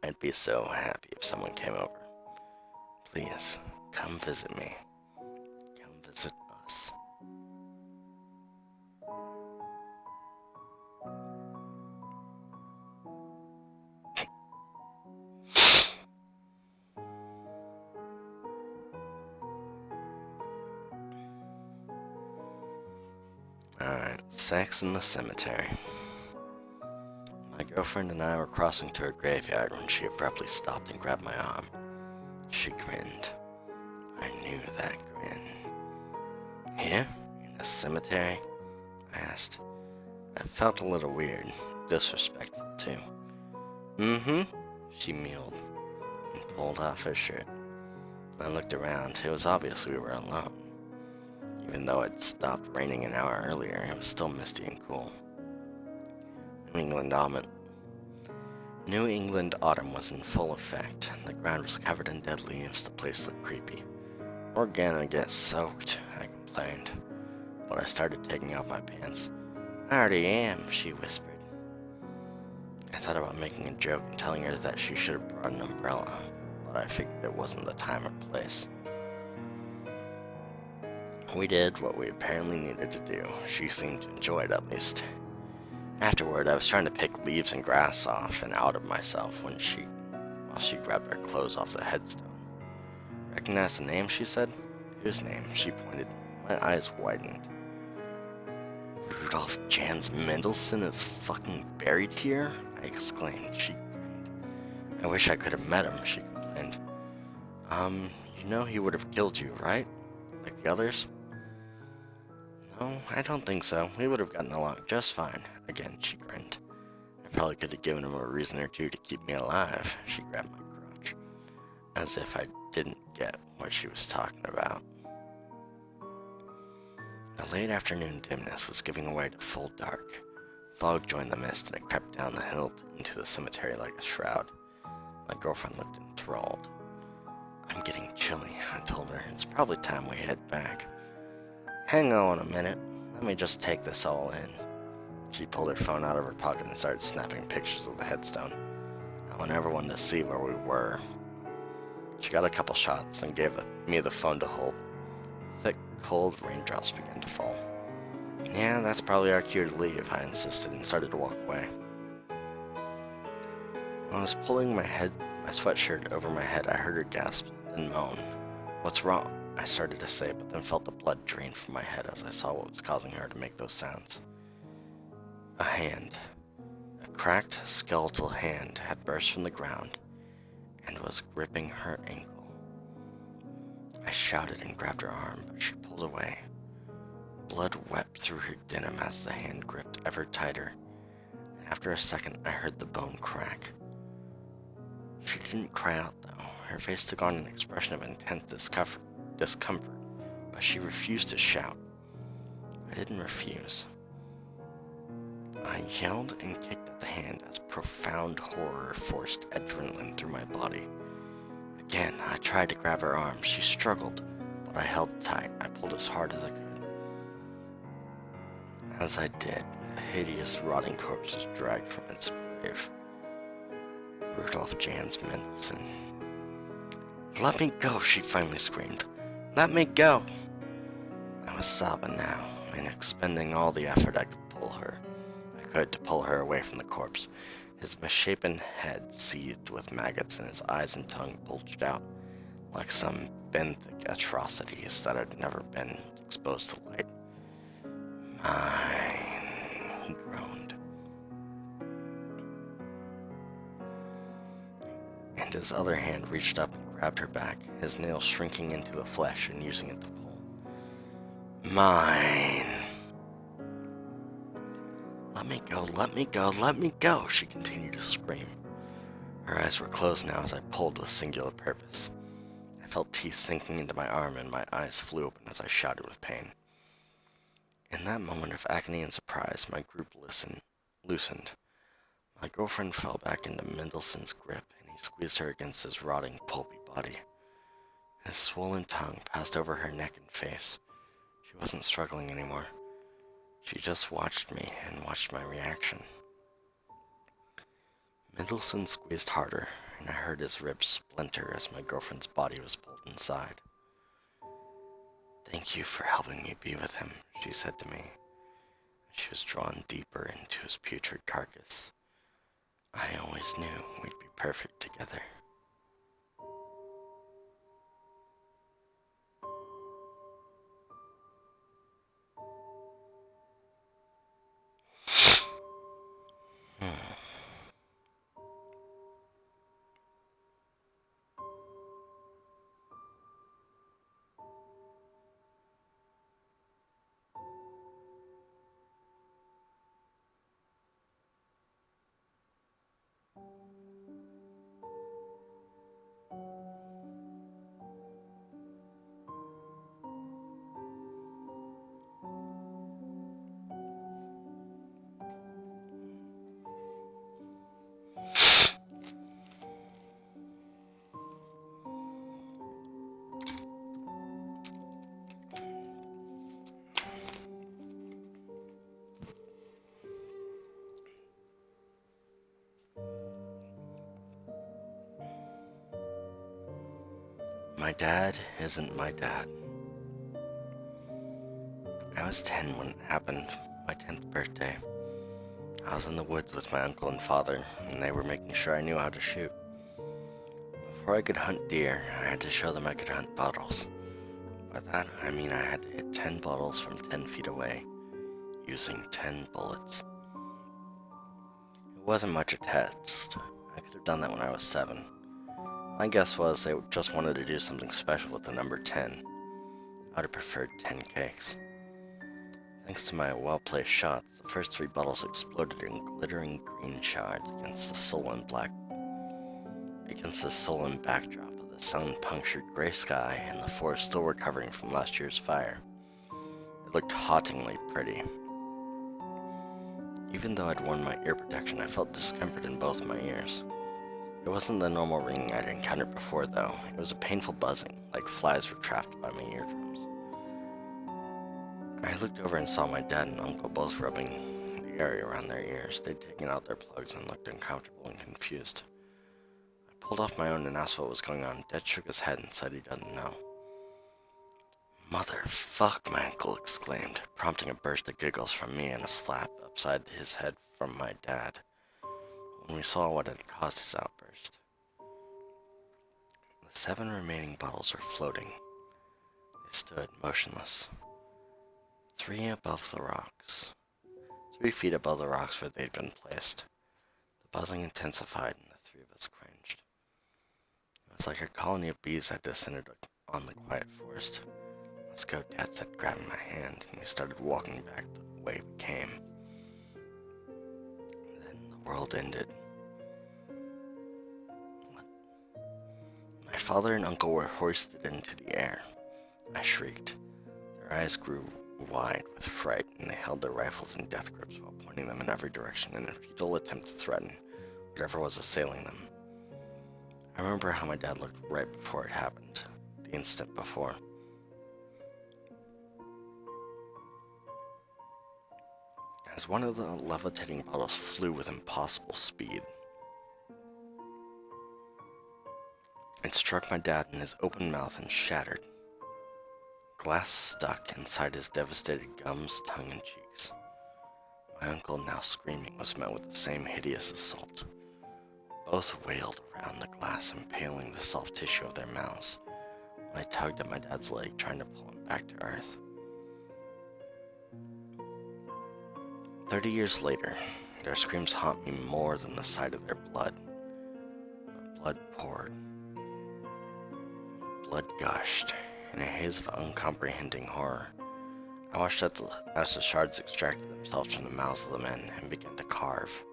I'd be so happy if someone came over. Please, come visit me. Come visit us. Alright, sex in the cemetery. My girlfriend and I were crossing to her graveyard when she abruptly stopped and grabbed my arm. She grinned. I knew that grin. Here? In a cemetery? I asked. It felt a little weird, disrespectful too. Mm-hmm, she mewed and pulled off her shirt. I looked around. It was obvious we were alone. Even though it stopped raining an hour earlier, it was still misty and cool. New England autumn was in full effect. The ground was covered in dead leaves. The place looked creepy. We're gonna get soaked, I complained. But I started taking off my pants. I already am, she whispered. I thought about making a joke and telling her that she should have brought an umbrella, but I figured it wasn't the time or place. We did what we apparently needed to do. She seemed to enjoy it, at least. Afterward, I was trying to pick leaves and grass off and out of myself while she grabbed our clothes off the headstone. Recognize the name, she said. Whose name? She pointed. My eyes widened. Rudolph Jans Mendelssohn is fucking buried here? I exclaimed. She grinned. I wish I could have met him, she complained. You know he would have killed you, right? Like the others? No, I don't think so. We would have gotten along just fine. Again, she grinned. I probably could have given him a reason or two to keep me alive. She grabbed my crotch, as if I didn't get what she was talking about. The late afternoon dimness was giving way to full dark. Fog joined the mist and it crept down the hill into the cemetery like a shroud. My girlfriend looked enthralled. I'm getting chilly, I told her. It's probably time we head back. Hang on a minute. Let me just take this all in. She pulled her phone out of her pocket and started snapping pictures of the headstone. I want everyone to see where we were. She got a couple shots and gave me the phone to hold. Thick, cold raindrops began to fall. Yeah, that's probably our cue to leave, I insisted and started to walk away. When I was pulling my sweatshirt over my head, I heard her gasp, then moan. What's wrong? I started to say, but then felt the blood drain from my head as I saw what was causing her to make those sounds. A hand. A cracked, skeletal hand had burst from the ground and was gripping her ankle. I shouted and grabbed her arm, but she pulled away. Blood wept through her denim as the hand gripped ever tighter, and after a second I heard the bone crack. She didn't cry out, though. Her face took on an expression of intense discomfort, but she refused to shout. I didn't refuse. I yelled and kicked at the hand as profound horror forced adrenaline through my body. Again, I tried to grab her arm. She struggled, but I held tight. I pulled as hard as I could. As I did, a hideous, rotting corpse was dragged from its grave. Rudolph Jans Mendelssohn. Let me go, she finally screamed. Let me go! I was sobbing now, and expending all the effort I could to pull her away from the corpse. His misshapen head seethed with maggots, and his eyes and tongue bulged out like some benthic atrocities that had never been exposed to light. Mine, he groaned. And his other hand reached up and grabbed her back, his nails shrinking into the flesh and using it to pull. Mine. Let me go, let me go, let me go, she continued to scream. Her eyes were closed now as I pulled with singular purpose. I felt teeth sinking into my arm and my eyes flew open as I shouted with pain. In that moment of agony and surprise, my group loosened. My girlfriend fell back into Mendelssohn's grip, and he squeezed her against his rotting, pulpy body. His swollen tongue passed over her neck and face. She wasn't struggling anymore. She just watched me and watched my reaction. Mendelssohn squeezed harder, and I heard his ribs splinter as my girlfriend's body was pulled inside. Thank you for helping me be with him, she said to me. She was drawn deeper into his putrid carcass. I always knew we'd be perfect together. My dad isn't my dad. I was 10 when it happened, my 10th birthday. I was in the woods with my uncle and father, and they were making sure I knew how to shoot. Before I could hunt deer, I had to show them I could hunt bottles. By that, I mean I had to hit 10 bottles from 10 feet away, using 10 bullets. It wasn't much a test. I could have done that when I was 7. My guess was they just wanted to do something special with the number 10. I would have preferred 10 cakes. Thanks to my well-placed shots, the first 3 bottles exploded in glittering green shards against the sullen backdrop of the sun-punctured gray sky and the forest still recovering from last year's fire. It looked hauntingly pretty. Even though I'd worn my ear protection, I felt discomfort in both my ears. It wasn't the normal ringing I'd encountered before, though. It was a painful buzzing, like flies were trapped by my eardrums. I looked over and saw my dad and uncle both rubbing the area around their ears. They'd taken out their plugs and looked uncomfortable and confused. I pulled off my own and asked what was going on. Dad shook his head and said he didn't know. "Motherfuck," my uncle exclaimed, prompting a burst of giggles from me and a slap upside his head from my dad when we saw what had caused his outburst. The 7 remaining bottles were floating. They stood motionless. 3 above the rocks. 3 feet above the rocks where they'd been placed. The buzzing intensified and the 3 of us cringed. It was like a colony of bees had descended on the quiet forest. "Let's go," Dad said, grabbing my hand, and we started walking back the way we came. Then the world ended. My father and uncle were hoisted into the air. I shrieked. Their eyes grew wide with fright, and they held their rifles in death grips while pointing them in every direction in a futile attempt to threaten whatever was assailing them. I remember how my dad looked right before it happened, the instant before. As one of the levitating bottles flew with impossible speed, it struck my dad in his open mouth and shattered. Glass stuck inside his devastated gums, tongue, and cheeks. My uncle, now screaming, was met with the same hideous assault. Both wailed around the glass, impaling the soft tissue of their mouths, while I tugged at my dad's leg, trying to pull him back to earth. 30 years later, their screams haunt me more than the sight of their blood. But blood poured. Blood gushed. In a haze of uncomprehending horror, I watched as the shards extracted themselves from the mouths of the men and began to carve.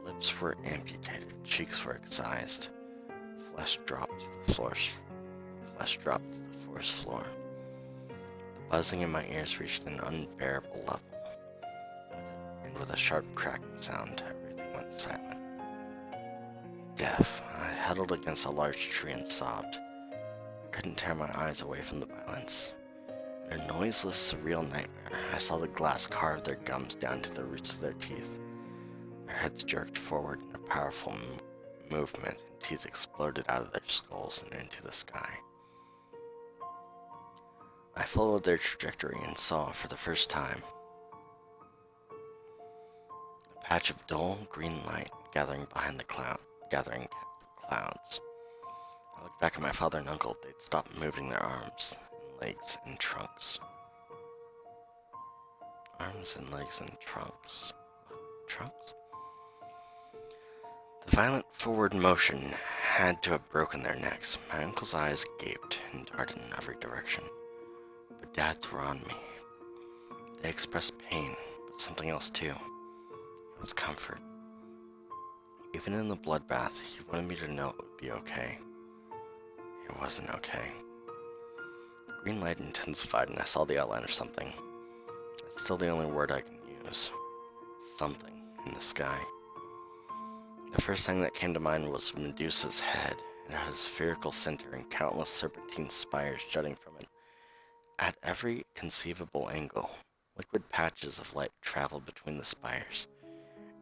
Lips were amputated, cheeks were excised, flesh dropped to the forest floor. The buzzing in my ears reached an unbearable level, and with a sharp cracking sound, everything went silent. Deaf, I huddled against a large tree and sobbed. I couldn't tear my eyes away from the violence. In a noiseless, surreal nightmare, I saw the glass carve their gums down to the roots of their teeth. Their heads jerked forward in a powerful movement, and teeth exploded out of their skulls and into the sky. I followed their trajectory and saw, for the first time, a patch of dull green light gathering behind the clouds. I looked back at my father and uncle. They'd stopped moving their arms and legs and trunks. Arms and legs and trunks. Trunks? The violent forward motion had to have broken their necks. My uncle's eyes gaped and darted in every direction. But Dad's were on me. They expressed pain, but something else too. It was comfort. Even in the bloodbath, he wanted me to know it would be okay. It wasn't okay. The green light intensified and I saw the outline of something. That's still the only word I can use. Something in the sky. The first thing that came to mind was Medusa's head. It had a spherical center and countless serpentine spires jutting from it. At every conceivable angle, liquid patches of light traveled between the spires,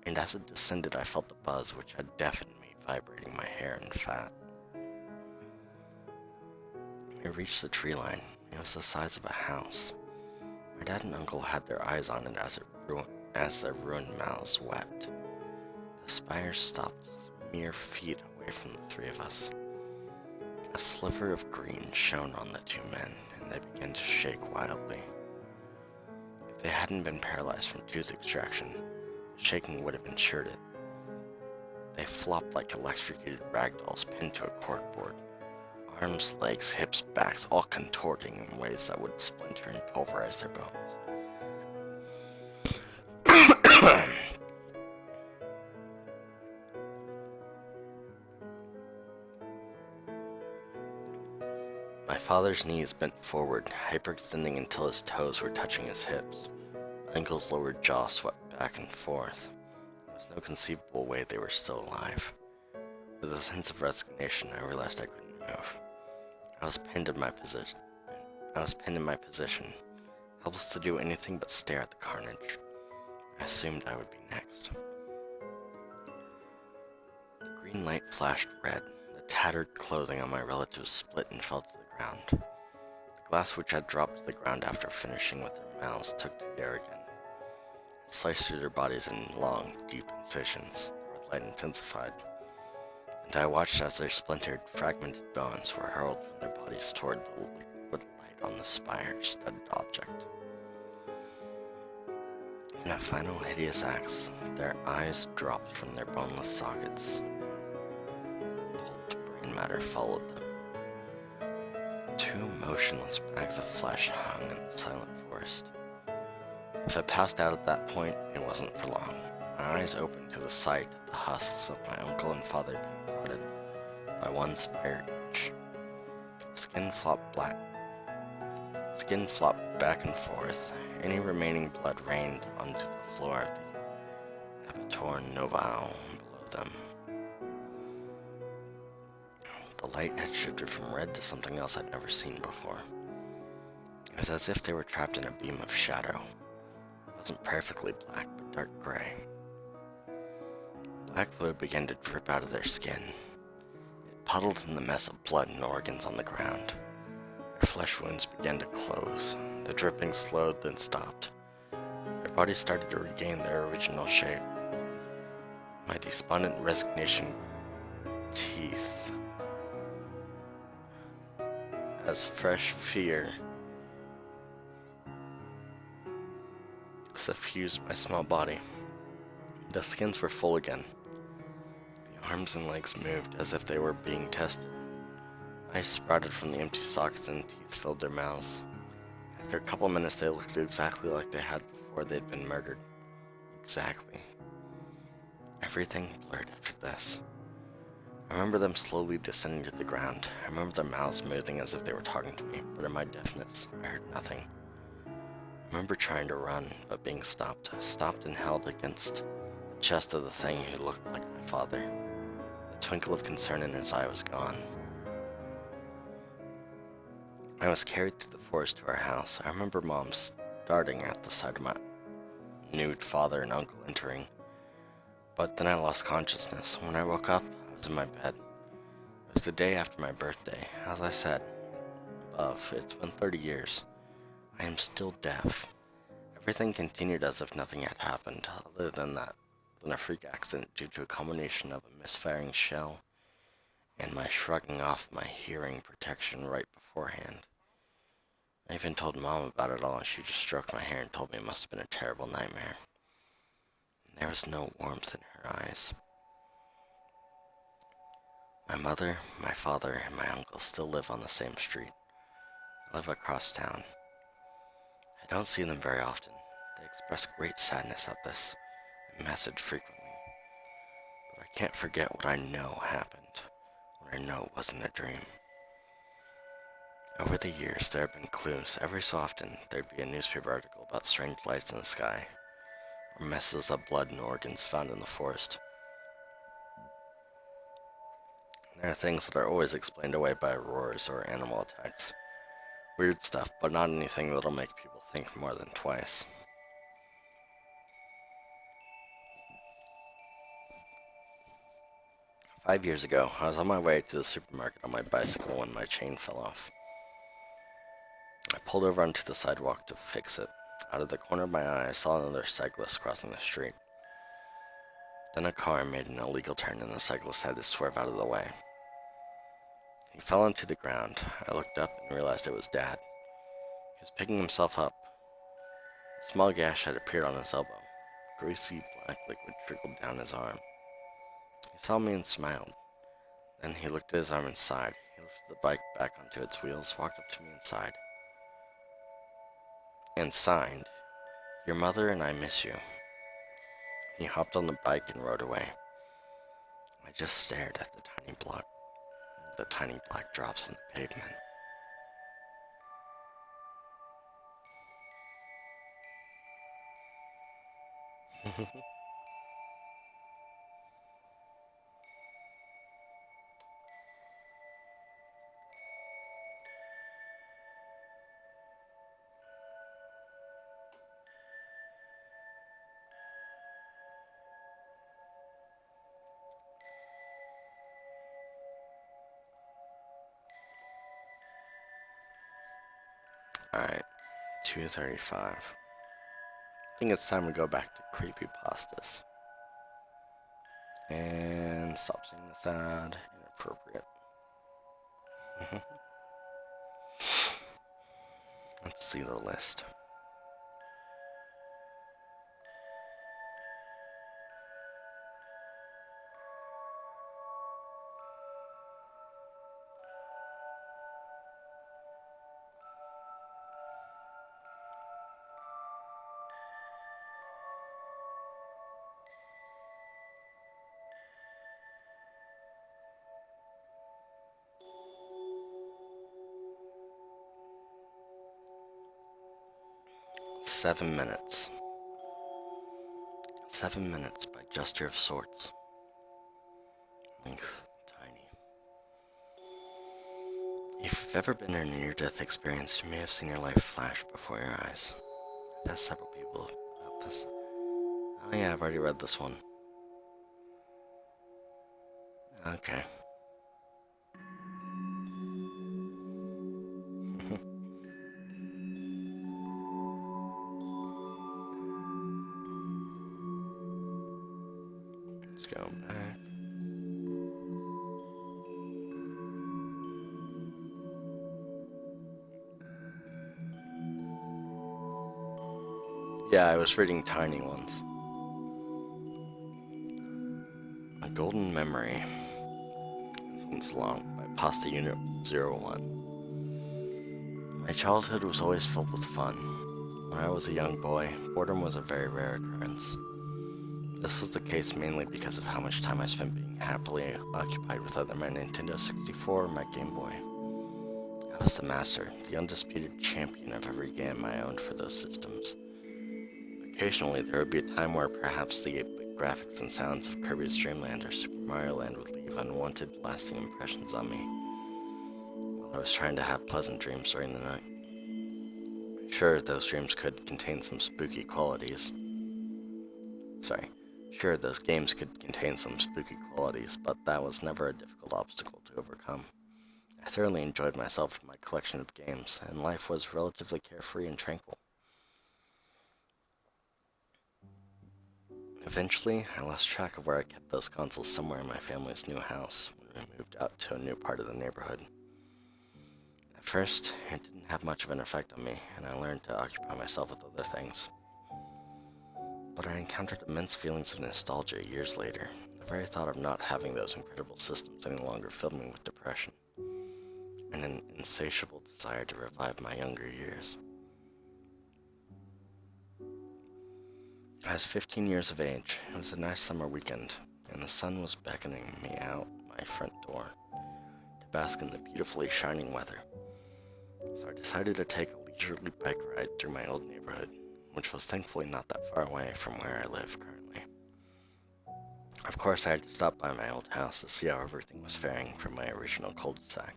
and as it descended I felt the buzz which had deafened me vibrating my hair and fat. I reached the tree line. It was the size of a house. My dad and uncle had their eyes on it as their ruined mouths wept. The spire stopped mere feet away from the three of us. A sliver of green shone on the two men, and they began to shake wildly. If they hadn't been paralyzed from tooth extraction, the shaking would have ensured it. They flopped like electrocuted ragdolls pinned to a corkboard. Arms, legs, hips, backs, all contorting in ways that would splinter and pulverize their bones. My father's knees bent forward, hyperextending until his toes were touching his hips. My uncle's lower jaw swept back and forth. There was no conceivable way they were still alive. With a sense of resignation, I realized I couldn't move. I was pinned in my position, helpless to do anything but stare at the carnage. I assumed I would be next. The green light flashed red. The tattered clothing on my relatives split and fell to the ground. The glass which had dropped to the ground after finishing with their mouths took to the air again. It sliced through their bodies in long, deep incisions. The red light intensified, and I watched as their splintered, fragmented bones were hurled from their bodies toward the liquid light on the spire's studded object. In a final hideous act, their eyes dropped from their boneless sockets. Pulped brain matter followed them. Two motionless bags of flesh hung in the silent forest. If I passed out at that point, it wasn't for long. My eyes opened to the sight of the husks of my uncle and father being parted by one spire each. Skin flopped back and forth. Any remaining blood rained onto the floor of the Abitur Novale below them. The light had shifted from red to something else I'd never seen before. It was as if they were trapped in a beam of shadow. It wasn't perfectly black, but dark gray. Black fluid began to drip out of their skin. It puddled in the mess of blood and organs on the ground. Their flesh wounds began to close. The dripping slowed, then stopped. Their bodies started to regain their original shape. My despondent resignation teeth as fresh fear suffused my small body. The skins were full again. The arms and legs moved as if they were being tested. Eyes sprouted from the empty sockets and teeth filled their mouths. After a couple minutes, they looked exactly like they had before they'd been murdered. Exactly. Everything blurred after this. I remember them slowly descending to the ground. I remember their mouths moving as if they were talking to me, but in my deafness, I heard nothing. I remember trying to run, but being stopped and held against the chest of the thing who looked like my father. The twinkle of concern in his eye was gone. I was carried through the forest to our house. I remember Mom starting at the sight of my nude father and uncle entering. But then I lost consciousness. When I woke up, I was in my bed. It was the day after my birthday. As I said above, it's been 30 years. I am still deaf. Everything continued as if nothing had happened, other than a freak accident due to a combination of a misfiring shell and my shrugging off my hearing protection right beforehand. I even told Mom about it all, and she just stroked my hair and told me it must have been a terrible nightmare. There was no warmth in her eyes. My mother, my father, and my uncle still live on the same street. I live across town. I don't see them very often. They express great sadness at this and message frequently. But I can't forget what I know happened, what I know wasn't a dream. Over the years, there have been clues. Every so often, there'd be a newspaper article about strange lights in the sky, or messes of blood and organs found in the forest. There are things that are always explained away by roars or animal attacks. Weird stuff, but not anything that'll make people think more than twice. "5 years ago, I was on my way to the supermarket on my bicycle when my chain fell off. I pulled over onto the sidewalk to fix it. Out of the corner of my eye, I saw another cyclist crossing the street. Then a car made an illegal turn and the cyclist had to swerve out of the way. He fell onto the ground. I looked up and realized it was Dad. He was picking himself up. A small gash had appeared on his elbow. Greasy black liquid trickled down his arm. He saw me and smiled. Then he looked at his arm and sighed. He lifted the bike back onto its wheels, walked up to me and signed, "Your mother and I miss you." He hopped on the bike and rode away. I just stared at the tiny black drops in the pavement. Alright, 2:35. I think it's time to go back to creepypastas. And stop saying this ad. Inappropriate. Let's see the list. Seven minutes. 7 minutes by Jester of Sorts. Length, tiny. If you've ever been in a near-death experience, you may have seen your life flash before your eyes. I've asked several people about this. Oh yeah, I've already read this one. Okay. Let's go back. Yeah, I was reading tiny ones. A Golden Memory. This one's long, by Pasta Unit 01. My childhood was always filled with fun. When I was a young boy, boredom was a very rare occurrence. This was the case mainly because of how much time I spent being happily occupied with either my Nintendo 64 or my Game Boy. I was the master, the undisputed champion of every game I owned for those systems. Occasionally, there would be a time where perhaps the 8-bit graphics and sounds of Kirby's Dream Land or Super Mario Land would leave unwanted, lasting impressions on me, while I was trying to have pleasant dreams during the night. Sure, those dreams could contain some spooky qualities. Sure, those games could contain some spooky qualities, but that was never a difficult obstacle to overcome. I thoroughly enjoyed myself in my collection of games, and life was relatively carefree and tranquil. Eventually, I lost track of where I kept those consoles somewhere in my family's new house when we moved out to a new part of the neighborhood. At first, it didn't have much of an effect on me, and I learned to occupy myself with other things. But I encountered immense feelings of nostalgia years later. The very thought of not having those incredible systems any longer filled me with depression, and an insatiable desire to revive my younger years. I was 15 years of age. It was a nice summer weekend, and the sun was beckoning me out my front door to bask in the beautifully shining weather. So I decided to take a leisurely bike ride through my old neighborhood, which was thankfully not that far away from where I live currently. Of course, I had to stop by my old house to see how everything was faring from my original cul-de-sac.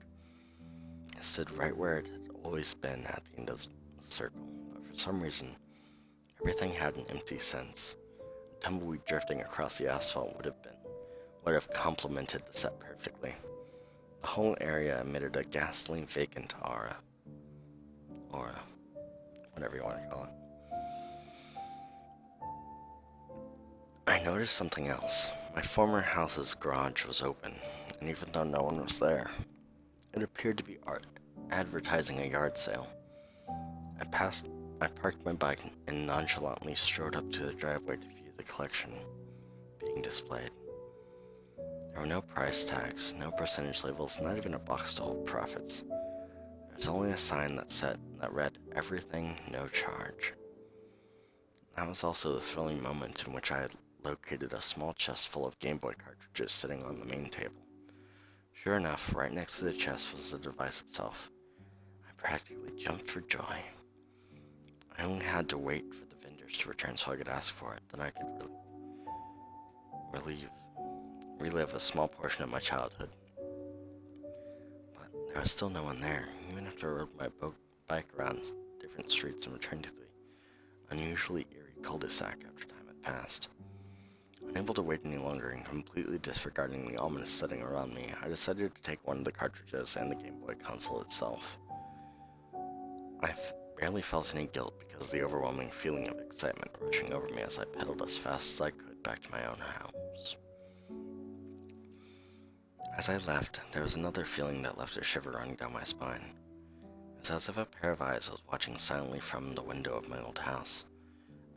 It stood right where it had always been at the end of the circle, but for some reason, everything had an empty sense. A tumbleweed drifting across the asphalt would have complemented the set perfectly. The whole area emitted a ghastly, vacant aura. or whatever you want to call it. I noticed something else. My former house's garage was open, and even though no one was there, it appeared to be advertising a yard sale. I parked my bike and nonchalantly strode up to the driveway to view the collection being displayed. There were no price tags, no percentage labels, not even a box to hold profits. There was only a sign that read, "Everything, no charge." That was also the thrilling moment in which I had located a small chest full of Game Boy cartridges sitting on the main table. Sure enough, right next to the chest was the device itself. I practically jumped for joy. I only had to wait for the vendors to return so I could ask for it. Then I could relive a small portion of my childhood. But there was still no one there, even after I rode my bike around different streets and returned to the unusually eerie cul-de-sac after time had passed. Unable to wait any longer and completely disregarding the ominous setting around me, I decided to take one of the cartridges and the Game Boy console itself. I barely felt any guilt because of the overwhelming feeling of excitement rushing over me as I pedaled as fast as I could back to my own house. As I left, there was another feeling that left a shiver running down my spine. It was as if a pair of eyes was watching silently from the window of my old house,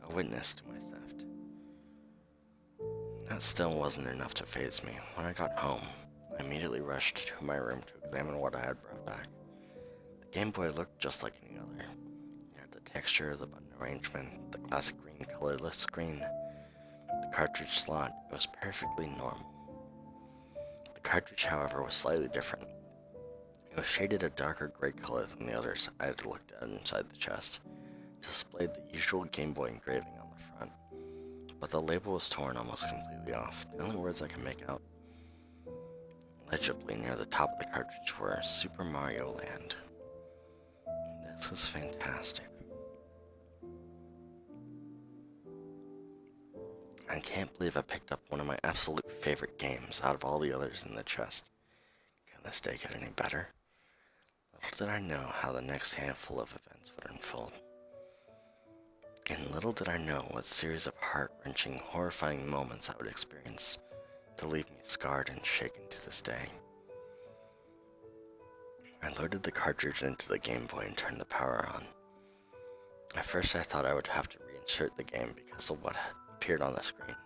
a witness to my theft. That still wasn't enough to faze me. When I got home, I immediately rushed to my room to examine what I had brought back. The Game Boy looked just like any other. It had the texture, the button arrangement, the classic green colorless screen, the cartridge slot. It was perfectly normal. The cartridge, however, was slightly different. It was shaded a darker gray color than the others I had looked at inside the chest. It displayed the usual Game Boy engraving on the front, but the label was torn almost completely off. The only words I could make out legibly near the top of the cartridge were Super Mario Land. This was fantastic. I can't believe I picked up one of my absolute favorite games out of all the others in the chest. Can this day get any better? Little did I know how the next handful of events would unfold. And little did I know what series of heart-wrenching, horrifying moments I would experience to leave me scarred and shaken to this day. I loaded the cartridge into the Game Boy and turned the power on. At first I thought I would have to reinsert the game because of what had appeared on the screen.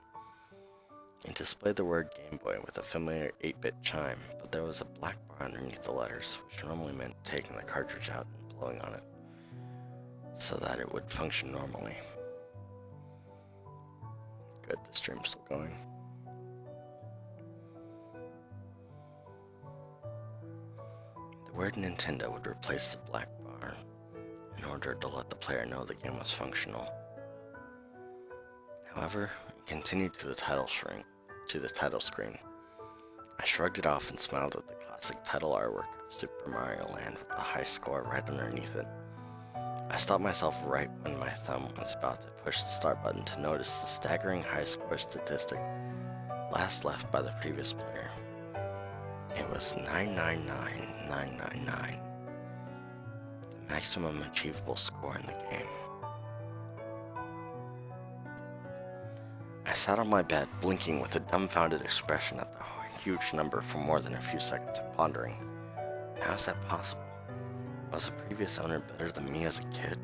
It displayed the word Game Boy with a familiar 8-bit chime, but there was a black bar underneath the letters, which normally meant taking the cartridge out and blowing on it, so that it would function normally. Good, the stream's still going. The word Nintendo would replace the black bar in order to let the player know the game was functional. However, it continued to the title screen. I shrugged it off and smiled at the classic title artwork of Super Mario Land with the high score right underneath it. I stopped myself right when my thumb was about to push the start button to notice the staggering high score statistic last left by the previous player. It was 999,999, the maximum achievable score in the game. I sat on my bed, blinking with a dumbfounded expression at the huge number for more than a few seconds and pondering, how is that possible? Was the previous owner better than me as a kid?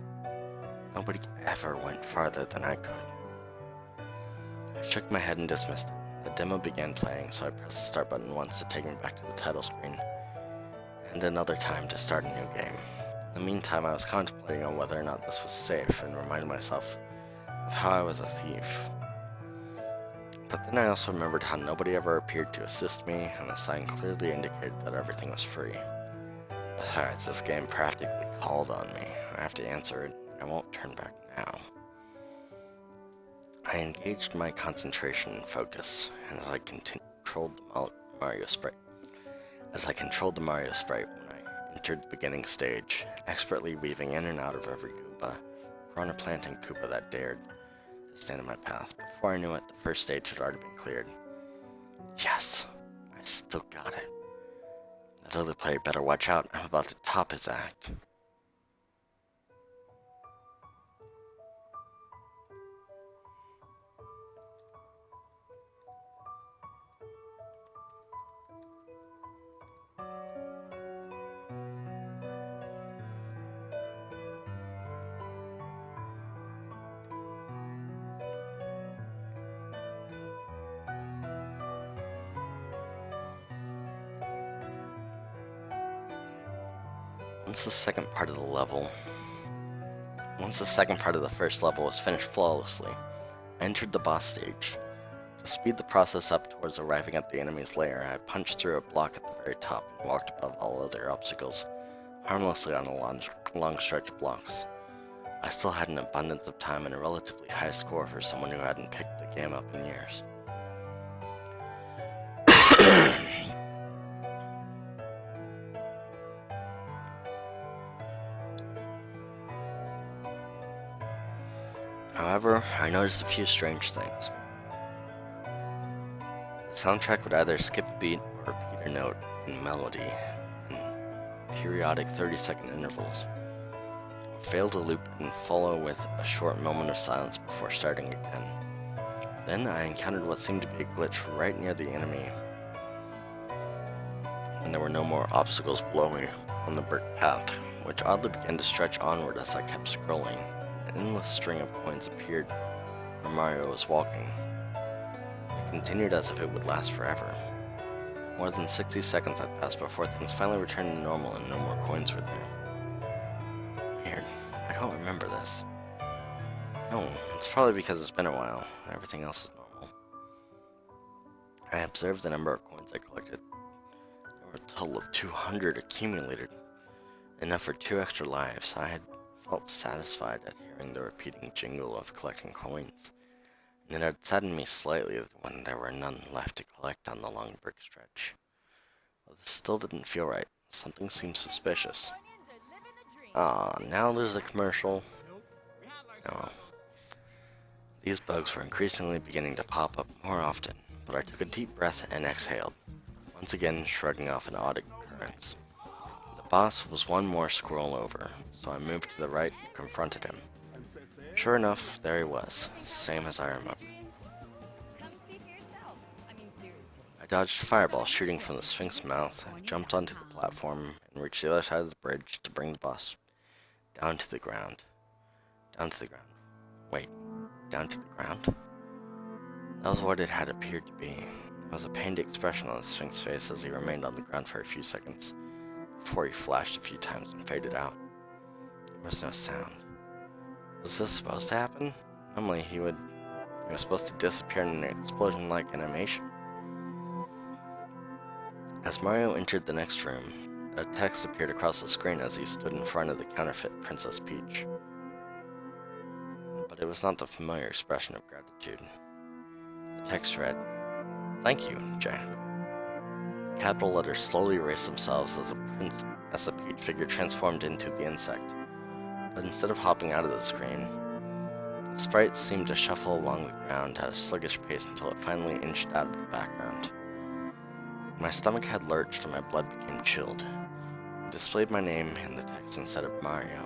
Nobody ever went farther than I could. I shook my head and dismissed it. The demo began playing, so I pressed the start button once to take me back to the title screen, and another time to start a new game. In the meantime, I was contemplating on whether or not this was safe and reminded myself of how I was a thief. But then I also remembered how nobody ever appeared to assist me, and the sign clearly indicated that everything was free. Besides, this game practically called on me. I have to answer it, and I won't turn back now. I engaged my concentration and focus, and as I controlled the Mario sprite when I entered the beginning stage, expertly weaving in and out of every Goomba, Piranha Plant, and Koopa that dared to stand in my path. Before I knew it, the first stage had already been cleared. Yes! I still got it. That other player better watch out. I'm about to top his act. Once the second part of the first level was finished flawlessly, I entered the boss stage. To speed the process up towards arriving at the enemy's lair, I punched through a block at the very top and walked above all other obstacles, harmlessly on a long stretch of blocks. I still had an abundance of time and a relatively high score for someone who hadn't picked the game up in years. However, I noticed a few strange things. The soundtrack would either skip a beat or repeat a note in melody in periodic 30-second intervals, or fail to loop and follow with a short moment of silence before starting again. Then I encountered what seemed to be a glitch right near the enemy, and there were no more obstacles below me on the brick path, which oddly began to stretch onward as I kept scrolling. An endless string of coins appeared where Mario was walking. It continued as if it would last forever. More than 60 seconds had passed before things finally returned to normal and no more coins were there. Weird. I don't remember this. No, it's probably because it's been a while. Everything else is normal. I observed the number of coins I collected. There were a total of 200 accumulated. Enough for 2 extra lives. I had felt satisfied at hearing the repeating jingle of collecting coins, and it had saddened me slightly when there were none left to collect on the long brick stretch. But this still didn't feel right. Something seemed suspicious. Now there's a commercial. Oh. These bugs were increasingly beginning to pop up more often, but I took a deep breath and exhaled, once again shrugging off an odd occurrence. The boss was one more scroll over, so I moved to the right and confronted him. Sure enough, there he was, same as I remember. I dodged a fireball shooting from the Sphinx's mouth, jumped onto the platform, and reached the other side of the bridge to bring the boss down to the ground. Wait, down to the ground? That was what it had appeared to be. There was a pained expression on the Sphinx's face as he remained on the ground for a few seconds, before he flashed a few times and faded out. There was no sound. Was this supposed to happen? Normally he was supposed to disappear in an explosion-like animation. As Mario entered the next room, a text appeared across the screen as he stood in front of the counterfeit Princess Peach. But it was not the familiar expression of gratitude. The text read, "Thank you, Jack." The capital letters slowly erased themselves as the Peach figure transformed into the insect. But instead of hopping out of the screen, the sprite seemed to shuffle along the ground at a sluggish pace until it finally inched out of the background. My stomach had lurched and my blood became chilled. It displayed my name in the text instead of Mario.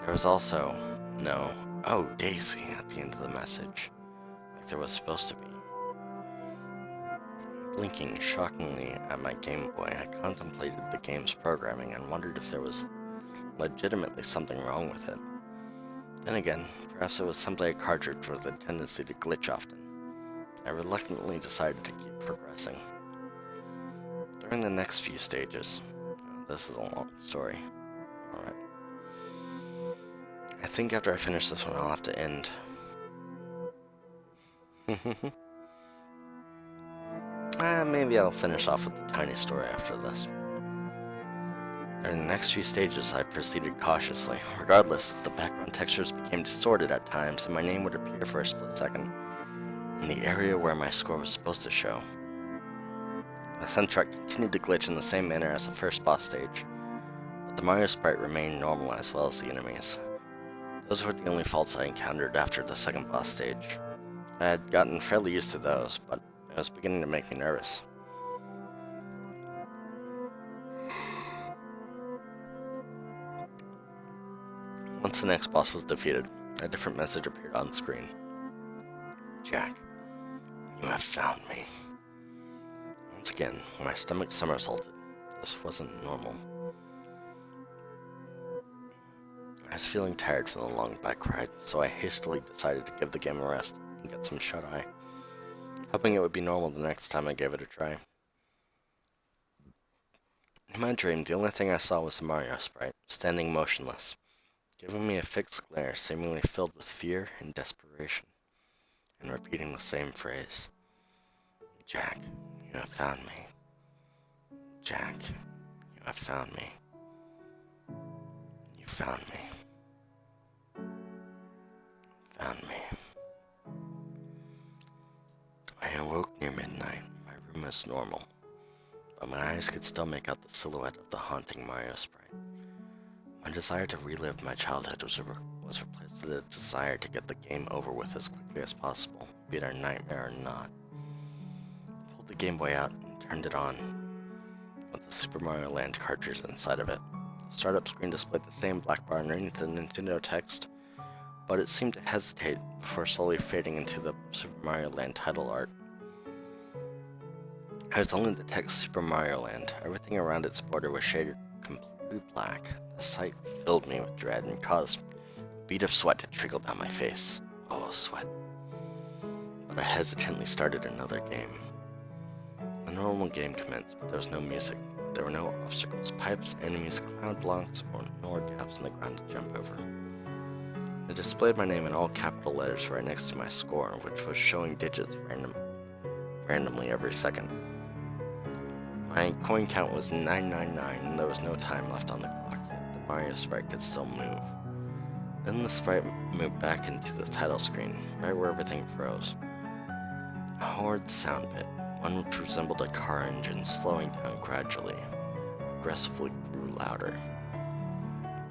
There was also no "Oh, Daisy" at the end of the message, like there was supposed to be. Blinking shockingly at my Game Boy, I contemplated the game's programming and wondered if there was legitimately something wrong with it. Then again, perhaps it was simply a cartridge with a tendency to glitch often. I reluctantly decided to keep progressing. During the next few stages, this is a long story. Alright. I think after I finish this one, I'll have to end. Maybe I'll finish off with the tiny story after this. During the next few stages, I proceeded cautiously. Regardless, the background textures became distorted at times, and my name would appear for a split second in the area where my score was supposed to show. The soundtrack continued to glitch in the same manner as the first boss stage, but the Mario sprite remained normal as well as the enemies. Those were the only faults I encountered after the second boss stage. I had gotten fairly used to those, but it was beginning to make me nervous. Once the next boss was defeated, a different message appeared on screen. "Jack, you have found me." Once again, my stomach somersaulted. This wasn't normal. I was feeling tired from the long bike ride, so I hastily decided to give the game a rest and get some shut-eye, hoping it would be normal the next time I gave it a try. In my dream, the only thing I saw was the Mario sprite, standing motionless, giving me a fixed glare seemingly filled with fear and desperation, and repeating the same phrase. Jack, you have found me. Jack, you have found me. You found me. Found me. I awoke near midnight. My room was normal, but my eyes could still make out the silhouette of the haunting Mario sprite. My desire to relive my childhood was replaced with a desire to get the game over with as quickly as possible, be it a nightmare or not. I pulled the Game Boy out and turned it on, with the Super Mario Land cartridge inside of it. The startup screen displayed the same black bar underneath the Nintendo text, but it seemed to hesitate before slowly fading into the Super Mario Land title art. It was only the text Super Mario Land. Everything around its border was shaded completely black. The sight filled me with dread and caused a bead of sweat to trickle down my face. Oh, sweat. But I hesitantly started another game. The normal game commenced, but there was no music. There were no obstacles, pipes, enemies, cloud blocks, nor gaps in the ground to jump over. It displayed my name in all capital letters right next to my score, which was showing digits randomly every second. My coin count was 999, and there was no time left on the clock, yet the Mario sprite could still move. Then the sprite moved back into the title screen, right where everything froze. A horrid sound bit, one which resembled a car engine slowing down gradually, progressively grew louder.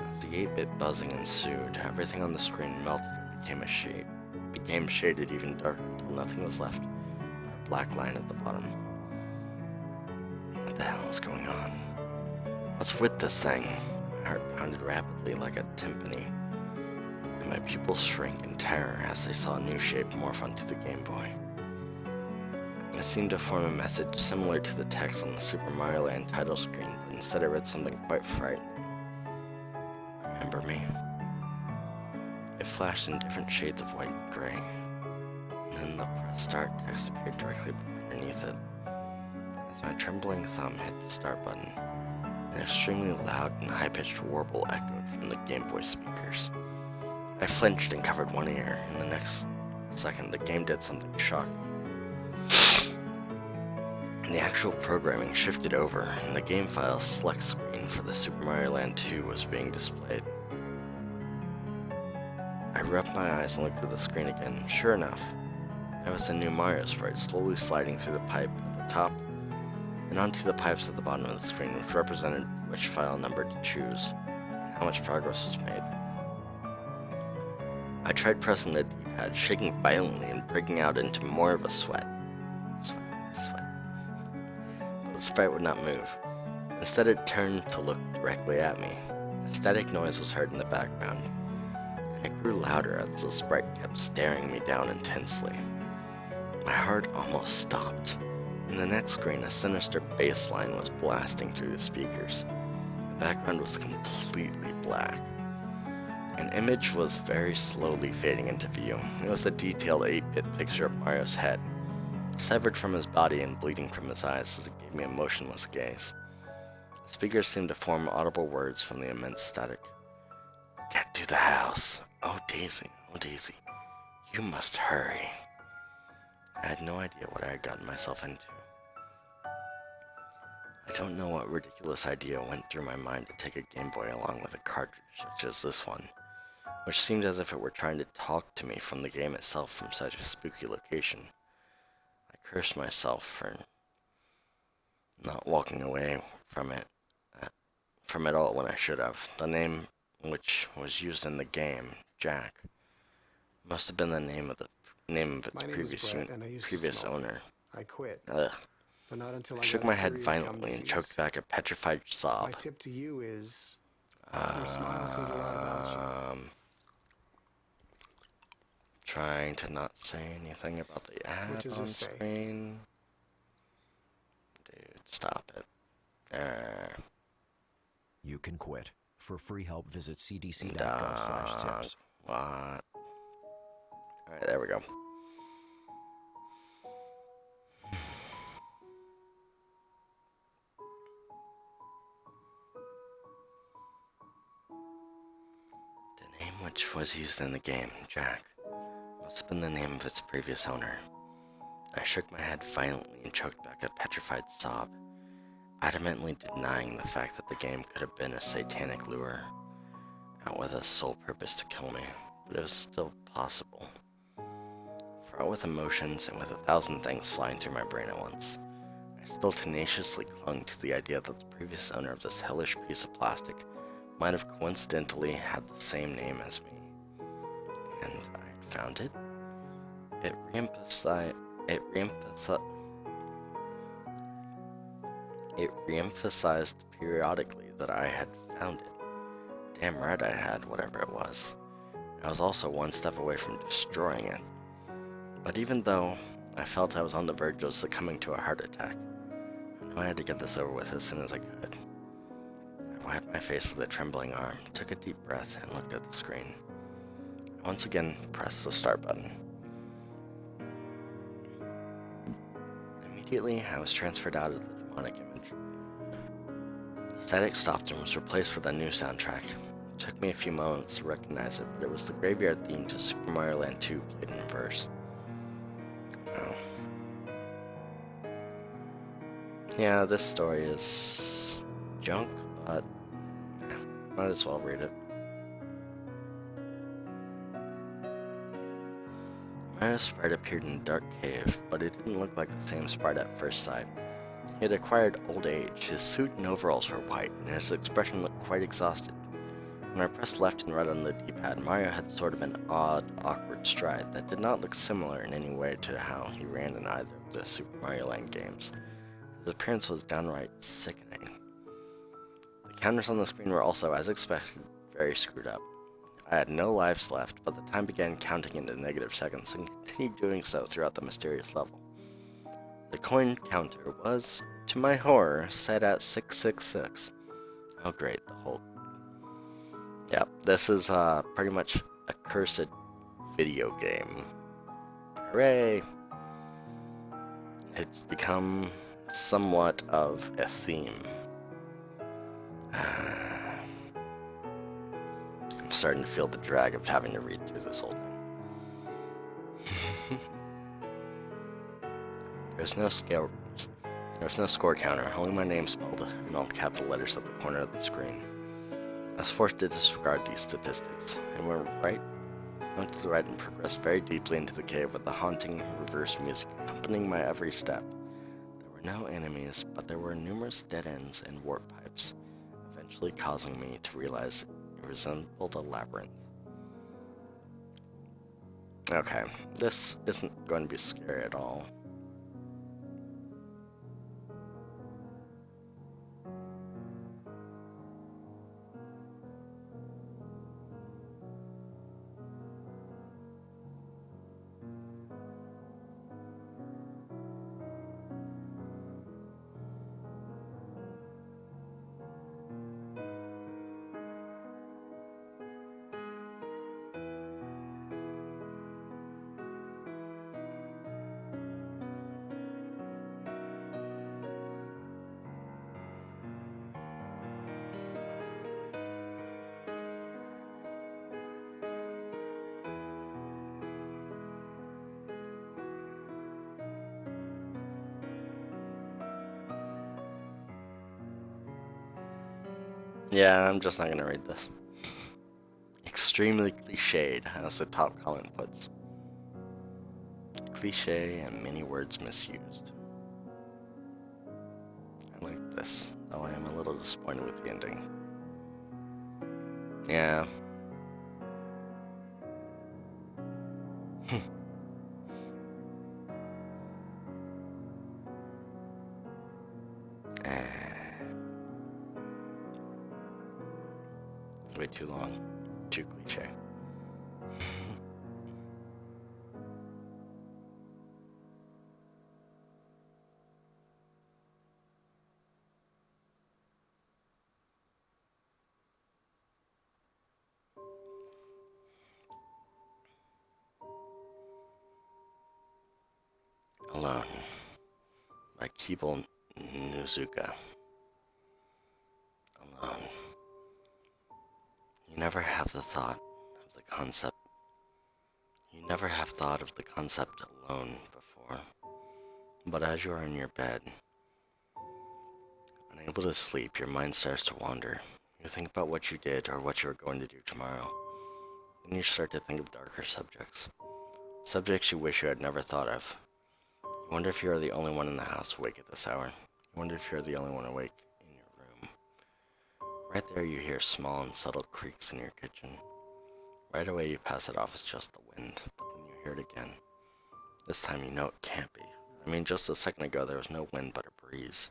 As the 8-bit buzzing ensued, everything on the screen melted and became shaded even darker until nothing was left but a black line at the bottom. What the hell is going on? What's with this thing? My heart pounded rapidly like a timpani, and my pupils shrank in terror as they saw a new shape morph onto the Game Boy. It seemed to form a message similar to the text on the Super Mario Land title screen, but instead it read something quite frightening. Remember me? It flashed in different shades of white and gray, and then the press start text appeared directly underneath it. As my trembling thumb hit the start button, an extremely loud and high-pitched warble echoed from the Game Boy speakers. I flinched and covered one ear. In the next second, the game did something shocking. The actual programming shifted over, and the game file select screen for the Super Mario Land 2 was being displayed. I rubbed my eyes and looked at the screen again. Sure enough, there was a new Mario sprite slowly sliding through the pipe at the top and onto the pipes at the bottom of the screen, which represented which file number to choose and how much progress was made. I tried pressing the D-pad, shaking violently and breaking out into more of a sweat. Sweat. But the sprite would not move. Instead, it turned to look directly at me. A static noise was heard in the background, and it grew louder as the sprite kept staring me down intensely. My heart almost stopped. In the next screen, a sinister bass line was blasting through the speakers. The background was completely black. An image was very slowly fading into view. It was a detailed 8-bit picture of Mario's head, severed from his body and bleeding from his eyes as it gave me a motionless gaze. The speakers seemed to form audible words from the immense static. Get to the house. Oh Daisy, you must hurry. I had no idea what I had gotten myself into. I don't know what ridiculous idea went through my mind to take a Game Boy along with a cartridge such as this one, which seemed as if it were trying to talk to me from the game itself from such a spooky location. I cursed myself for not walking away from it all when I should have. The name which was used in the game, Jack, must have been the name of its previous owner. I quit. Ugh. But not until I shook got my a head serious violently and gum choked back a petrified sob. My tip to you is your smile says a lot about you. Trying to not say anything about the ad on screen. Dude, stop it. You can quit. For free help, visit cdc.gov/tips. What? Alright, there we go. which was used in the game, Jack, must have been the name of its previous owner. I shook my head violently and choked back a petrified sob, adamantly denying the fact that the game could have been a satanic lure, out with a sole purpose to kill me, but it was still possible. Fraught with emotions and with 1,000 things flying through my brain at once, I still tenaciously clung to the idea that the previous owner of this hellish piece of plastic might have coincidentally had the same name as me. And I'd found it. It re-emphasized periodically that I had found it. Damn right I had, whatever it was. I was also one step away from destroying it. But even though I felt I was on the verge of succumbing to a heart attack, I knew I had to get this over with as soon as I could. I wiped my face with a trembling arm, took a deep breath, and looked at the screen. I once again pressed the start button. Immediately, I was transferred out of the demonic image. The static stopped and was replaced with a new soundtrack. It took me a few moments to recognize it, but it was the graveyard theme to Super Mario Land 2 played in reverse. Oh. Yeah, this story is junk, but might as well read it. Mario's sprite appeared in a dark cave, but it didn't look like the same sprite at first sight. He had acquired old age, his suit and overalls were white, and his expression looked quite exhausted. When I pressed left and right on the D-pad, Mario had sort of an odd, awkward stride that did not look similar in any way to how he ran in either of the Super Mario Land games. His appearance was downright sickening. The counters on the screen were also, as expected, very screwed up. I had no lives left, but the time began counting into negative seconds and continued doing so throughout the mysterious level. The coin counter was, to my horror, set at 666. Oh great, the whole... Yep, this is pretty much a cursed video game. Hooray! It's become somewhat of a theme. I'm starting to feel the drag of having to read through this whole thing. There's no score counter, only my name spelled in all capital letters at the corner of the screen. I was forced to disregard these statistics, and went to the right and progressed very deeply into the cave with the haunting reverse music accompanying my every step. There were no enemies, but there were numerous dead ends and warp pipes, eventually causing me to realize it resembled a labyrinth. Okay, this isn't going to be scary at all. Yeah, I'm just not gonna read this. Extremely cliched, as the top comment puts. Cliche and many words misused. I like this, though I am a little disappointed with the ending. Yeah. Way too long. Too cliche. Alone by Keeble Nuzuka. Alone. You never have the thought of the concept. You never have thought of the concept alone before, but as you are in your bed, unable to sleep, your mind starts to wander. You think about what you did or what you are going to do tomorrow. Then you start to think of darker subjects. Subjects you wish you had never thought of. You wonder if you are the only one in the house awake at this hour. You wonder if you're the only one awake in your room. Right there you hear small and subtle creaks in your kitchen. Right away you pass it off as just the wind, but then you hear it again. This time you know it can't be. I mean, just a second ago there was no wind but a breeze.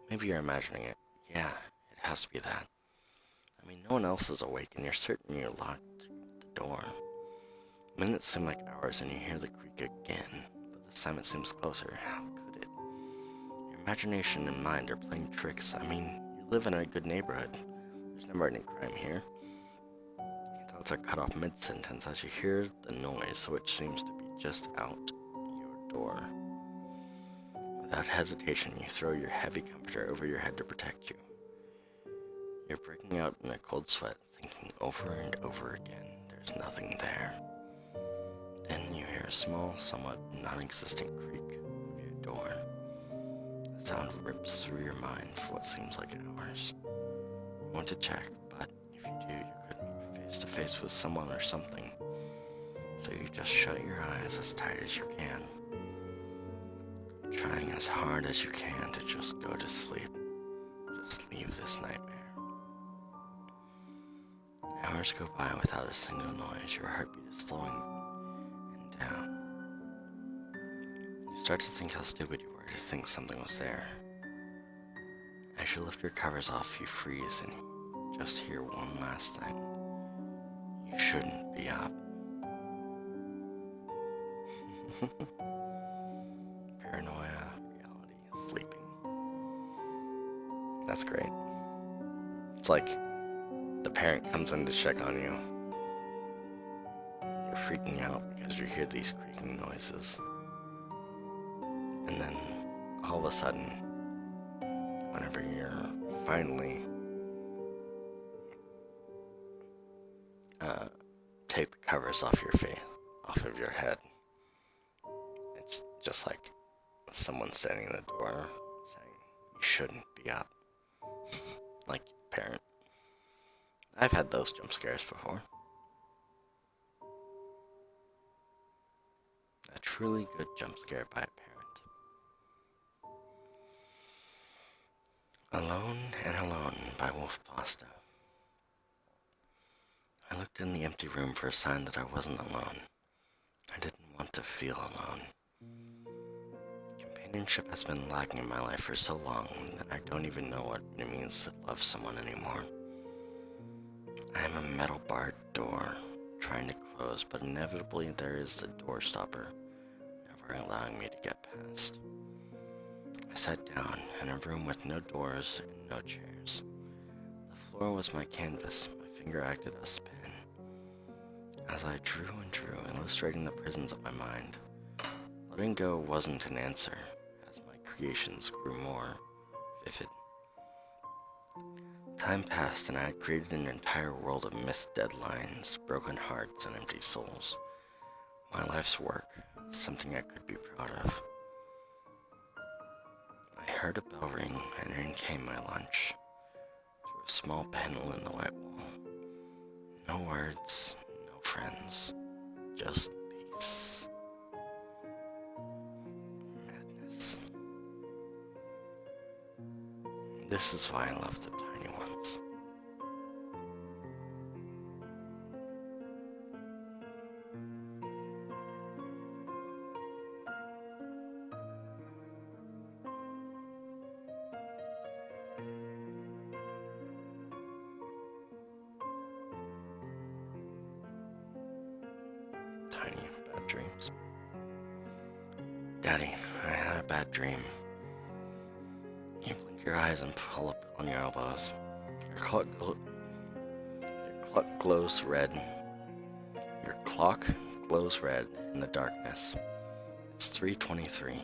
Maybe you're imagining it. Yeah, it has to be that. I mean, no one else is awake and you're certain you locked the door. Minutes seem like hours and you hear the creak again, but this time it seems closer. How could it? Your imagination and mind are playing tricks. I mean, you live in a good neighborhood. There's never any crime here. Your thoughts are cut off mid-sentence as you hear the noise, which seems to be just out your door. Without hesitation, you throw your heavy comforter over your head to protect you. You're breaking out in a cold sweat, thinking over and over again, there's nothing there. Then you hear a small, somewhat non-existent creak of your door. The sound rips through your mind for what seems like hours. You want to check, but if you do, you could meet face to face with someone or something. So you just shut your eyes as tight as you can, trying as hard as you can to just go to sleep. Just leave this nightmare. Hours go by without a single noise. Your heartbeat is slowing and down. You start to think how stupid you were to think something was there. As you lift your covers off, you freeze and you just hear one last thing. You shouldn't be up. Paranoia, reality, sleeping. That's great. It's like the parent comes in to check on you. You're freaking out because you hear these creaking noises. And then, all of a sudden, whenever you're finally take the covers off your face, off of your head, it's just like someone standing in the door saying, you shouldn't be up. Like parent. I've had those jump scares before. A truly good jump scare by a parent. Alone and Alone by Wolf Pasta. I looked in the empty room for a sign that I wasn't alone. I didn't want to feel alone. Companionship has been lacking in my life for so long that I don't even know what it means to love someone anymore. I am a metal barred door, trying to close, but inevitably there is the door stopper, never allowing me to get past. I sat down in a room with no doors and no chairs. The floor was my canvas, my finger acted as a pen. As I drew and drew, illustrating the prisons of my mind, letting go wasn't an answer, as my creations grew more vivid. Time passed and I had created an entire world of missed deadlines, broken hearts, and empty souls. My life's work, something I could be proud of. I heard a bell ring and in came my lunch, through a small panel in the white wall. No words, no friends, just peace. Madness. This is why I love the tiny ones. Tiny bad dreams. Daddy, I had a bad dream. You blink your eyes and pull up on your elbows. Your clock glows red. Your clock glows red in the darkness. It's 3:23.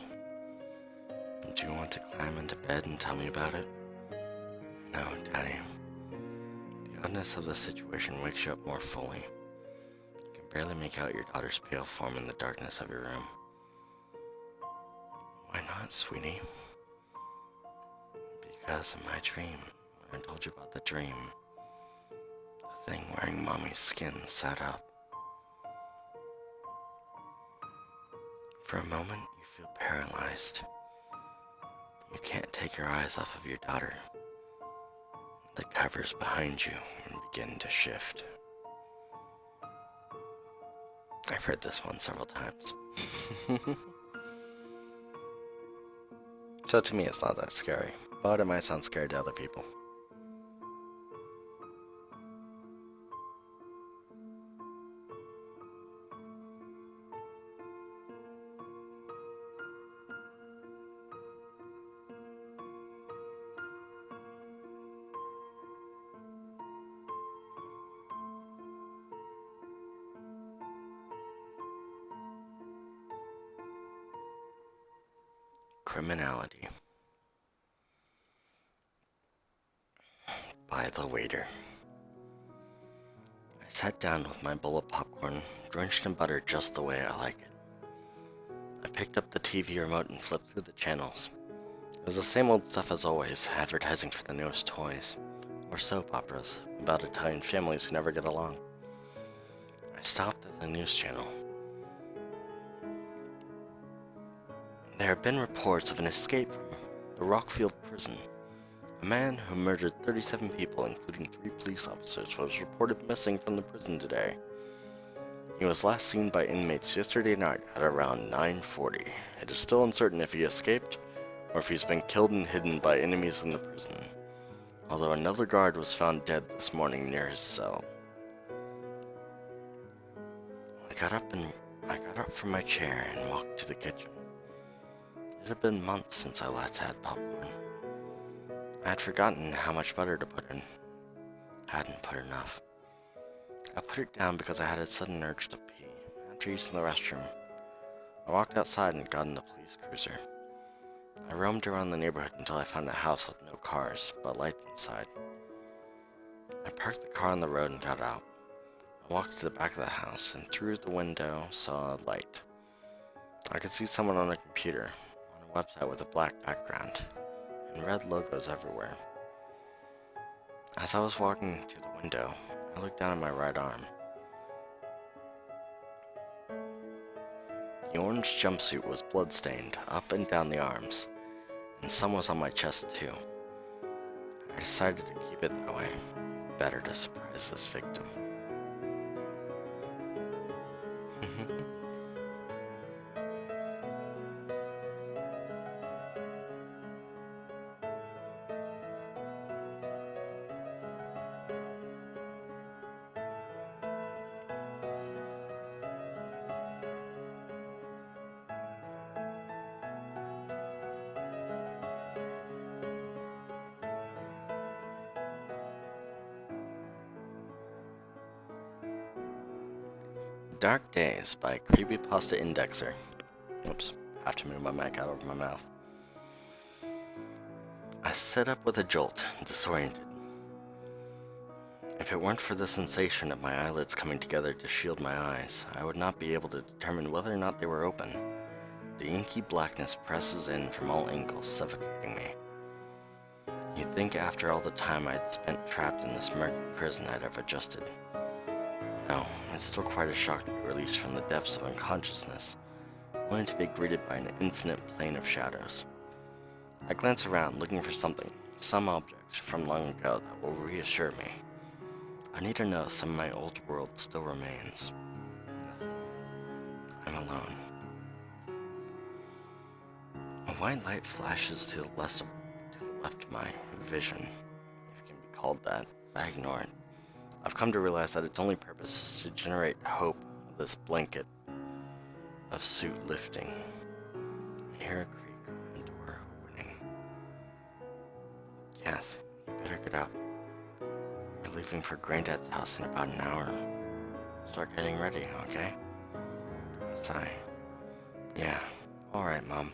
Do you want to climb into bed and tell me about it? No, Daddy. The oddness of the situation wakes you up more fully. barely make out your daughter's pale form in the darkness of your room. Why not, sweetie? Because in my dream, when I told you about the dream, the thing wearing mommy's skin sat up. For a moment, you feel paralyzed. You can't take your eyes off of your daughter. The covers behind you begin to shift. I've heard this one several times. So to me, it's not that scary, but it might sound scary to other people. Criminality. By the waiter. I sat down with my bowl of popcorn, drenched in butter just the way I like it. I picked up the TV remote and flipped through the channels. It was the same old stuff as always, advertising for the newest toys, or soap operas about Italian families who never get along. I stopped at the news channel. There have been reports of an escape from the Rockfield prison. A man who murdered 37 people, including 3 police officers, was reported missing from the prison today. He was last seen by inmates yesterday night at around 9:40. It is still uncertain if he escaped or if he's been killed and hidden by enemies in the prison, although another guard was found dead this morning near his cell. I got up from my chair and walked to the kitchen. It had been months since I last had popcorn. I had forgotten how much butter to put in. I hadn't put enough. I put it down because I had a sudden urge to pee. After using the restroom, I walked outside and got in the police cruiser. I roamed around the neighborhood until I found a house with no cars, but lights inside. I parked the car on the road and got out. I walked to the back of the house and through the window saw a light. I could see someone on a computer, on a website with a black background, and red logos everywhere. As I was walking to the window, I looked down at my right arm. The orange jumpsuit was bloodstained up and down the arms, and some was on my chest too. I decided to keep it that way. Better to surprise this victim. Dark Days by Creepypasta Indexer. Oops, have to move my mic out over my mouth. I sat up with a jolt, disoriented. If it weren't for the sensation of my eyelids coming together to shield my eyes, I would not be able to determine whether or not they were open. The inky blackness presses in from all angles, suffocating me. You'd think after all the time I'd spent trapped in this murky prison I'd have adjusted. No, it's still quite a shock to be released from the depths of unconsciousness, only to be greeted by an infinite plane of shadows. I glance around, looking for something, some object from long ago that will reassure me. I need to know some of my old world still remains. Nothing. I'm alone. A white light flashes to the left of my vision, if it can be called that. I ignore it. I've come to realize that its only purpose is to generate hope of this blanket of suit lifting. I hear a creak, a door opening. Kath, you better get up. We're leaving for Granddad's house in about an hour. Start getting ready, okay? I sigh. Yeah, alright, Mom.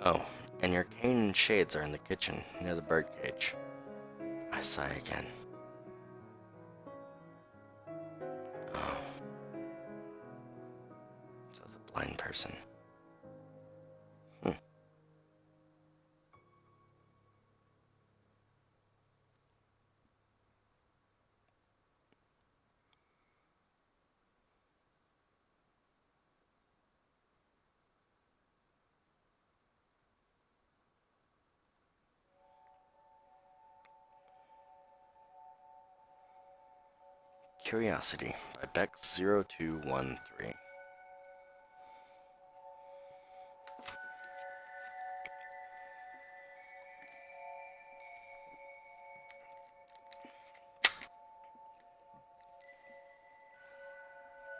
Oh, and your cane and shades are in the kitchen, near the birdcage. I sigh again. blind person. Curiosity by Beck0213.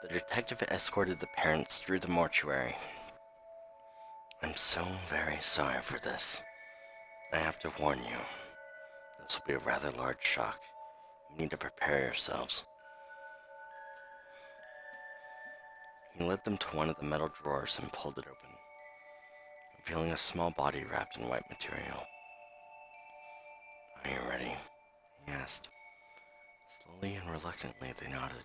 The detective escorted the parents through the mortuary. I'm so very sorry for this. I have to warn you. This will be a rather large shock. You need to prepare yourselves. He led them to one of the metal drawers and pulled it open, revealing a small body wrapped in white material. Are you ready? He asked. Slowly and reluctantly they nodded.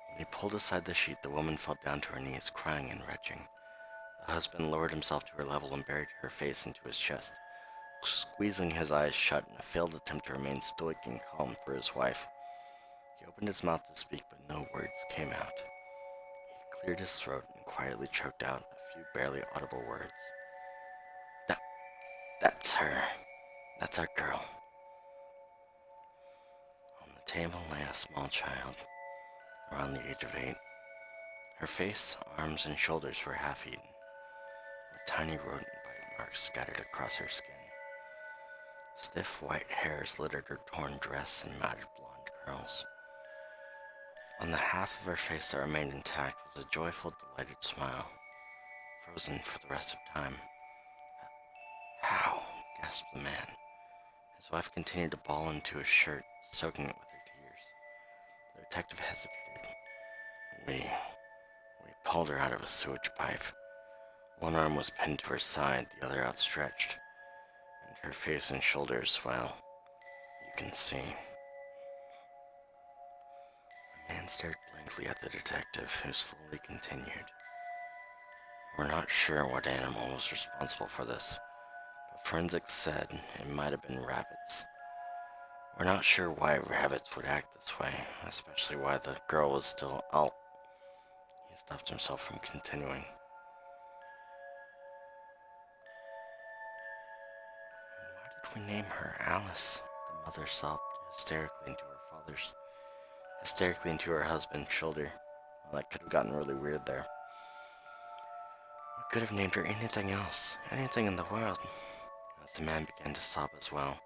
When he pulled aside the sheet, the woman fell down to her knees, crying and retching. The husband lowered himself to her level and buried her face into his chest, squeezing his eyes shut in a failed attempt to remain stoic and calm for his wife. He opened his mouth to speak, but no words came out. He cleared his throat and quietly choked out a few barely audible words. That's her. That's our girl. On the table lay a small child, around the age of 8. Her face, arms, and shoulders were half-eaten, with tiny rodent bite marks scattered across her skin. Stiff white hairs littered her torn dress and matted blonde curls. On the half of her face that remained intact was a joyful, delighted smile, frozen for the rest of time. How? Gasped the man. His wife continued to bawl into his shirt, soaking it with her tears. The detective hesitated. We pulled her out of a sewage pipe. One arm was pinned to her side, the other outstretched. And her face and shoulders, well, you can see. The man stared blankly at the detective, who slowly continued. We're not sure what animal was responsible for this, but forensics said it might have been rabbits. We're not sure why rabbits would act this way, especially why the girl was still out. He stopped himself from continuing. Why did we name her Alice? The mother sobbed hysterically into her husband's shoulder. Well, that could have gotten really weird there. We could have named her anything else, anything in the world. As the man began to sob as well,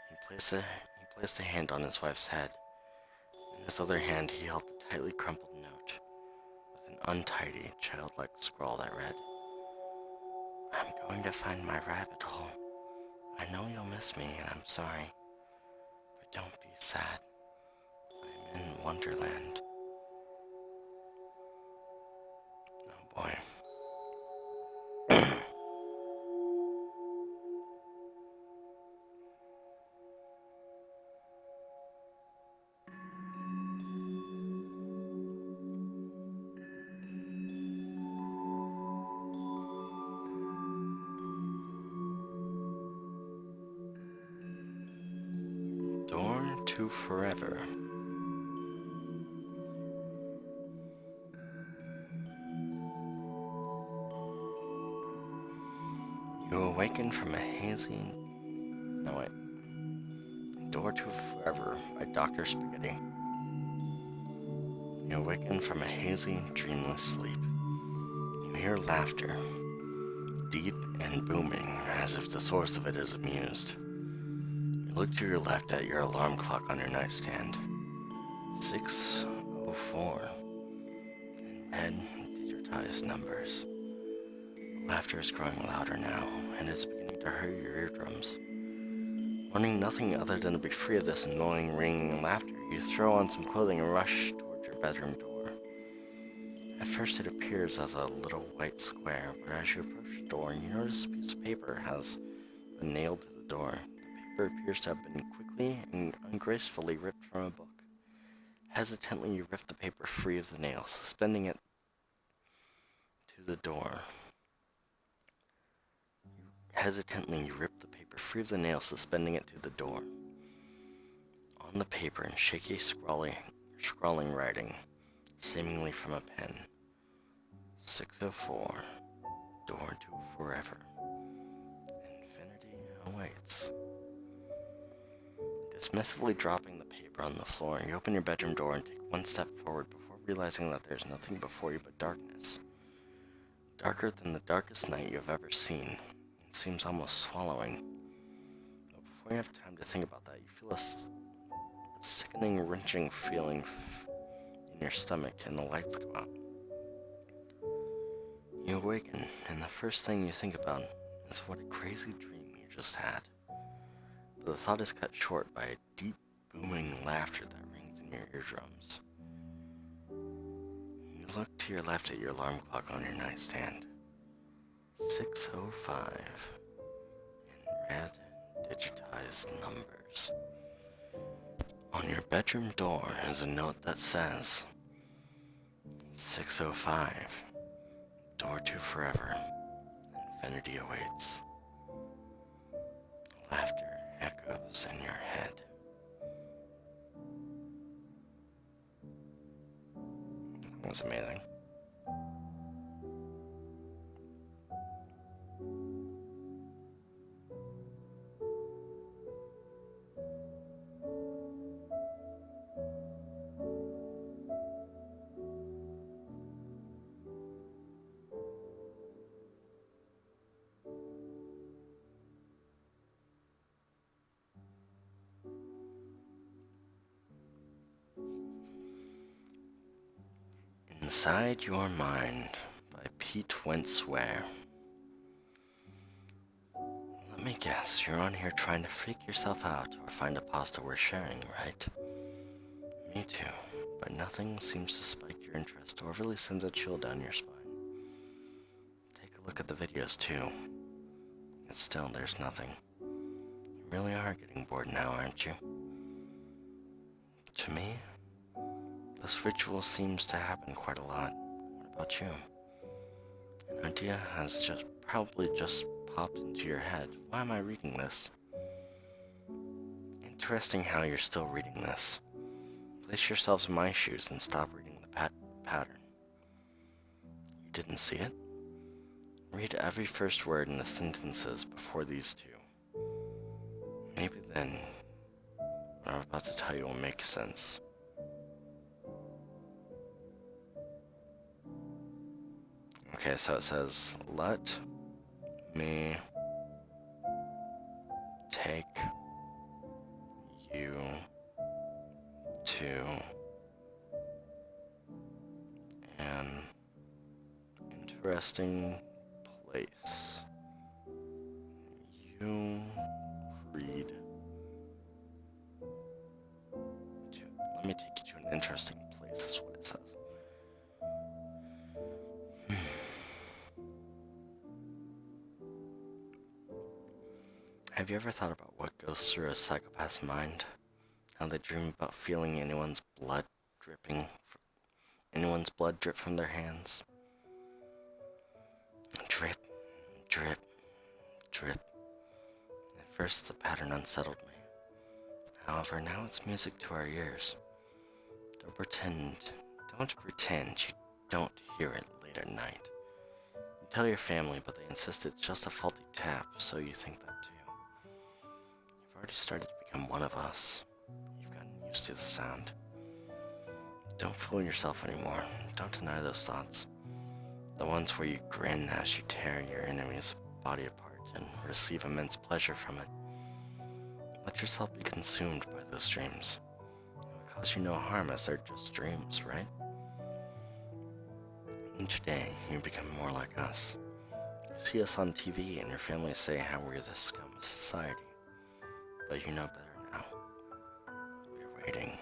he placed a hand on his wife's head. In his other hand, he held the tightly crumpled note, with an untidy, childlike scrawl that read, I'm going to find my rabbit hole. I know you'll miss me, and I'm sorry. But don't be sad. I'm in Wonderland. Oh boy. Door to Forever. You awaken from a hazy... No, wait. Door to Forever by Dr. Spaghetti. You awaken from a hazy, dreamless sleep. You hear laughter, deep and booming, as if the source of it is amused. You look to your left at your alarm clock on your nightstand. 6:04. In red, digitized numbers. Laughter is growing louder now, and it's beginning to hurt your eardrums. Wanting nothing other than to be free of this annoying ringing and laughter, you throw on some clothing and rush towards your bedroom door. At first it appears as a little white square, but as you approach the door, you notice a piece of paper has been nailed to the door. The paper appears to have been quickly and ungracefully ripped from a book. Hesitantly, you rip the paper free of the nail, suspending it to the door. Hesitantly, you rip the paper free of the nail, suspending it to the door. On the paper, in shaky, scrawling writing, seemingly from a pen, 604, door to forever. Infinity awaits. Dismissively dropping the paper on the floor, you open your bedroom door and take one step forward before realizing that there's nothing before you but darkness. Darker than the darkest night you have ever seen. It seems almost swallowing. But before you have time to think about that, you feel a sickening, wrenching feeling in your stomach, and the lights go out. You awaken, and the first thing you think about is what a crazy dream you just had. But the thought is cut short by a deep, booming laughter that rings in your eardrums. You look to your left at your alarm clock on your nightstand. 6:05 in red, digitized numbers. On your bedroom door is a note that says, 6:05, door to forever, infinity awaits. Laughter echoes in your head. That was amazing. Inside Your Mind by Pete Wentz-Ware. Let me guess, you're on here trying to freak yourself out or find a pasta worth sharing, right? Me too, but nothing seems to spike your interest or really sends a chill down your spine. Take a look at the videos too. Yet still, there's nothing. You really are getting bored now, aren't you? To me, this ritual seems to happen quite a lot. What about you? An idea has probably just popped into your head. Why am I reading this? Interesting how you're still reading this. Place yourselves in my shoes and stop reading the pattern. You didn't see it? Read every first word in the sentences before these two. Maybe then, what I'm about to tell you will make sense. Okay, so it says, let me take you to an interesting place. You read let me take you to an interesting place, is what it says. Have you ever thought about what goes through a psychopath's mind? How they dream about feeling anyone's blood drip from their hands? Drip, drip, drip. At first the pattern unsettled me. However, now it's music to our ears. Don't pretend you don't hear it late at night. You tell your family, but they insist it's just a faulty tap, so you think that too. You've already started to become one of us. You've gotten used to the sound. Don't fool yourself anymore. Don't deny those thoughts. The ones where you grin as you tear your enemy's body apart and receive immense pleasure from it. Let yourself be consumed by those dreams. It will cause you no harm as they're just dreams, right? Each day, you become more like us. You see us on TV and your family say how we're the scum of society. But you know better now. We're waiting.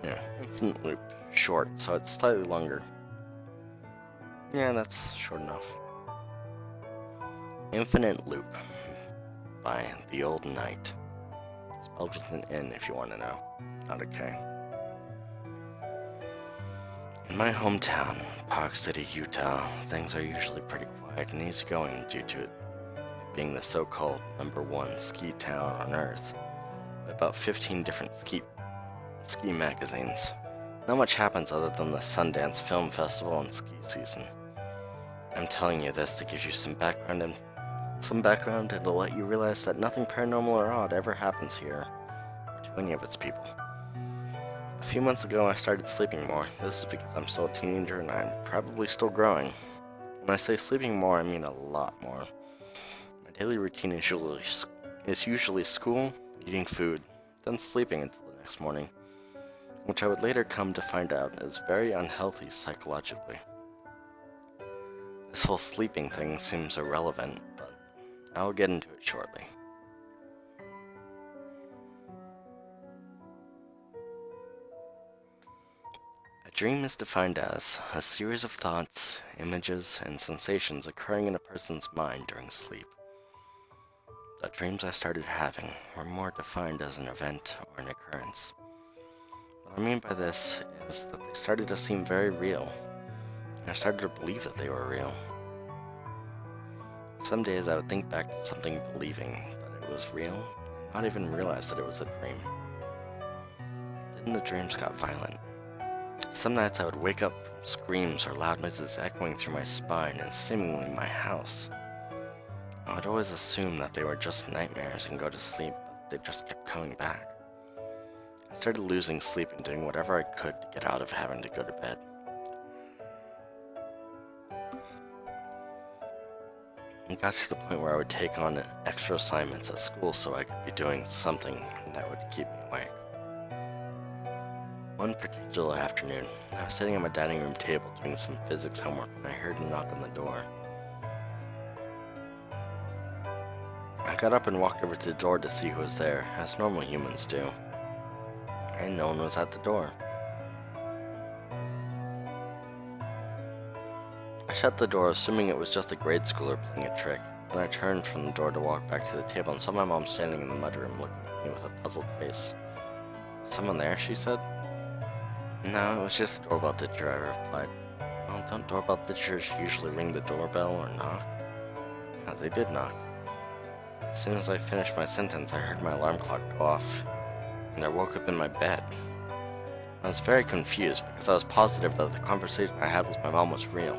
Yeah, infinite loop. Short, so it's slightly longer. Yeah, that's short enough. Infinite Loop by The Old Knight. Spelled with an N if you want to know, not a K. In my hometown, Park City, Utah, things are usually pretty quiet and easygoing due to it being the so-called #1 ski town on Earth. About 15 different ski magazines. Not much happens other than the Sundance Film Festival and ski season. I'm telling you this to give you some background and to let you realize that nothing paranormal or odd ever happens here, or to any of its people. A few months ago I started sleeping more. This is because I'm still a teenager and I'm probably still growing. When I say sleeping more, I mean a lot more. My daily routine is usually school, eating food, then sleeping until the next morning, which I would later come to find out is very unhealthy psychologically. This whole sleeping thing seems irrelevant, but I'll get into it shortly. A dream is defined as a series of thoughts, images, and sensations occurring in a person's mind during sleep. The dreams I started having were more defined as an event or an occurrence. What I mean by this is that they started to seem very real, and I started to believe that they were real. Some days I would think back to something believing that it was real, and not even realize that it was a dream. Then the dreams got violent. Some nights I would wake up from screams or loud noises echoing through my spine and seemingly my house. I would always assume that they were just nightmares and go to sleep, but they just kept coming back. I started losing sleep and doing whatever I could to get out of having to go to bed. It got to the point where I would take on extra assignments at school so I could be doing something that would keep me awake. One particular afternoon, I was sitting at my dining room table doing some physics homework when I heard a knock on the door. I got up and walked over to the door to see who was there, as normal humans do, and no one was at the door. I shut the door, assuming it was just a grade schooler playing a trick. Then I turned from the door to walk back to the table and saw my mom standing in the mudroom looking at me with a puzzled face. "Someone there?" she said. "No, it was just a doorbell ditcher," I replied. "Well, don't doorbell ditchers usually ring the doorbell or knock?" Yeah, they did knock. As soon as I finished my sentence, I heard my alarm clock go off, and I woke up in my bed. I was very confused because I was positive that the conversation I had with my mom was real.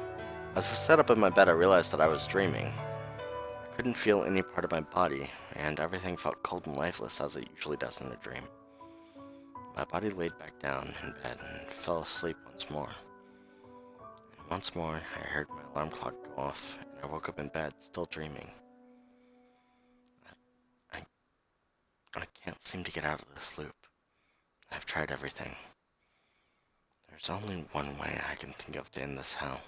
As I sat up in my bed, I realized that I was dreaming. I couldn't feel any part of my body, and everything felt cold and lifeless as it usually does in a dream. My body laid back down in bed and fell asleep once more. And once more, I heard my alarm clock go off, and I woke up in bed, still dreaming. I can't seem to get out of this loop. I've tried everything. There's only one way I can think of to end this hell.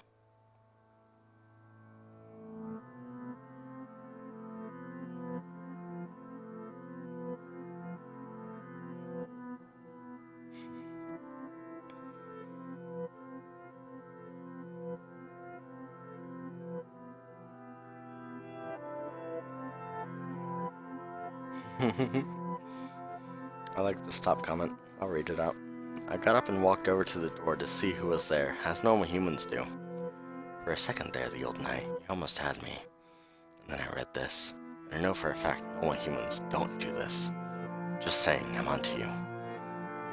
I like the stop comment. I'll read it out. I got up and walked over to the door to see who was there, as normal humans do. For a second there, the old knight, he almost had me. And then I read this. And I know for a fact normal humans don't do this. Just saying, I'm onto you.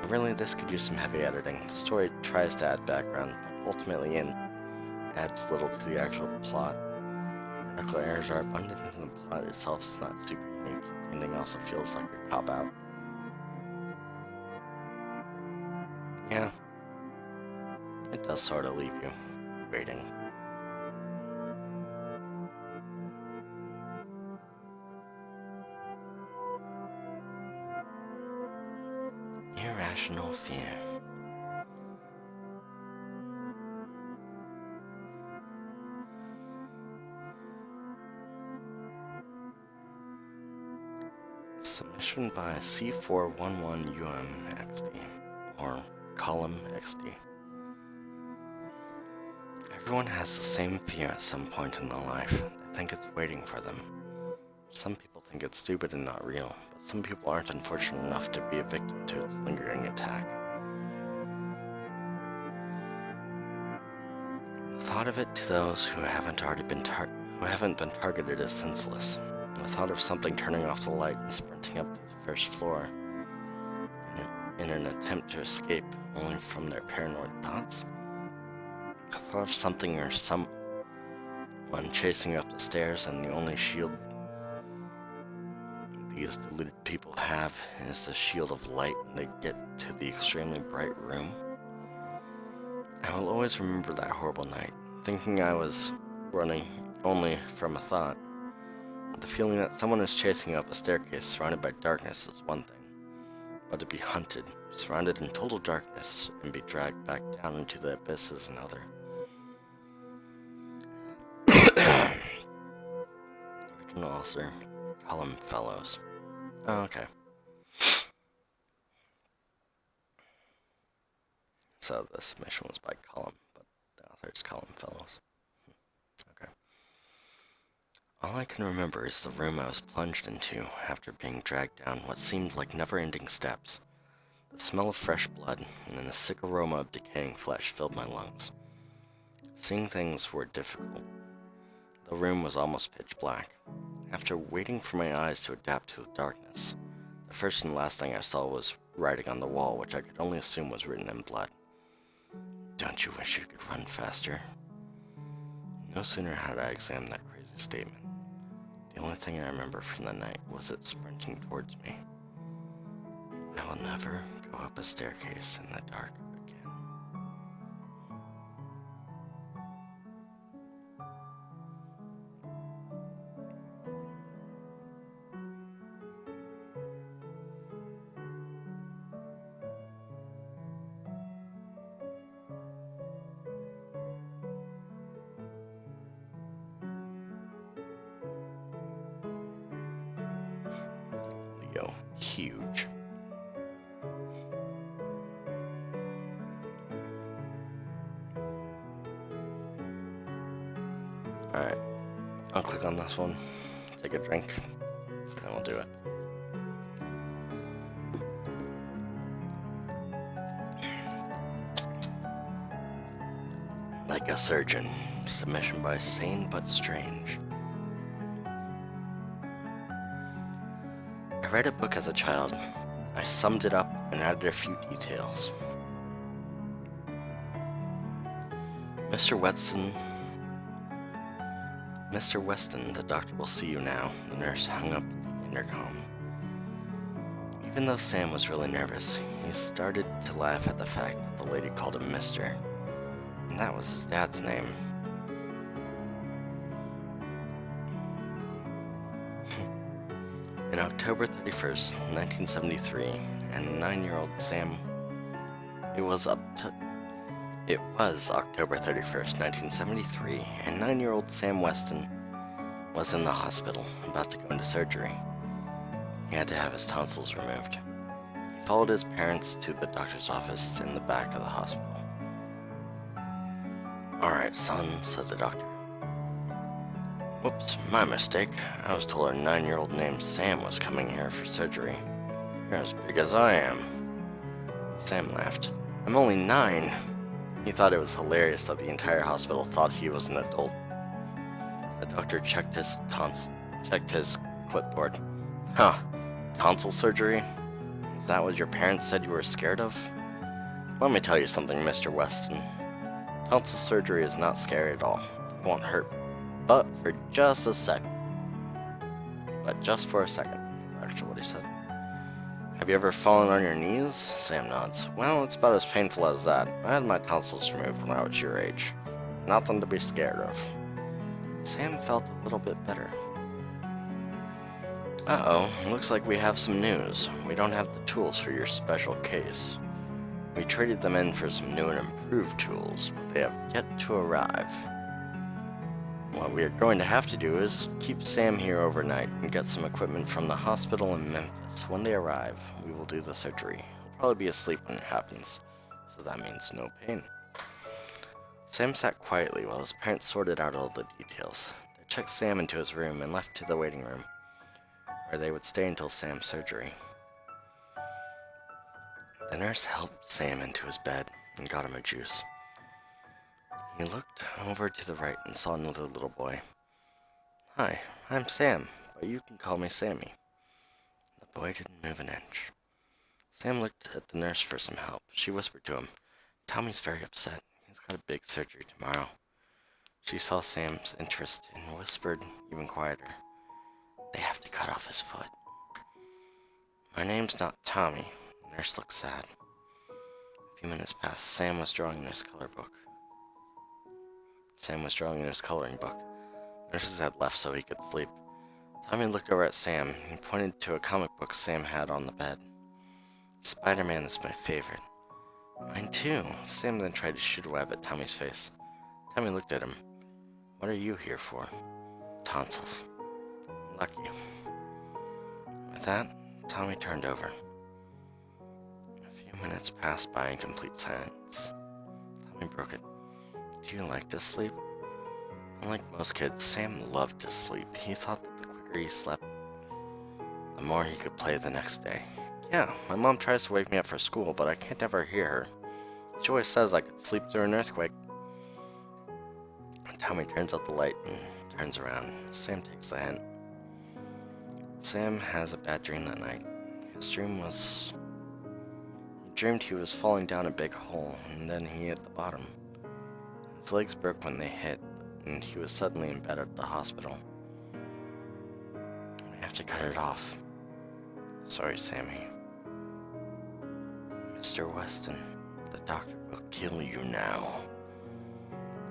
But really, this could use some heavy editing. The story tries to add background, but ultimately adds little to the actual plot. Medical errors are abundant, and the plot itself is not super unique. The ending also feels like a cop-out. Yeah, it does sort of leave you waiting. Irrational fear. Submission by C411UMXD, or Column XD. Everyone has the same fear at some point in their life. They think it's waiting for them. Some people think it's stupid and not real, but some people aren't unfortunate enough to be a victim to its lingering attack. The thought of it to those who haven't been targeted is senseless. The thought of something turning off the light and sprinting up to the first floor in an attempt to escape only from their paranoid thoughts. The thought of something or someone chasing up the stairs, and the only shield these deluded people have is the shield of light when they get to the extremely bright room. I will always remember that horrible night, thinking I was running only from a thought. The feeling that someone is chasing up a staircase surrounded by darkness is one thing, but to be hunted, surrounded in total darkness, and be dragged back down into the abyss is another. Original author, Colin Fellows. Oh, okay. So the submission was by Colin, but the author is Colin Fellows. Okay. All I can remember is the room I was plunged into after being dragged down what seemed like never-ending steps. The smell of fresh blood and the sick aroma of decaying flesh filled my lungs. Seeing things were difficult. The room was almost pitch black. After waiting for my eyes to adapt to the darkness, the first and last thing I saw was writing on the wall, which I could only assume was written in blood. Don't you wish you could run faster? No sooner had I examined that crazy statement. The only thing I remember from the night was it sprinting towards me. I will never go up a staircase in the dark again. Leo, huge. Alright, I'll click on this one, take a drink, and then we'll do it. Like a Surgeon, submission by Sane But Strange. I read a book as a child. I summed it up and added a few details. Mr. Weston, the doctor will see you now. The nurse hung up the intercom. Even though Sam was really nervous, he started to laugh at the fact that the lady called him Mr. And that was his dad's name. In October 31st, 1973, and 9-year-old Sam... It was October 31st, 1973, and 9-year-old Sam Weston was in the hospital, about to go into surgery. He had to have his tonsils removed. He followed his parents to the doctor's office in the back of the hospital. "Alright, son," said the doctor. "Whoops, my mistake. I was told a 9-year-old named Sam was coming here for surgery. You're as big as I am." Sam laughed. "I'm only 9. He thought it was hilarious that the entire hospital thought he was an adult. The doctor checked his clipboard. "Huh, tonsil surgery? Is that what your parents said you were scared of? Let me tell you something, Mr. Weston. Tonsil surgery is not scary at all. It won't hurt. But for just a second. But just for a second," is actually what he said. "Have you ever fallen on your knees?" Sam nods. "Well, it's about as painful as that. I had my tonsils removed when I was your age. Nothing to be scared of." Sam felt a little bit better. "Uh-oh, looks like we have some news. We don't have the tools for your special case. We traded them in for some new and improved tools, but they have yet to arrive. What we are going to have to do is keep Sam here overnight and get some equipment from the hospital in Memphis. When they arrive, we will do the surgery. He'll probably be asleep when it happens, so that means no pain." Sam sat quietly while his parents sorted out all the details. Their checked Sam into his room and left to the waiting room, where they would stay until Sam's surgery. The nurse helped Sam into his bed and got him a juice. He looked over to the right and saw another little boy. "Hi, I'm Sam, but you can call me Sammy." The boy didn't move an inch. Sam looked at the nurse for some help. She whispered to him, "Tommy's very upset. He's got a big surgery tomorrow." She saw Sam's interest and whispered even quieter, "They have to cut off his foot." "My name's not Tommy." The nurse looked sad. A few minutes passed. Sam was drawing in his coloring book. Nurses had left so he could sleep. Tommy looked over at Sam and pointed to a comic book Sam had on the bed. "Spider-Man is my favorite." "Mine too." Sam then tried to shoot a web at Tommy's face. Tommy looked at him. "What are you here for?" "Tonsils." "Lucky." With that, Tommy turned over. A few minutes passed by in complete silence. Tommy broke it. "Do you like to sleep?" Unlike most kids, Sam loved to sleep. He thought that the quicker he slept, the more he could play the next day. "Yeah, my mom tries to wake me up for school, but I can't ever hear her. She always says I could sleep through an earthquake." Tommy turns out the light and turns around. Sam takes the hint. Sam has a bad dream that night. His dream was... He dreamed he was falling down a big hole, and then he hit the bottom. His legs broke when they hit, and he was suddenly in bed at the hospital. "We have to cut it off." "Sorry, Sammy." "Mr. Weston, the doctor will kill you now."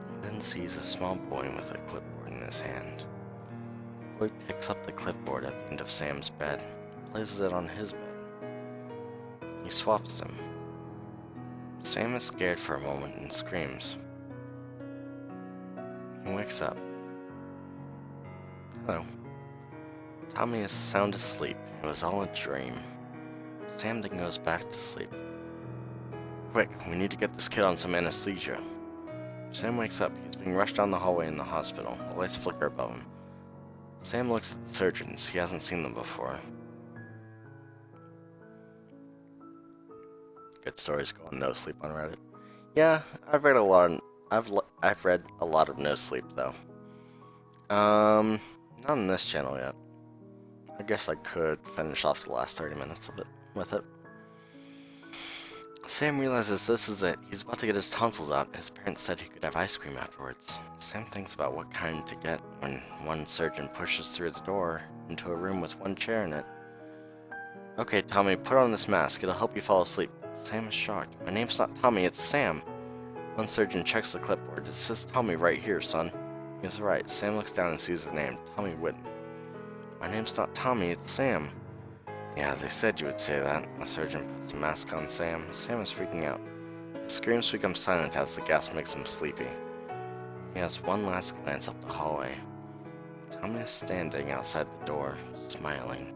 He then sees a small boy with a clipboard in his hand. The boy picks up the clipboard at the end of Sam's bed, places it on his bed. He swaps them. Sam is scared for a moment and screams. He wakes up. "Hello." Tommy is sound asleep. It was all a dream. Sam then goes back to sleep. "Quick, we need to get this kid on some anesthesia." Sam wakes up. He's being rushed down the hallway in the hospital. The lights flicker above him. Sam looks at the surgeons. He hasn't seen them before. Good stories go on No Sleep on Reddit. Yeah, I've read a lot. I've read a lot of No Sleep though. Not on this channel yet. I guess I could finish off the last 30 minutes of it with it. Sam realizes this is it. He's about to get his tonsils out. His parents said he could have ice cream afterwards. Sam thinks about what kind to get when one surgeon pushes through the door into a room with one chair in it. "Okay, Tommy, put on this mask. It'll help you fall asleep." Sam is shocked. "My name's not Tommy, it's Sam." One surgeon checks the clipboard. "It says Tommy right here, son." He's right. Sam looks down and sees the name, Tommy Whitten. "My name's not Tommy, it's Sam." "Yeah, they said you would say that." The surgeon puts the mask on Sam. Sam is freaking out. His screams become silent as the gas makes him sleepy. He has one last glance up the hallway. Tommy is standing outside the door, smiling.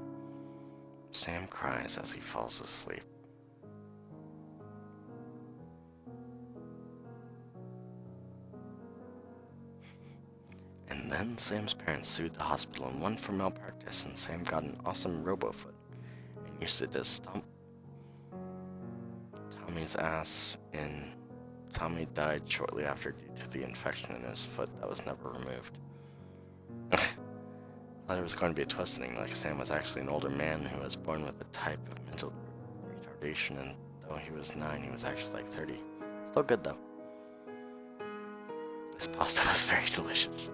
Sam cries as he falls asleep. And then Sam's parents sued the hospital and won for malpractice, and Sam got an awesome robo-foot and used it to stomp Tommy's ass, and Tommy died shortly after due to the infection in his foot that was never removed. I thought it was going to be a twist ending, like Sam was actually an older man who was born with a type of mental retardation, and though he was 9, he was actually like 30. Still good though. This pasta was very delicious.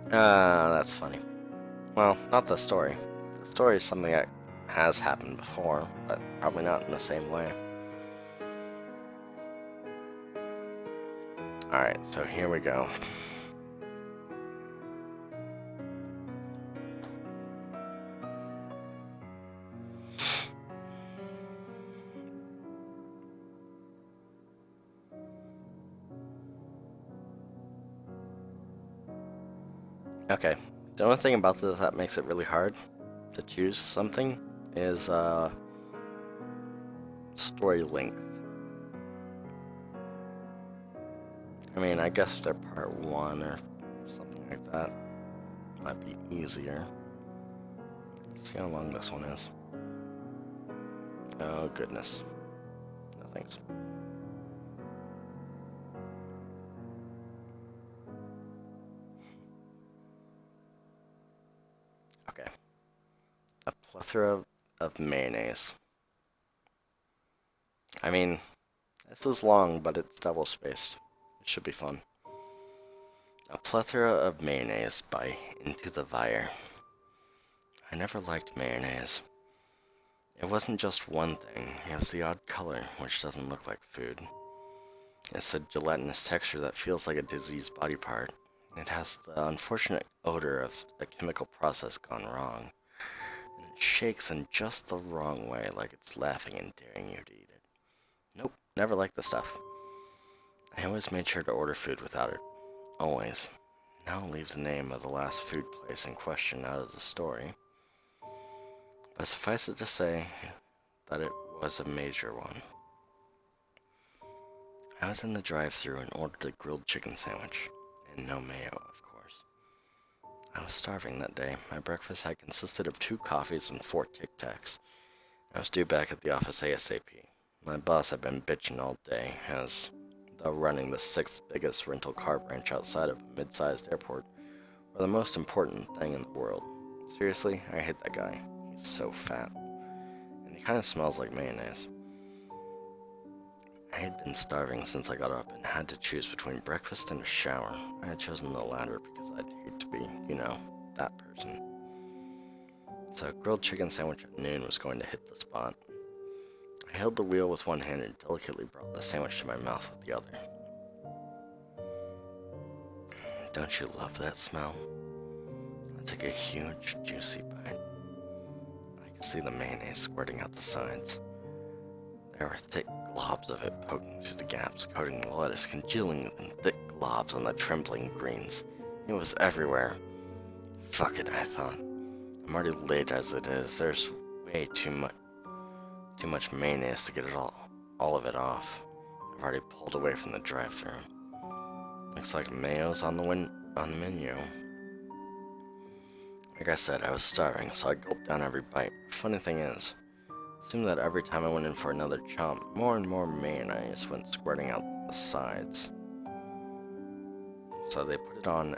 That's funny. Well, not the story. The story is something that has happened before, but probably not in the same way. Alright, so here we go. Okay, the only thing about this that makes it really hard to choose something is story length. I mean, I guess they're part 1 or something like that. Might be easier. Let's see how long this one is. Oh, goodness. No thanks. Okay. A plethora of mayonnaise. I mean, this is long, but it's double-spaced. It should be fun. A plethora of mayonnaise by Into the Wire. I never liked mayonnaise. It wasn't just one thing, it was the odd color, which doesn't look like food. It's a gelatinous texture that feels like a diseased body part. It has the unfortunate odor of a chemical process gone wrong. And it shakes in just the wrong way, like it's laughing and daring you to eat it. Nope, never liked the stuff. I always made sure to order food without it. Always. Now leave the name of the last food place in question out of the story. But suffice it to say that it was a major one. I was in the drive-thru and ordered a grilled chicken sandwich. And no mayo, of course. I was starving that day. My breakfast had consisted of 2 coffees and 4 Tic Tacs. I was due back at the office ASAP. My boss had been bitching all day, as though running the 6th biggest rental car branch outside of a mid-sized airport were the most important thing in the world. Seriously, I hate that guy. He's so fat. And he kind of smells like mayonnaise. I had been starving since I got up and had to choose between breakfast and a shower. I had chosen the latter because I'd hate to be, that person. So a grilled chicken sandwich at noon was going to hit the spot. I held the wheel with one hand and delicately brought the sandwich to my mouth with the other. Don't you love that smell? I took a huge, juicy bite. I could see the mayonnaise squirting out the sides. There were thick globs of it poking through the gaps, coating the lettuce, congealing in thick globs on the trembling greens. It was everywhere. Fuck it, I thought. I'm already late as it is. There's way too much mayonnaise to get it all of it off. I've already pulled away from the drive-thru. Looks like mayo's on the menu. Like I said, I was starving, so I gulped down every bite. Funny thing is, it seemed that every time I went in for another chomp, more and more mayonnaise went squirting out the sides. So they put it on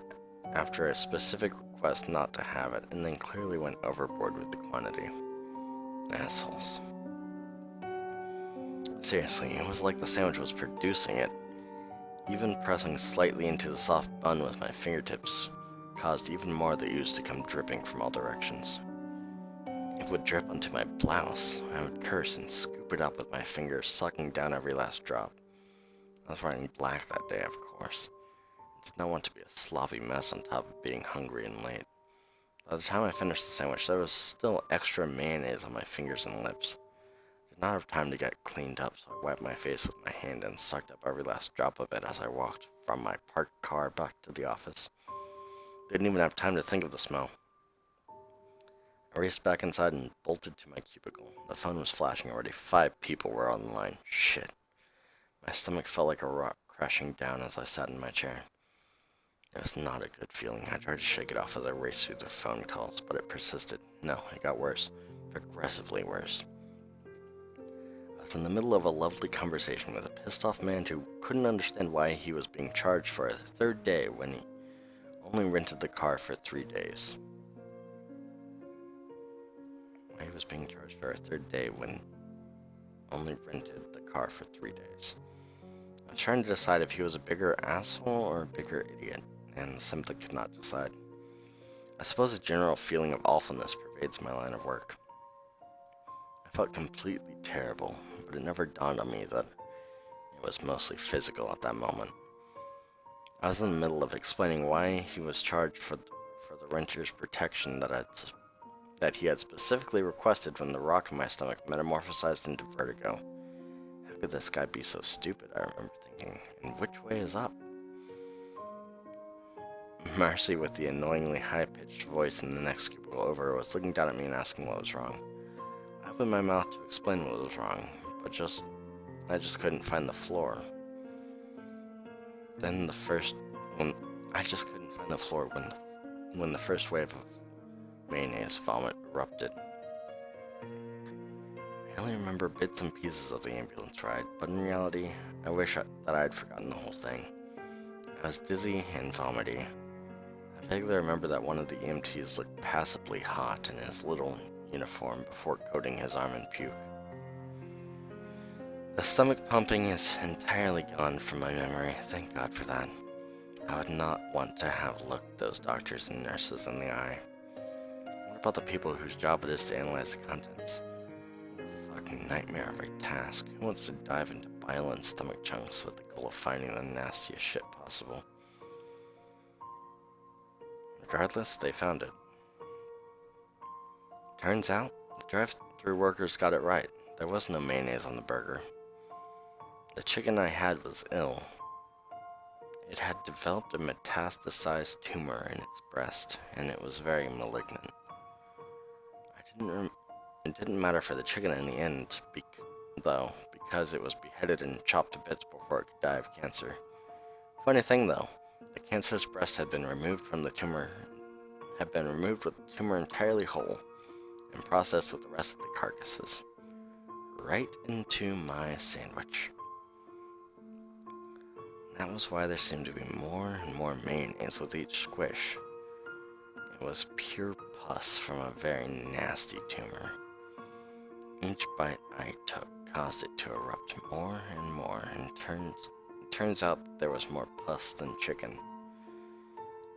after a specific request not to have it, and then clearly went overboard with the quantity. Assholes. Seriously, it was like the sandwich was producing it. Even pressing slightly into the soft bun with my fingertips caused even more of the ooze to come dripping from all directions. It would drip onto my blouse. I would curse and scoop it up with my fingers, sucking down every last drop. I was wearing black that day, of course. I did not want to be a sloppy mess on top of being hungry and late. By the time I finished the sandwich, there was still extra mayonnaise on my fingers and lips. I did not have time to get cleaned up, so I wiped my face with my hand and sucked up every last drop of it as I walked from my parked car back to the office. Didn't even have time to think of the smell. I raced back inside and bolted to my cubicle. The phone was flashing already. 5 people were on the line. Shit. My stomach felt like a rock crashing down as I sat in my chair. It was not a good feeling. I tried to shake it off as I raced through the phone calls, but it persisted. No, it got worse. Progressively worse. I was in the middle of a lovely conversation with a pissed-off man who couldn't understand why he was being charged for a 3rd day when he only rented the car for 3 days. Why he was being charged for a 3rd day when only rented the car for 3 days. I was trying to decide if he was a bigger asshole or a bigger idiot, and simply could not decide. I suppose a general feeling of awfulness pervades my line of work. I felt completely terrible, but it never dawned on me that it was mostly physical at that moment. I was in the middle of explaining why he was charged for the renter's protection that he had specifically requested when the rock in my stomach metamorphosized into vertigo. How could this guy be so stupid, I remember thinking, and which way is up? Marcy, with the annoyingly high-pitched voice in the next cubicle over, was looking down at me and asking what was wrong. I opened my mouth to explain what was wrong, but I just couldn't find the floor. Then when I just couldn't find the floor when the first wave of mayonnaise vomit erupted. I only remember bits and pieces of the ambulance ride, but in reality, I wish that I had forgotten the whole thing. I was dizzy and vomity. I vaguely remember that one of the EMTs looked passably hot in his little uniform before coating his arm in puke. The stomach pumping is entirely gone from my memory, thank God for that. I would not want to have looked those doctors and nurses in the eye. What about the people whose job it is to analyze the contents? What a fucking nightmare of a task. Who wants to dive into bile and stomach chunks with the goal of finding the nastiest shit possible? Regardless, they found it. Turns out, the drive-thru workers got it right. There was no mayonnaise on the burger. The chicken I had was ill. It had developed a metastasized tumor in its breast, and it was very malignant. It didn't matter for the chicken in the end, because it was beheaded and chopped to bits before it could die of cancer. Funny thing though, the cancerous breast had been removed with the tumor entirely whole, and processed with the rest of the carcasses. Right into my sandwich. That was why there seemed to be more and more mayonnaise with each squish. It was pure pus from a very nasty tumor. Each bite I took caused it to erupt more and more, and it turns out that there was more pus than chicken.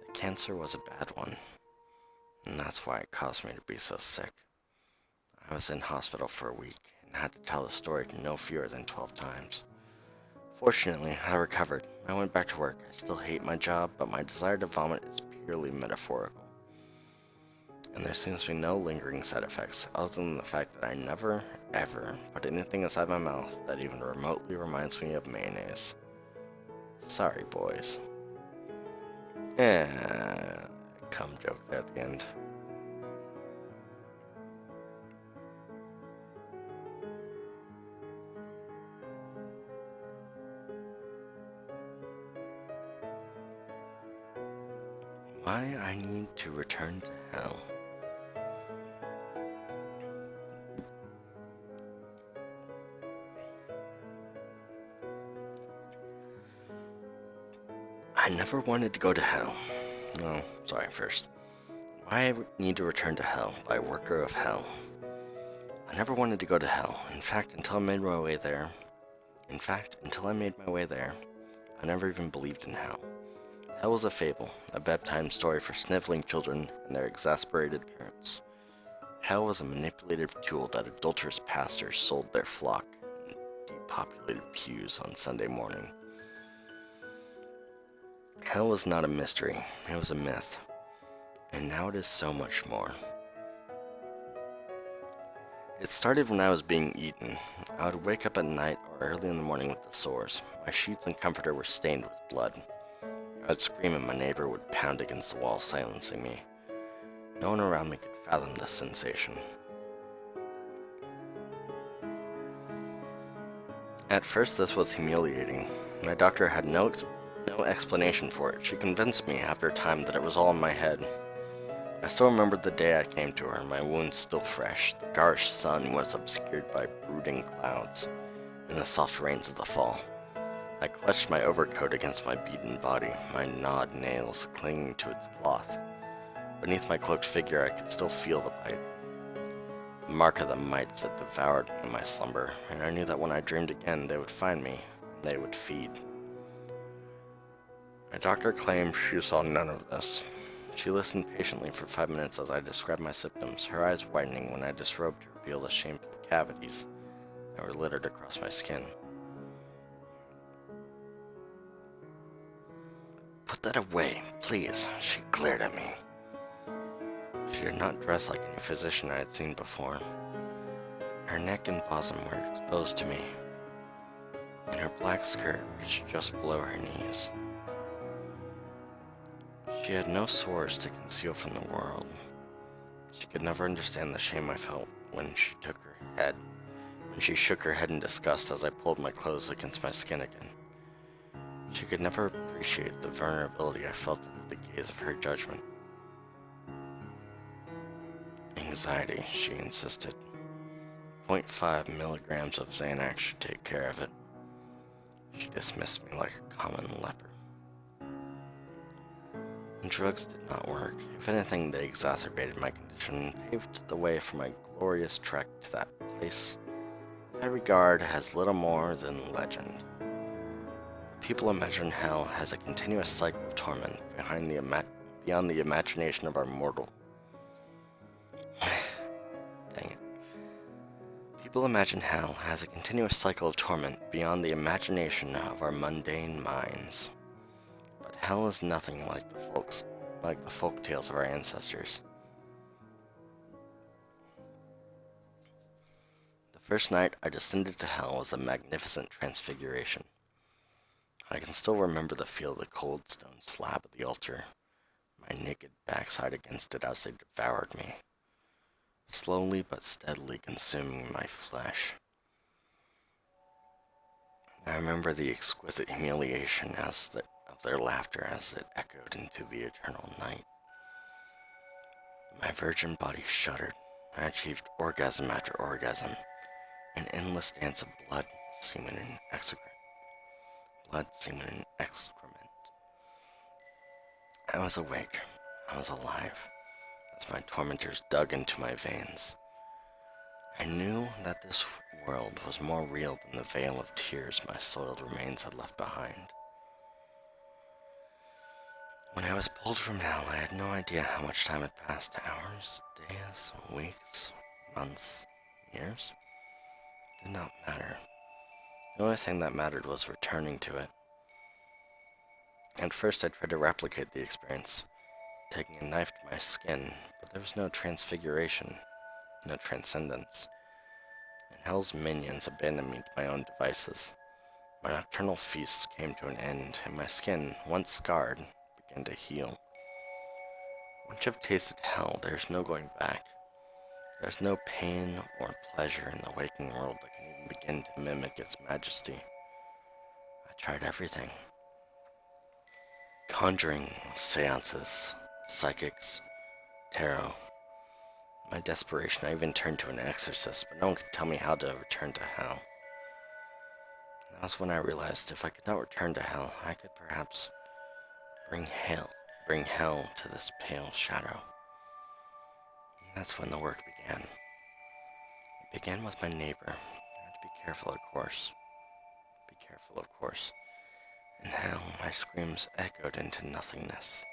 The cancer was a bad one, and that's why it caused me to be so sick. I was in hospital for a week, and had to tell the story no fewer than 12 times. Fortunately, I recovered. I went back to work. I still hate my job, but my desire to vomit is purely metaphorical. And there seems to be no lingering side effects, other than the fact that I never, ever put anything inside my mouth that even remotely reminds me of mayonnaise. Sorry, boys. Cum joke there at the end. Why I need to return to hell. I never wanted to go to hell. No, sorry, first. Why I need to return to hell by worker of hell. I never wanted to go to hell. In fact, until I made my way there, I never even believed in hell. Hell was a fable, a bedtime story for sniveling children and their exasperated parents. Hell was a manipulative tool that adulterous pastors sold their flock in depopulated pews on Sunday morning. Hell was not a mystery, it was a myth. And now it is so much more. It started when I was being eaten. I would wake up at night or early in the morning with the sores. My sheets and comforter were stained with blood. I would scream and my neighbor would pound against the wall, silencing me. No one around me could fathom this sensation. At first this was humiliating. My doctor had no explanation for it. She convinced me after a time that it was all in my head. I still remembered the day I came to her, my wounds still fresh. The garish sun was obscured by brooding clouds and the soft rains of the fall. I clutched my overcoat against my beaten body, my gnawed nails clinging to its cloth. Beneath my cloaked figure I could still feel the bite. The mark of the mites that devoured me in my slumber, and I knew that when I dreamed again they would find me, and they would feed. My doctor claimed she saw none of this. She listened patiently for 5 minutes as I described my symptoms, her eyes widening when I disrobed to reveal the shameful cavities that were littered across my skin. "Put that away, please," she glared at me. She did not dress like any physician I had seen before. Her neck and bosom were exposed to me, and her black skirt reached just below her knees. She had no sores to conceal from the world. She could never understand the shame I felt when she shook her head in disgust as I pulled my clothes against my skin again. She could never appreciate the vulnerability I felt under the gaze of her judgment. Anxiety, she insisted. 0.5 milligrams of Xanax should take care of it. She dismissed me like a common leper. And drugs did not work. If anything, they exacerbated my condition and paved the way for my glorious trek to that place I regard as little more than legend. People imagine hell as a continuous cycle of torment beyond the imagination of our mortal. Dang it. People imagine hell as a continuous cycle of torment beyond the imagination of our mundane minds. But hell is nothing like the folk tales of our ancestors. The first night I descended to hell was a magnificent transfiguration. I can still remember the feel of the cold stone slab of the altar, my naked backside against it as they devoured me, slowly but steadily consuming my flesh. I remember the exquisite humiliation of their laughter as it echoed into the eternal night. My virgin body shuddered. I achieved orgasm after orgasm, an endless dance of blood, semen, and excrement. I was awake. I was alive, as my tormentors dug into my veins. I knew that this world was more real than the veil of tears my soiled remains had left behind. When I was pulled from hell, I had no idea how much time had passed. Hours, days, weeks, months, years? It did not matter. The only thing that mattered was returning to it. At first I tried to replicate the experience, taking a knife to my skin, but there was no transfiguration, no transcendence. And hell's minions abandoned me to my own devices. My nocturnal feasts came to an end, and my skin, once scarred, began to heal. Once you've tasted hell, there's no going back. There's no pain or pleasure in the waking world that can even begin to mimic its majesty. I tried everything. Conjuring, seances, psychics, tarot. In my desperation, I even turned to an exorcist, but no one could tell me how to return to hell. That was when I realized if I could not return to hell, I could perhaps bring hell to this pale shadow. And that's when the work began. It began with my neighbor. I had to be careful, of course. In hell, my screams echoed into nothingness.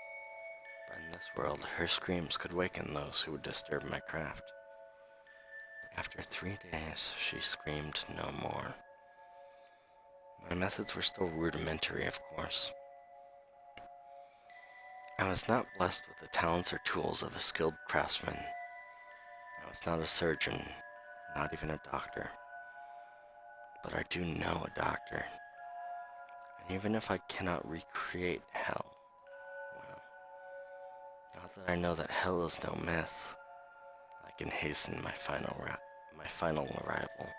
But in this world, her screams could waken those who would disturb my craft. After 3 days, she screamed no more. My methods were still rudimentary, of course. I was not blessed with the talents or tools of a skilled craftsman. I was not a surgeon, not even a doctor. But I do know a doctor. And even if I cannot recreate hell, well, now that I know that hell is no myth, I can hasten my final arrival.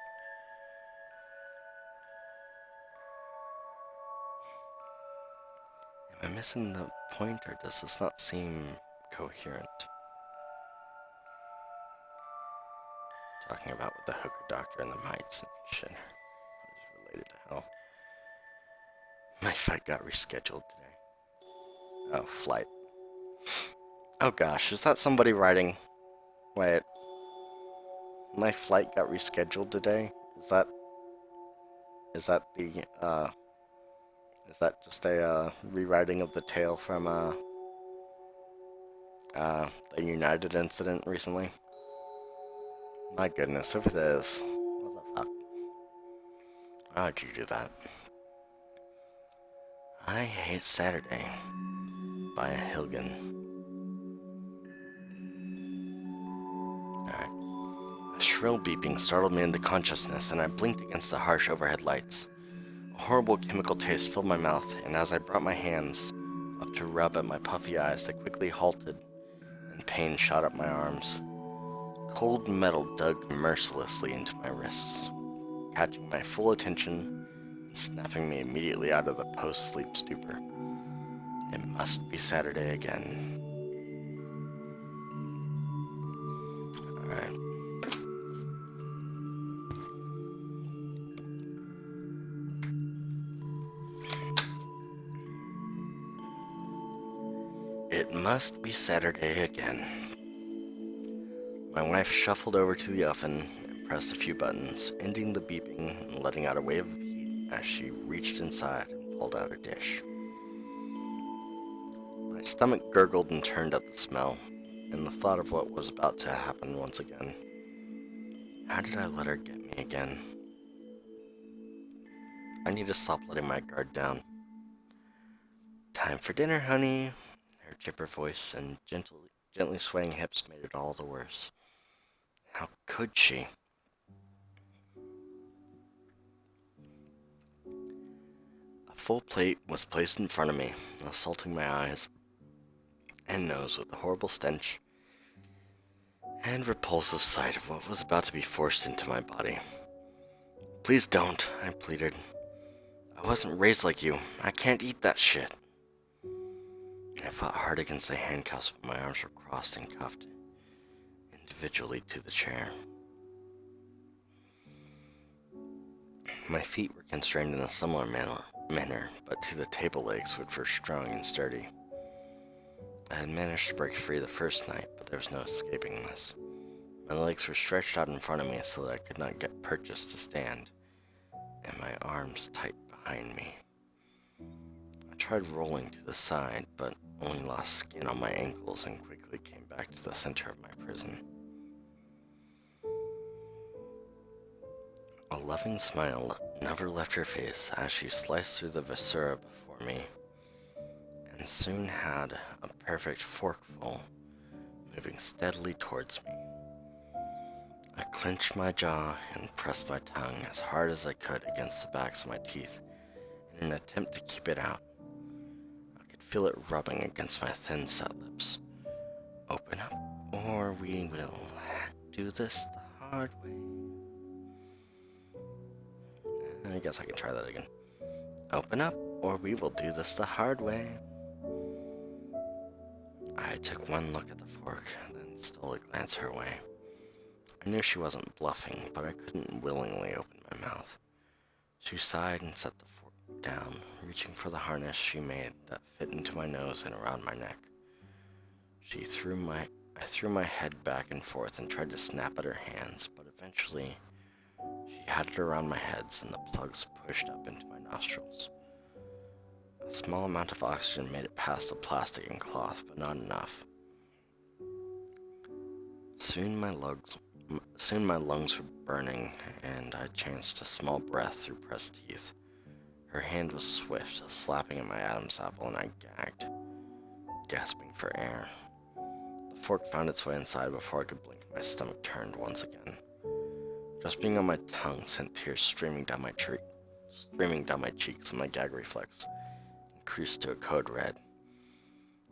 Am I missing the point, or does this not seem coherent? Talking about with the hooker doctor and the mites and shit. What is related to hell? My fight got rescheduled today. Oh, flight. Oh gosh, is that somebody writing? Wait. My flight got rescheduled today? Is that just a rewriting of the tale from the United incident recently? My goodness, if it is, what the fuck? How'd you do that? I Hate Saturday by Hilgen. Alright. A shrill beeping startled me into consciousness, and I blinked against the harsh overhead lights. A horrible chemical taste filled my mouth, and as I brought my hands up to rub at my puffy eyes, they quickly halted, and pain shot up my arms. Cold metal dug mercilessly into my wrists, catching my full attention and snapping me immediately out of the post-sleep stupor. It must be Saturday again. Alright. It must be Saturday again. My wife shuffled over to the oven and pressed a few buttons, ending the beeping and letting out a wave of heat as she reached inside and pulled out a dish. My stomach gurgled and turned at the smell, and the thought of what was about to happen once again. How did I let her get me again? I need to stop letting my guard down. Time for dinner, honey. Her chipper voice and gently swaying hips made it all the worse. How could she? A full plate was placed in front of me, assaulting my eyes and nose with a horrible stench and repulsive sight of what was about to be forced into my body. Please don't, I pleaded. I wasn't raised like you. I can't eat that shit. I fought hard against the handcuffs, but my arms were crossed and cuffed individually to the chair. My feet were constrained in a similar manner, but to the table legs, which were strong and sturdy. I had managed to break free the first night, but there was no escaping this. My legs were stretched out in front of me so that I could not get purchased to stand, and my arms tight behind me. I tried rolling to the side, but only lost skin on my ankles and quickly came back to the center of my prison. A loving smile never left her face as she sliced through the viscera before me, and soon had a perfect forkful moving steadily towards me. I clenched my jaw and pressed my tongue as hard as I could against the backs of my teeth in an attempt to keep it out. I could feel it rubbing against my thin set lips. Open up, or we will do this the hard way. I guess I can try that again. Open up, or we will do this the hard way. I took one look at the fork, then stole a glance her way. I knew she wasn't bluffing, but I couldn't willingly open my mouth. She sighed and set the fork down, reaching for the harness she made that fit into my nose and around my neck. I threw my head back and forth and tried to snap at her hands, but eventually she had it around my heads and the plugs pushed up into my nostrils. A small amount of oxygen made it past the plastic and cloth, but not enough. Soon my lungs were burning, and I chanced a small breath through pressed teeth. Her hand was swift, slapping at my Adam's apple, and I gagged, gasping for air. The fork found its way inside before I could blink. My stomach turned once again. Just being on my tongue sent tears streaming down my cheeks, and my gag reflex increased to a code red.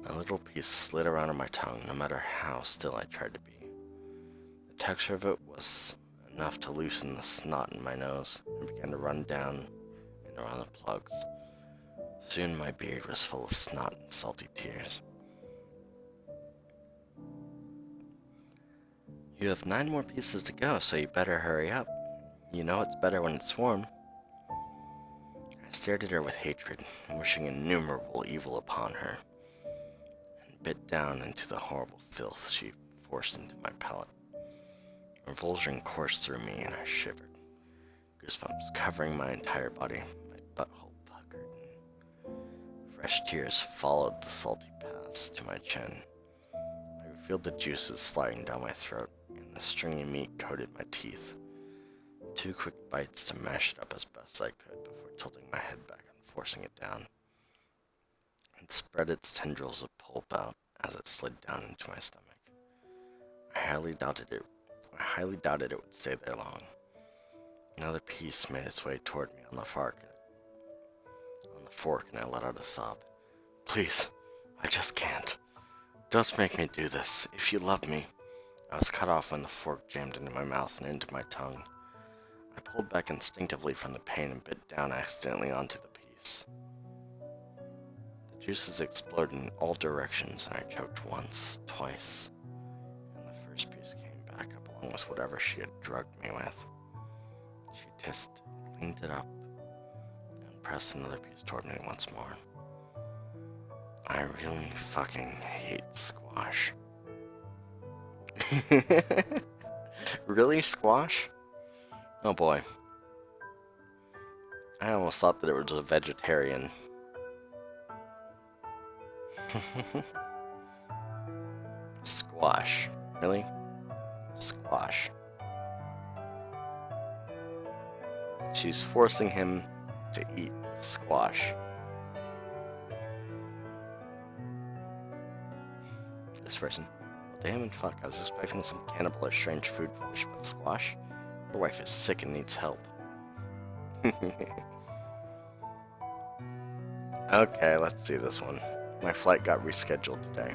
A little piece slid around on my tongue, no matter how still I tried to be. The texture of it was enough to loosen the snot in my nose and began to run down and around the plugs. Soon my beard was full of snot and salty tears. You have 9 more pieces to go, so you better hurry up. You know it's better when it's warm. I stared at her with hatred, wishing innumerable evil upon her, and bit down into the horrible filth she forced into my palate. Revulsion coursed through me, and I shivered, goosebumps covering my entire body. My butthole puckered, and fresh tears followed the salty paths to my chin. I could feel the juices sliding down my throat, and the stringy meat coated my teeth. 2 quick bites to mash it up as best I could before tilting my head back and forcing it down. It spread its tendrils of pulp out as it slid down into my stomach. I highly doubted it would stay there long. Another piece made its way toward me on the fork, and I let out a sob. Please, I just can't. Don't make me do this. If you love me. I was cut off when the fork jammed into my mouth and into my tongue. I pulled back instinctively from the pain and bit down accidentally onto the piece. The Juices exploded in all directions, and I choked once, twice, and the first piece came back up along with whatever she had drugged me with. She cleaned it up, and pressed another piece toward me once more. I really fucking hate squash. Really, squash? Oh boy. I almost thought that it was a vegetarian. Squash. Really? Squash. She's forcing him to eat squash. This person. Well, damn and fuck, I was expecting some cannibal or strange food fetish, but squash? Your wife is sick and needs help. Okay, let's see this one. My flight got rescheduled today.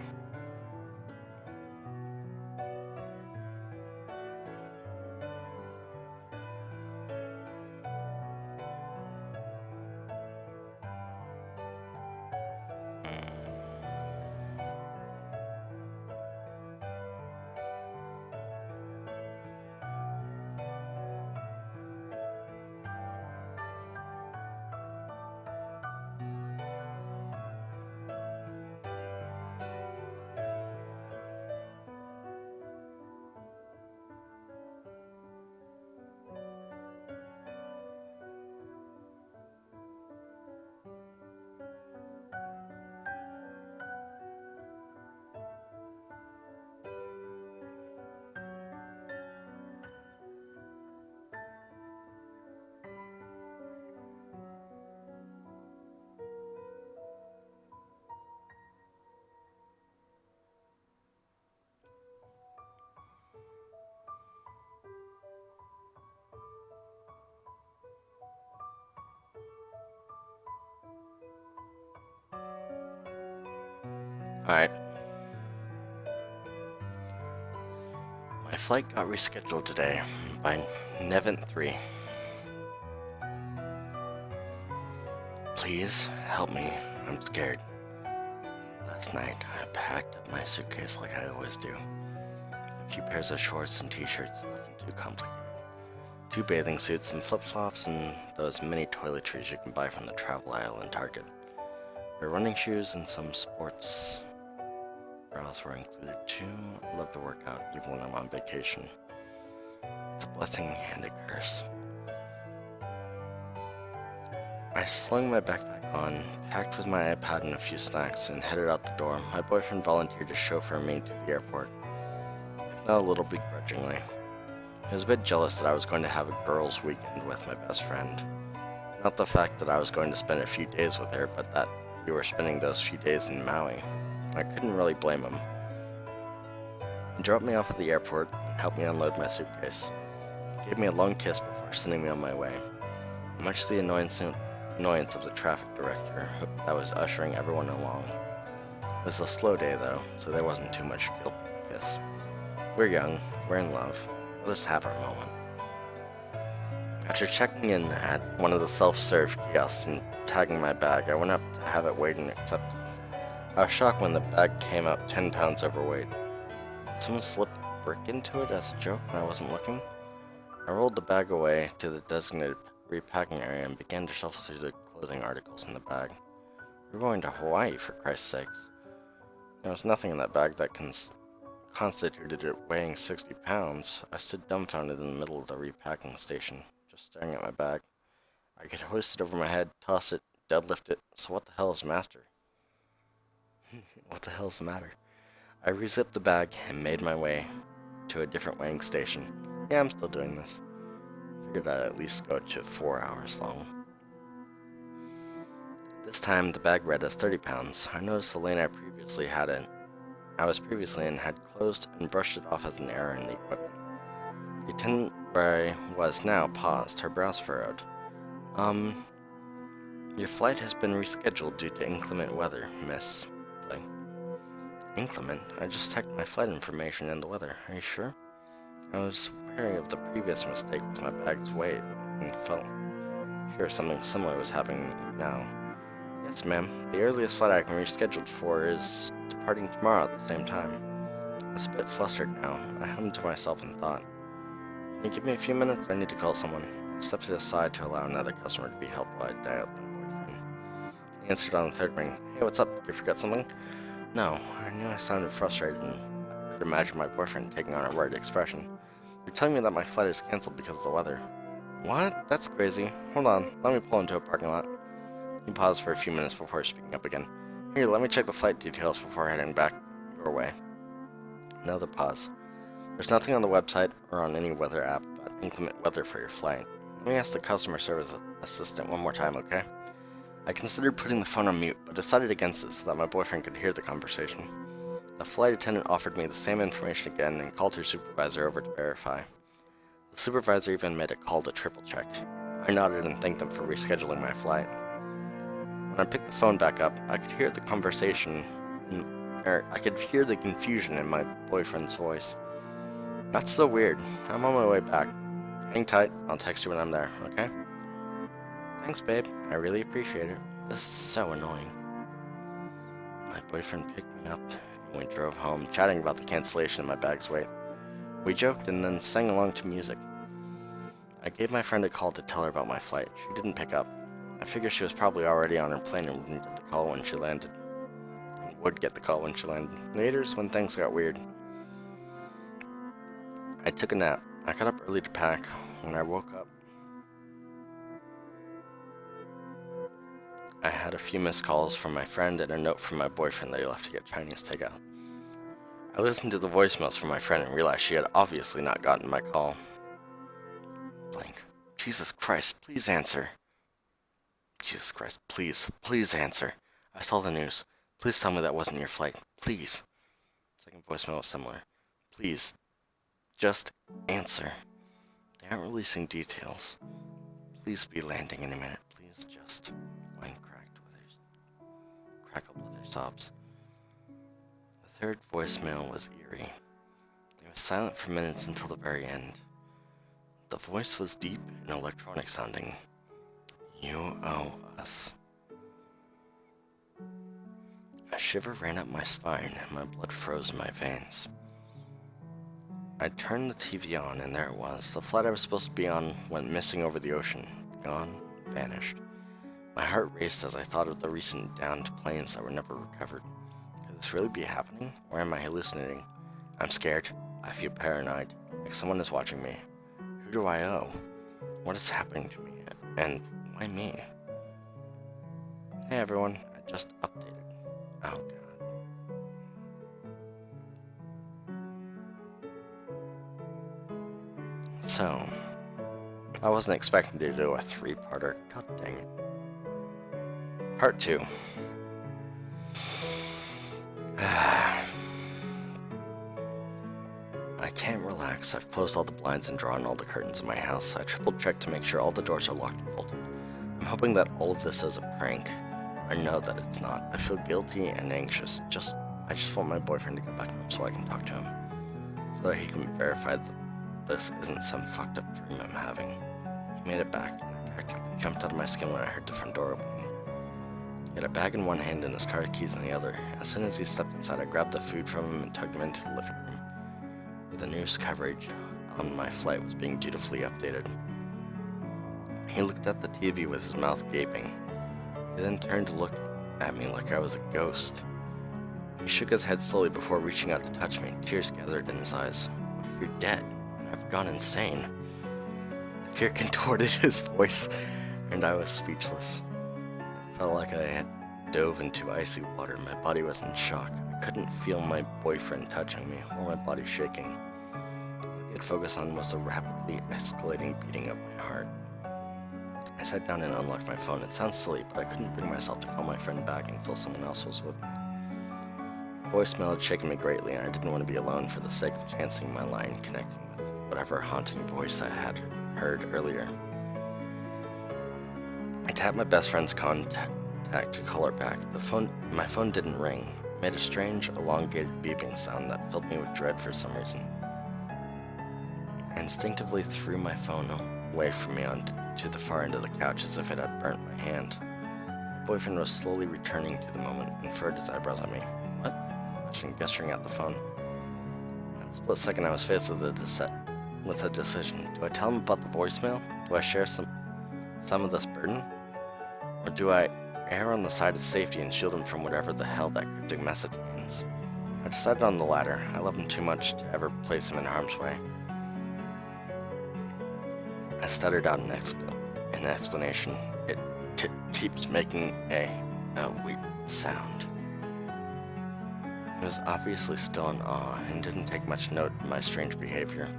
Alright. My flight got rescheduled today by Nevent 3. Please help me. I'm scared. Last night, I packed up my suitcase like I always do. A few pairs of shorts and t-shirts, nothing too complicated. 2 bathing suits, some flip-flops, and those mini toiletries you can buy from the travel aisle in Target. My running shoes and some sports bras were included too. I love to work out even when I'm on vacation. It's a blessing and a curse. I slung my backpack on, packed with my iPad and a few snacks, and headed out the door. My boyfriend volunteered to chauffeur me to the airport, if not a little begrudgingly. I was a bit jealous that I was going to have a girls' weekend with my best friend. Not the fact that I was going to spend a few days with her, but that we were spending those few days in Maui. I couldn't really blame him. He dropped me off at the airport and helped me unload my suitcase. He gave me a long kiss before sending me on my way. Much to the annoyance of the traffic director that was ushering everyone along. It was a slow day though, so there wasn't too much guilt in the kiss. We're young, we're in love, let us have our moment. After checking in at one of the self-serve kiosks and tagging my bag, I went up to have it weighed and accepted. I was shocked when the bag came out 10 pounds overweight. Did someone slip a brick into it as a joke when I wasn't looking? I rolled the bag away to the designated repacking area and began to shuffle through the clothing articles in the bag. We're going to Hawaii, for Christ's sakes. There was nothing in that bag that constituted it weighing 60 pounds. I stood dumbfounded in the middle of the repacking station, just staring at my bag. I could hoist it over my head, toss it, deadlift it, so what the hell is master? What the hell's the matter? I rezipped the bag and made my way to a different weighing station. Yeah, I'm still doing this. Figured I'd at least go to 4 hours long. This time, the bag read as 30 pounds. I noticed the lane I was previously in had closed and brushed it off as an error in the equipment. The attendant where I was now paused, her brows furrowed. Your flight has been rescheduled due to inclement weather, Miss Blank. Inclement? I just checked my flight information and the weather. Are you sure? I was wary of the previous mistake with my bag's weight and felt sure something similar was happening now. Yes, ma'am. The earliest flight I can reschedule for is departing tomorrow at the same time. I was a bit flustered now. I hummed to myself and thought, can you give me a few minutes? I need to call someone. I stepped to the side to allow another customer to be helped while I dialed my boyfriend. He answered on the third ring. Hey, what's up? Did you forget something? No, I knew I sounded frustrated and could imagine my boyfriend taking on a worried expression. You're telling me that my flight is canceled because of the weather. What? That's crazy. Hold on, let me pull into a parking lot. He paused for a few minutes before speaking up again. Here, let me check the flight details before heading back your way. Another pause. There's nothing on the website or on any weather app about inclement weather for your flight. Let me ask the customer service assistant one more time, okay? I considered putting the phone on mute, but decided against it so that my boyfriend could hear the conversation. The flight attendant offered me the same information again and called her supervisor over to verify. The supervisor even made a call to triple check. I nodded and thanked them for rescheduling my flight. When I picked the phone back up, I could hear the confusion in my boyfriend's voice. That's so weird. I'm on my way back. Hang tight, I'll text you when I'm there, okay? Thanks, babe. I really appreciate it. This is so annoying. My boyfriend picked me up and we drove home, chatting about the cancellation of my bag's weight. We joked and then sang along to music. I gave my friend a call to tell her about my flight. She didn't pick up. I figured she was probably already on her plane and wouldn't get the call when she landed. Later is when things got weird. I took a nap. I got up early to pack. When I woke up, I had a few missed calls from my friend and a note from my boyfriend that he left to get Chinese takeout. I listened to the voicemails from my friend and realized she had obviously not gotten my call. Blank. Jesus Christ, please answer. Jesus Christ, please answer. I saw the news. Please tell me that wasn't your flight. Please. Second voicemail was similar. Please. Just answer. They aren't releasing details. Please be landing in a minute. Please just. Line crackled with her sobs. The third voicemail was eerie. It was silent for minutes until the very end. The voice was deep and electronic sounding. You owe us. A shiver ran up my spine and my blood froze in my veins. I turned the TV on and there it was. The flight I was supposed to be on went missing over the ocean. Gone, vanished. My heart raced as I thought of the recent downed planes that were never recovered. Could this really be happening, or am I hallucinating? I'm scared. I feel paranoid, like someone is watching me. Who do I owe? What is happening to me? And why me? Hey everyone, I just updated. Oh god. So, I wasn't expecting to do a 3-parter. God dang it. Part 2. I can't relax. I've closed all the blinds and drawn all the curtains in my house. I triple-checked to make sure all the doors are locked and bolted. I'm hoping that all of this is a prank. I know that it's not. I feel guilty and anxious. I just want my boyfriend to get back home so I can talk to him. So that he can verify that this isn't some fucked up dream I'm having. He made it back, and I practically jumped out of my skin when I heard the front door opening. He had a bag in one hand and his car keys in the other. As soon as he stepped inside, I grabbed the food from him and tugged him into the living room. The news coverage on my flight was being dutifully updated. He looked at the TV with his mouth gaping. He then turned to look at me like I was a ghost. He shook his head slowly before reaching out to touch me. Tears gathered in his eyes. What if you're dead? And I've gone insane. Fear contorted his voice, and I was speechless. I felt like I had dove into icy water. My body was in shock. I couldn't feel my boyfriend touching me or my body shaking. All I could focus on was the rapidly escalating beating of my heart. I sat down and unlocked my phone. It sounds silly, but I couldn't bring myself to call my friend back until someone else was with me. The voicemail had shaken me greatly, and I didn't want to be alone for the sake of chancing my line connecting with whatever haunting voice I had heard earlier. I tapped my best friend's contact to call her back. My phone didn't ring. It made a strange, elongated beeping sound that filled me with dread for some reason. I instinctively threw my phone away from me onto the far end of the couch as if it had burnt my hand. My boyfriend was slowly returning to the moment and furrowed his eyebrows at me. What? Questioned, gesturing at the phone. In that split second, I was faced with a decision. Do I tell him about the voicemail? Do I share some of this burden? Or do I err on the side of safety and shield him from whatever the hell that cryptic message means? I decided on the latter. I love him too much to ever place him in harm's way. I stuttered out an explanation. It keeps making a weird sound. He was obviously still in awe and didn't take much note of my strange behavior.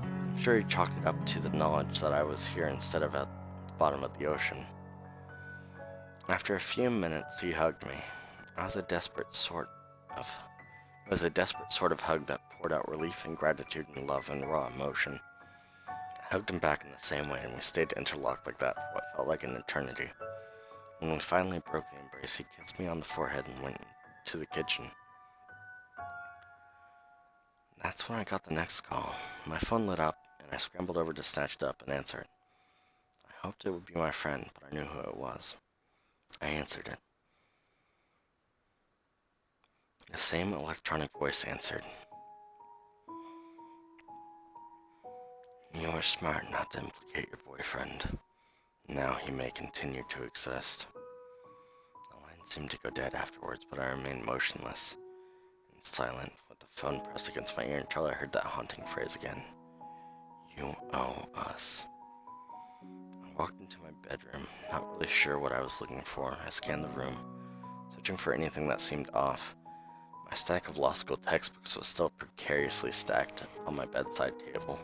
I'm sure he chalked it up to the knowledge that I was here instead of at the bottom of the ocean. After a few minutes, he hugged me. It was a desperate sort of hug that poured out relief and gratitude and love and raw emotion. I hugged him back in the same way, and we stayed interlocked like that for what felt like an eternity. When we finally broke the embrace, he kissed me on the forehead and went to the kitchen. That's when I got the next call. My phone lit up, and I scrambled over to snatch it up and answer it. I hoped it would be my friend, but I knew who it was. I answered it. The same electronic voice answered. You were smart not to implicate your boyfriend. Now he may continue to exist. The line seemed to go dead afterwards, but I remained motionless and silent, with the phone pressed against my ear until I heard that haunting phrase again. You owe us. I walked into my bedroom, not really sure what I was looking for. I scanned the room, searching for anything that seemed off. My stack of law school textbooks was still precariously stacked on my bedside table.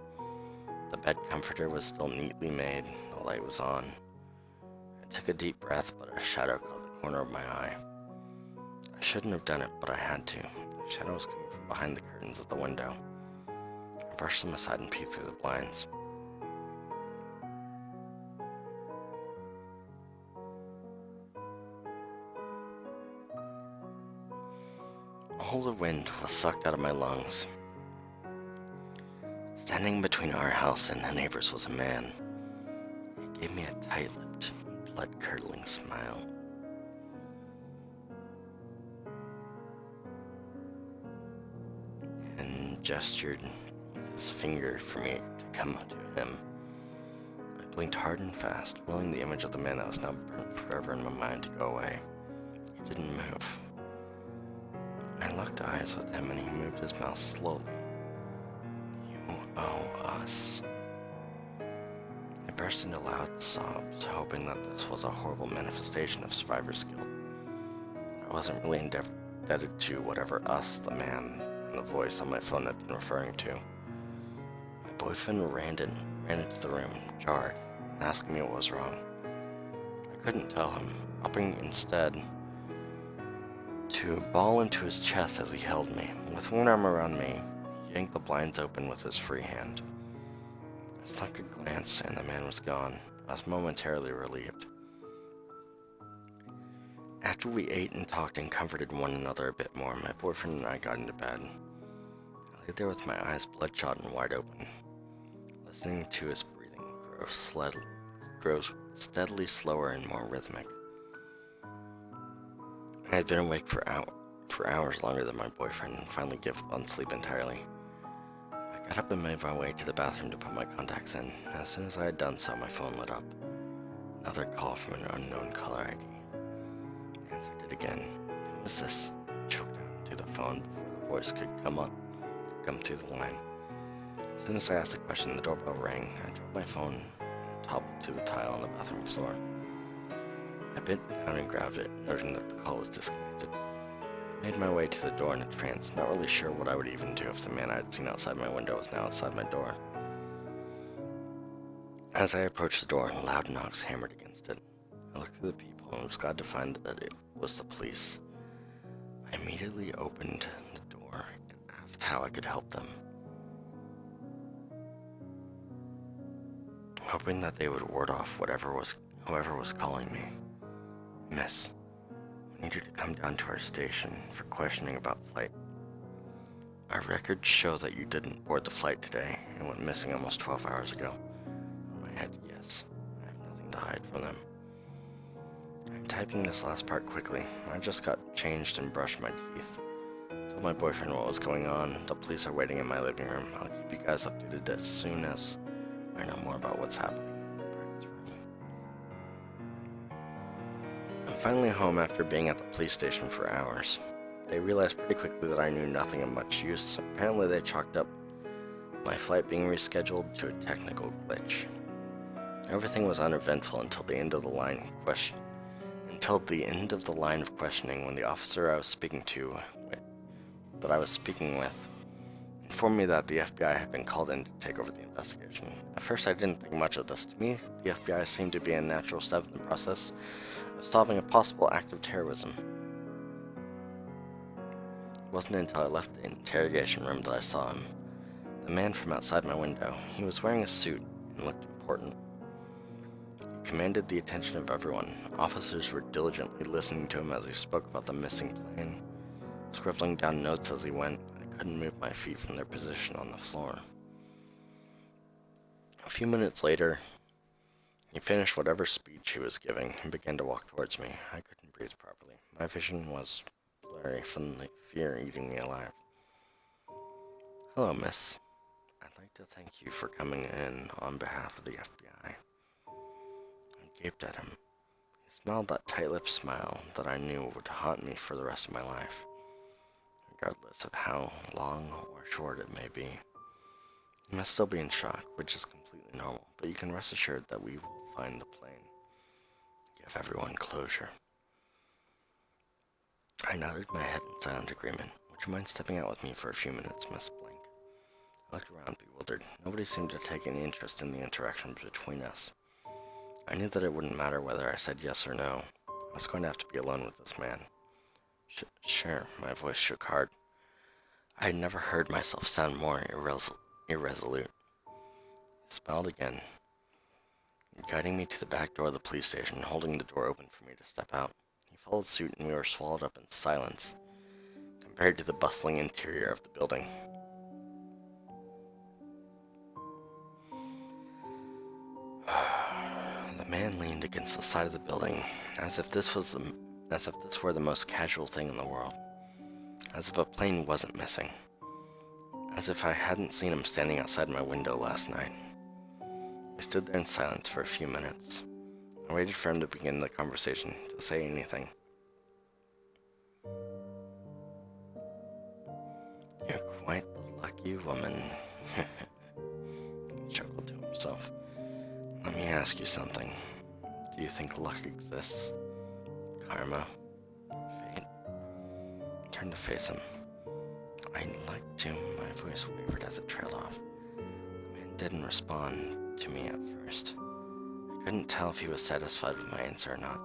The bed comforter was still neatly made. The light was on. I took a deep breath, but a shadow caught the corner of my eye. I shouldn't have done it, but I had to. The shadow was coming from behind the curtains of the window. I brushed them aside and peeked through the blinds. All the wind was sucked out of my lungs. Standing between our house and the neighbor's was a man. He gave me a tight-lipped, blood-curdling smile. And gestured with his finger for me to come to him. I blinked hard and fast, willing the image of the man that was now burnt forever in my mind to go away. He didn't move. I locked eyes with him and he moved his mouth slowly. You owe us. I burst into loud sobs, hoping that this was a horrible manifestation of survivor's guilt. I wasn't really indebted to whatever us, the man, and the voice on my phone had been referring to. My boyfriend ran into the room, jarred, and asking me what was wrong. I couldn't tell him, opting instead to bawl into his chest as he held me. With one arm around me, he yanked the blinds open with his free hand. I sunk a glance and the man was gone. I was momentarily relieved. After we ate and talked and comforted one another a bit more, my boyfriend and I got into bed. I lay there with my eyes bloodshot and wide open, listening to his breathing grow steadily slower and more rhythmic. I had been awake for hours longer than my boyfriend and finally gave up on sleep entirely. I got up and made my way to the bathroom to put my contacts in. As soon as I had done so, my phone lit up. Another call from an unknown caller ID. I answered it again. Who was this? I choked out into the phone before the voice could come through the line. As soon as I asked the question, the doorbell rang. I dropped my phone and toppled to the tile on the bathroom floor. I bent down and grabbed it, noting that the call was disconnected. I made my way to the door in a trance, not really sure what I would even do if the man I had seen outside my window was now outside my door. As I approached the door, loud knocks hammered against it. I looked through the peephole and was glad to find that it was the police. I immediately opened the door and asked how I could help them, hoping that they would ward off whoever was calling me. Miss, we need you to come down to our station for questioning about flight. Our records show that you didn't board the flight today and went missing almost 12 hours ago. In my head, yes, I have nothing to hide from them. I'm typing this last part quickly. I just got changed and brushed my teeth. Told my boyfriend what was going on. The police are waiting in my living room. I'll keep you guys updated as soon as I know more about what's happening. Part 3. I'm finally home after being at the police station for hours. They realized pretty quickly that I knew nothing of much use. Apparently they chalked up my flight being rescheduled to a technical glitch. Everything was uneventful until the end of the line of questioning when the officer I was speaking with informed me that the FBI had been called in to take over the investigation. At first I didn't think much of this. To me, the FBI seemed to be a natural step in the process of solving a possible act of terrorism. It wasn't until I left the interrogation room that I saw him. The man from outside my window. He was wearing a suit and looked important. He commanded the attention of everyone. Officers were diligently listening to him as he spoke about the missing plane, scribbling down notes as he went. I couldn't move my feet from their position on the floor. A few minutes later, he finished whatever speech he was giving and began to walk towards me. I couldn't breathe properly. My vision was blurry from the fear eating me alive. "Hello, miss. I'd like to thank you for coming in on behalf of the FBI." I gaped at him. He smiled that tight-lipped smile that I knew would haunt me for the rest of my life, regardless of how long or short it may be. You must still be in shock, which is completely normal, but you can rest assured that we will find the plane. Give everyone closure. I nodded my head in silent agreement. "Would you mind stepping out with me for a few minutes, Miss Blank?" I looked around bewildered. Nobody seemed to take any interest in the interaction between us. I knew that it wouldn't matter whether I said yes or no. I was going to have to be alone with this man. Sure, my voice shook hard. I had never heard myself sound more irresolute. He smiled again, guiding me to the back door of the police station, holding the door open for me to step out. He followed suit and we were swallowed up in silence, compared to the bustling interior of the building. The man leaned against the side of the building, as if this were the most casual thing in the world. As if a plane wasn't missing. As if I hadn't seen him standing outside my window last night. We stood there in silence for a few minutes. I waited for him to begin the conversation, to say anything. "You're quite the lucky woman," he chuckled to himself. "Let me ask you something. Do you think luck exists? Karma? Fate?" I turned to face him. "I'd like to." My voice wavered as it trailed off. The man didn't respond to me at first. I couldn't tell if he was satisfied with my answer or not.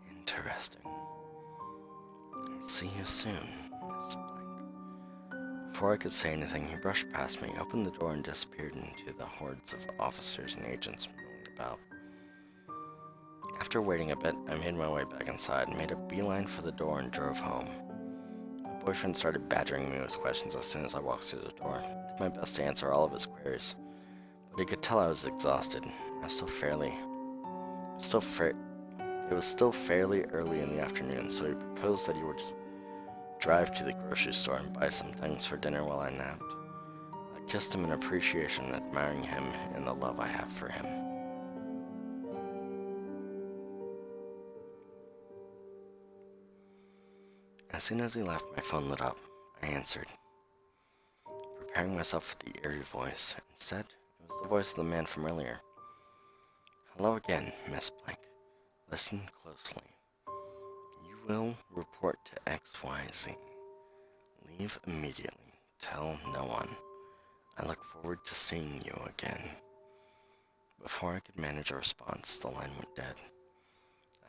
"Interesting. See you soon, Miss Blank." Before I could say anything, he brushed past me, opened the door, and disappeared into the hordes of officers and agents milling about. After waiting a bit, I made my way back inside, made a beeline for the door, and drove home. My boyfriend started badgering me with questions as soon as I walked through the door. I did my best to answer all of his queries, but he could tell I was exhausted. It was still fairly early in the afternoon, so he proposed that he would drive to the grocery store and buy some things for dinner while I napped. I kissed him in appreciation, admiring him and the love I have for him. As soon as he left, my phone lit up. I answered, preparing myself for the eerie voice. Instead, it was the voice of the man from earlier. "Hello again, Miss Blank. Listen closely. You will report to XYZ. Leave immediately. Tell no one. I look forward to seeing you again." Before I could manage a response, the line went dead.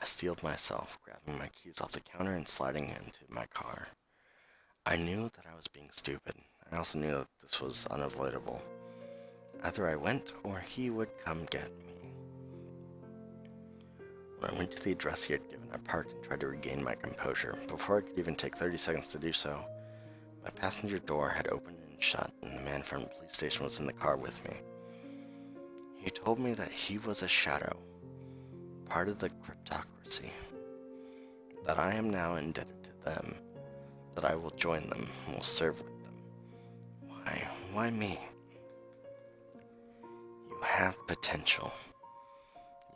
I steeled myself, grabbing my keys off the counter and sliding into my car. I knew that I was being stupid. I also knew that this was unavoidable. Either I went or he would come get me. When I went to the address he had given, I parked and tried to regain my composure. Before I could even take 30 seconds to do so, my passenger door had opened and shut, and the man from the police station was in the car with me. He told me that he was a shadow, part of the cryptocracy, that I am now indebted to them, that I will join them and will serve with them. Why? Why me? You have potential.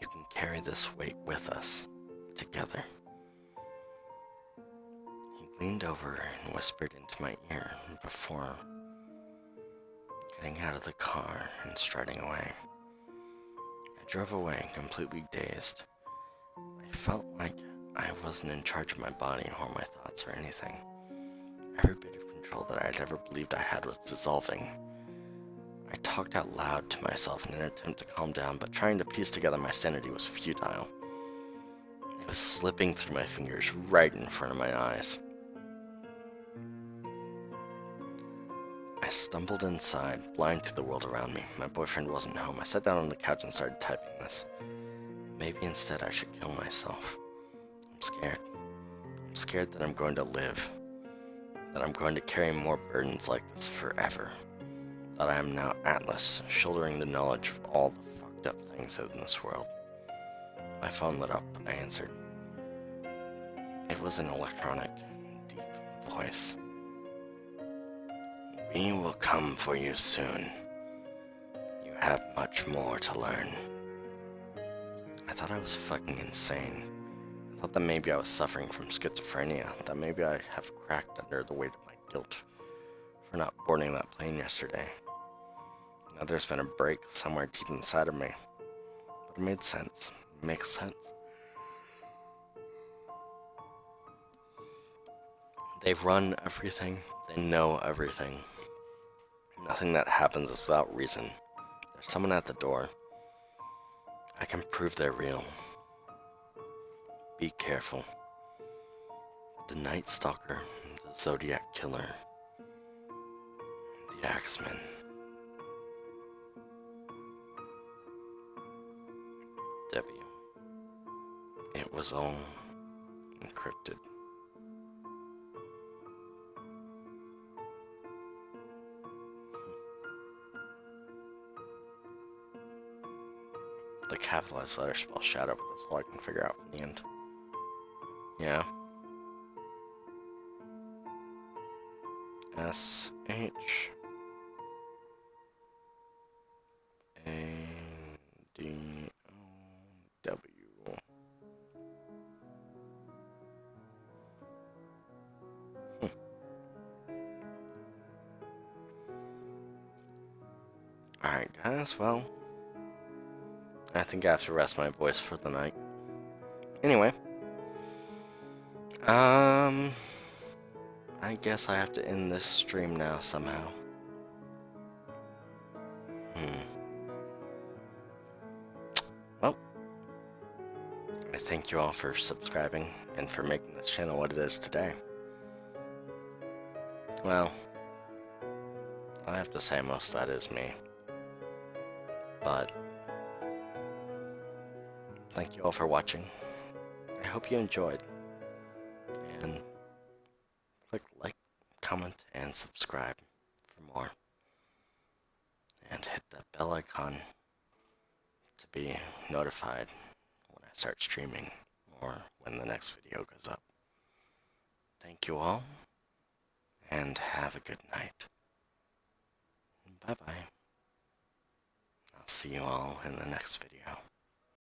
You can carry this weight with us, together. He leaned over and whispered into my ear before getting out of the car and striding away. I drove away completely dazed. I felt like I wasn't in charge of my body or my thoughts or anything. Every bit of control that I had ever believed I had was dissolving. I talked out loud to myself in an attempt to calm down, but trying to piece together my sanity was futile. It was slipping through my fingers right in front of my eyes. I stumbled inside, blind to the world around me. My boyfriend wasn't home. I sat down on the couch and started typing this. Maybe instead I should kill myself. I'm scared. I'm scared that I'm going to live. That I'm going to carry more burdens like this forever. That I am now Atlas, shouldering the knowledge of all the fucked up things in this world. My phone lit up. I answered. It was an electronic, deep voice. We will come for you soon. You have much more to learn. I thought I was fucking insane. I thought that maybe I was suffering from schizophrenia, that maybe I have cracked under the weight of my guilt for not boarding that plane yesterday. Now there's been a break somewhere deep inside of me. But it made sense. It makes sense. They've run everything. They know everything. Nothing that happens is without reason. There's someone at the door. I can prove they're real. Be careful. The Night Stalker, the Zodiac Killer, the Axeman. W. It was all encrypted. The capitalized letter spell shadow, but that's all I can figure out in the end. Yeah. S-H A-D-O-W. Alright guys, well, I think I have to rest my voice for the night. Anyway. I guess I have to end this stream now somehow. Well, I thank you all for subscribing and for making this channel what it is today. Well, I have to say most of that is me. But thank you all for watching. I hope you enjoyed. And click like, comment, and subscribe for more. And hit that bell icon to be notified when I start streaming or when the next video goes up. Thank you all, and have a good night. Bye-bye. I'll see you all in the next video.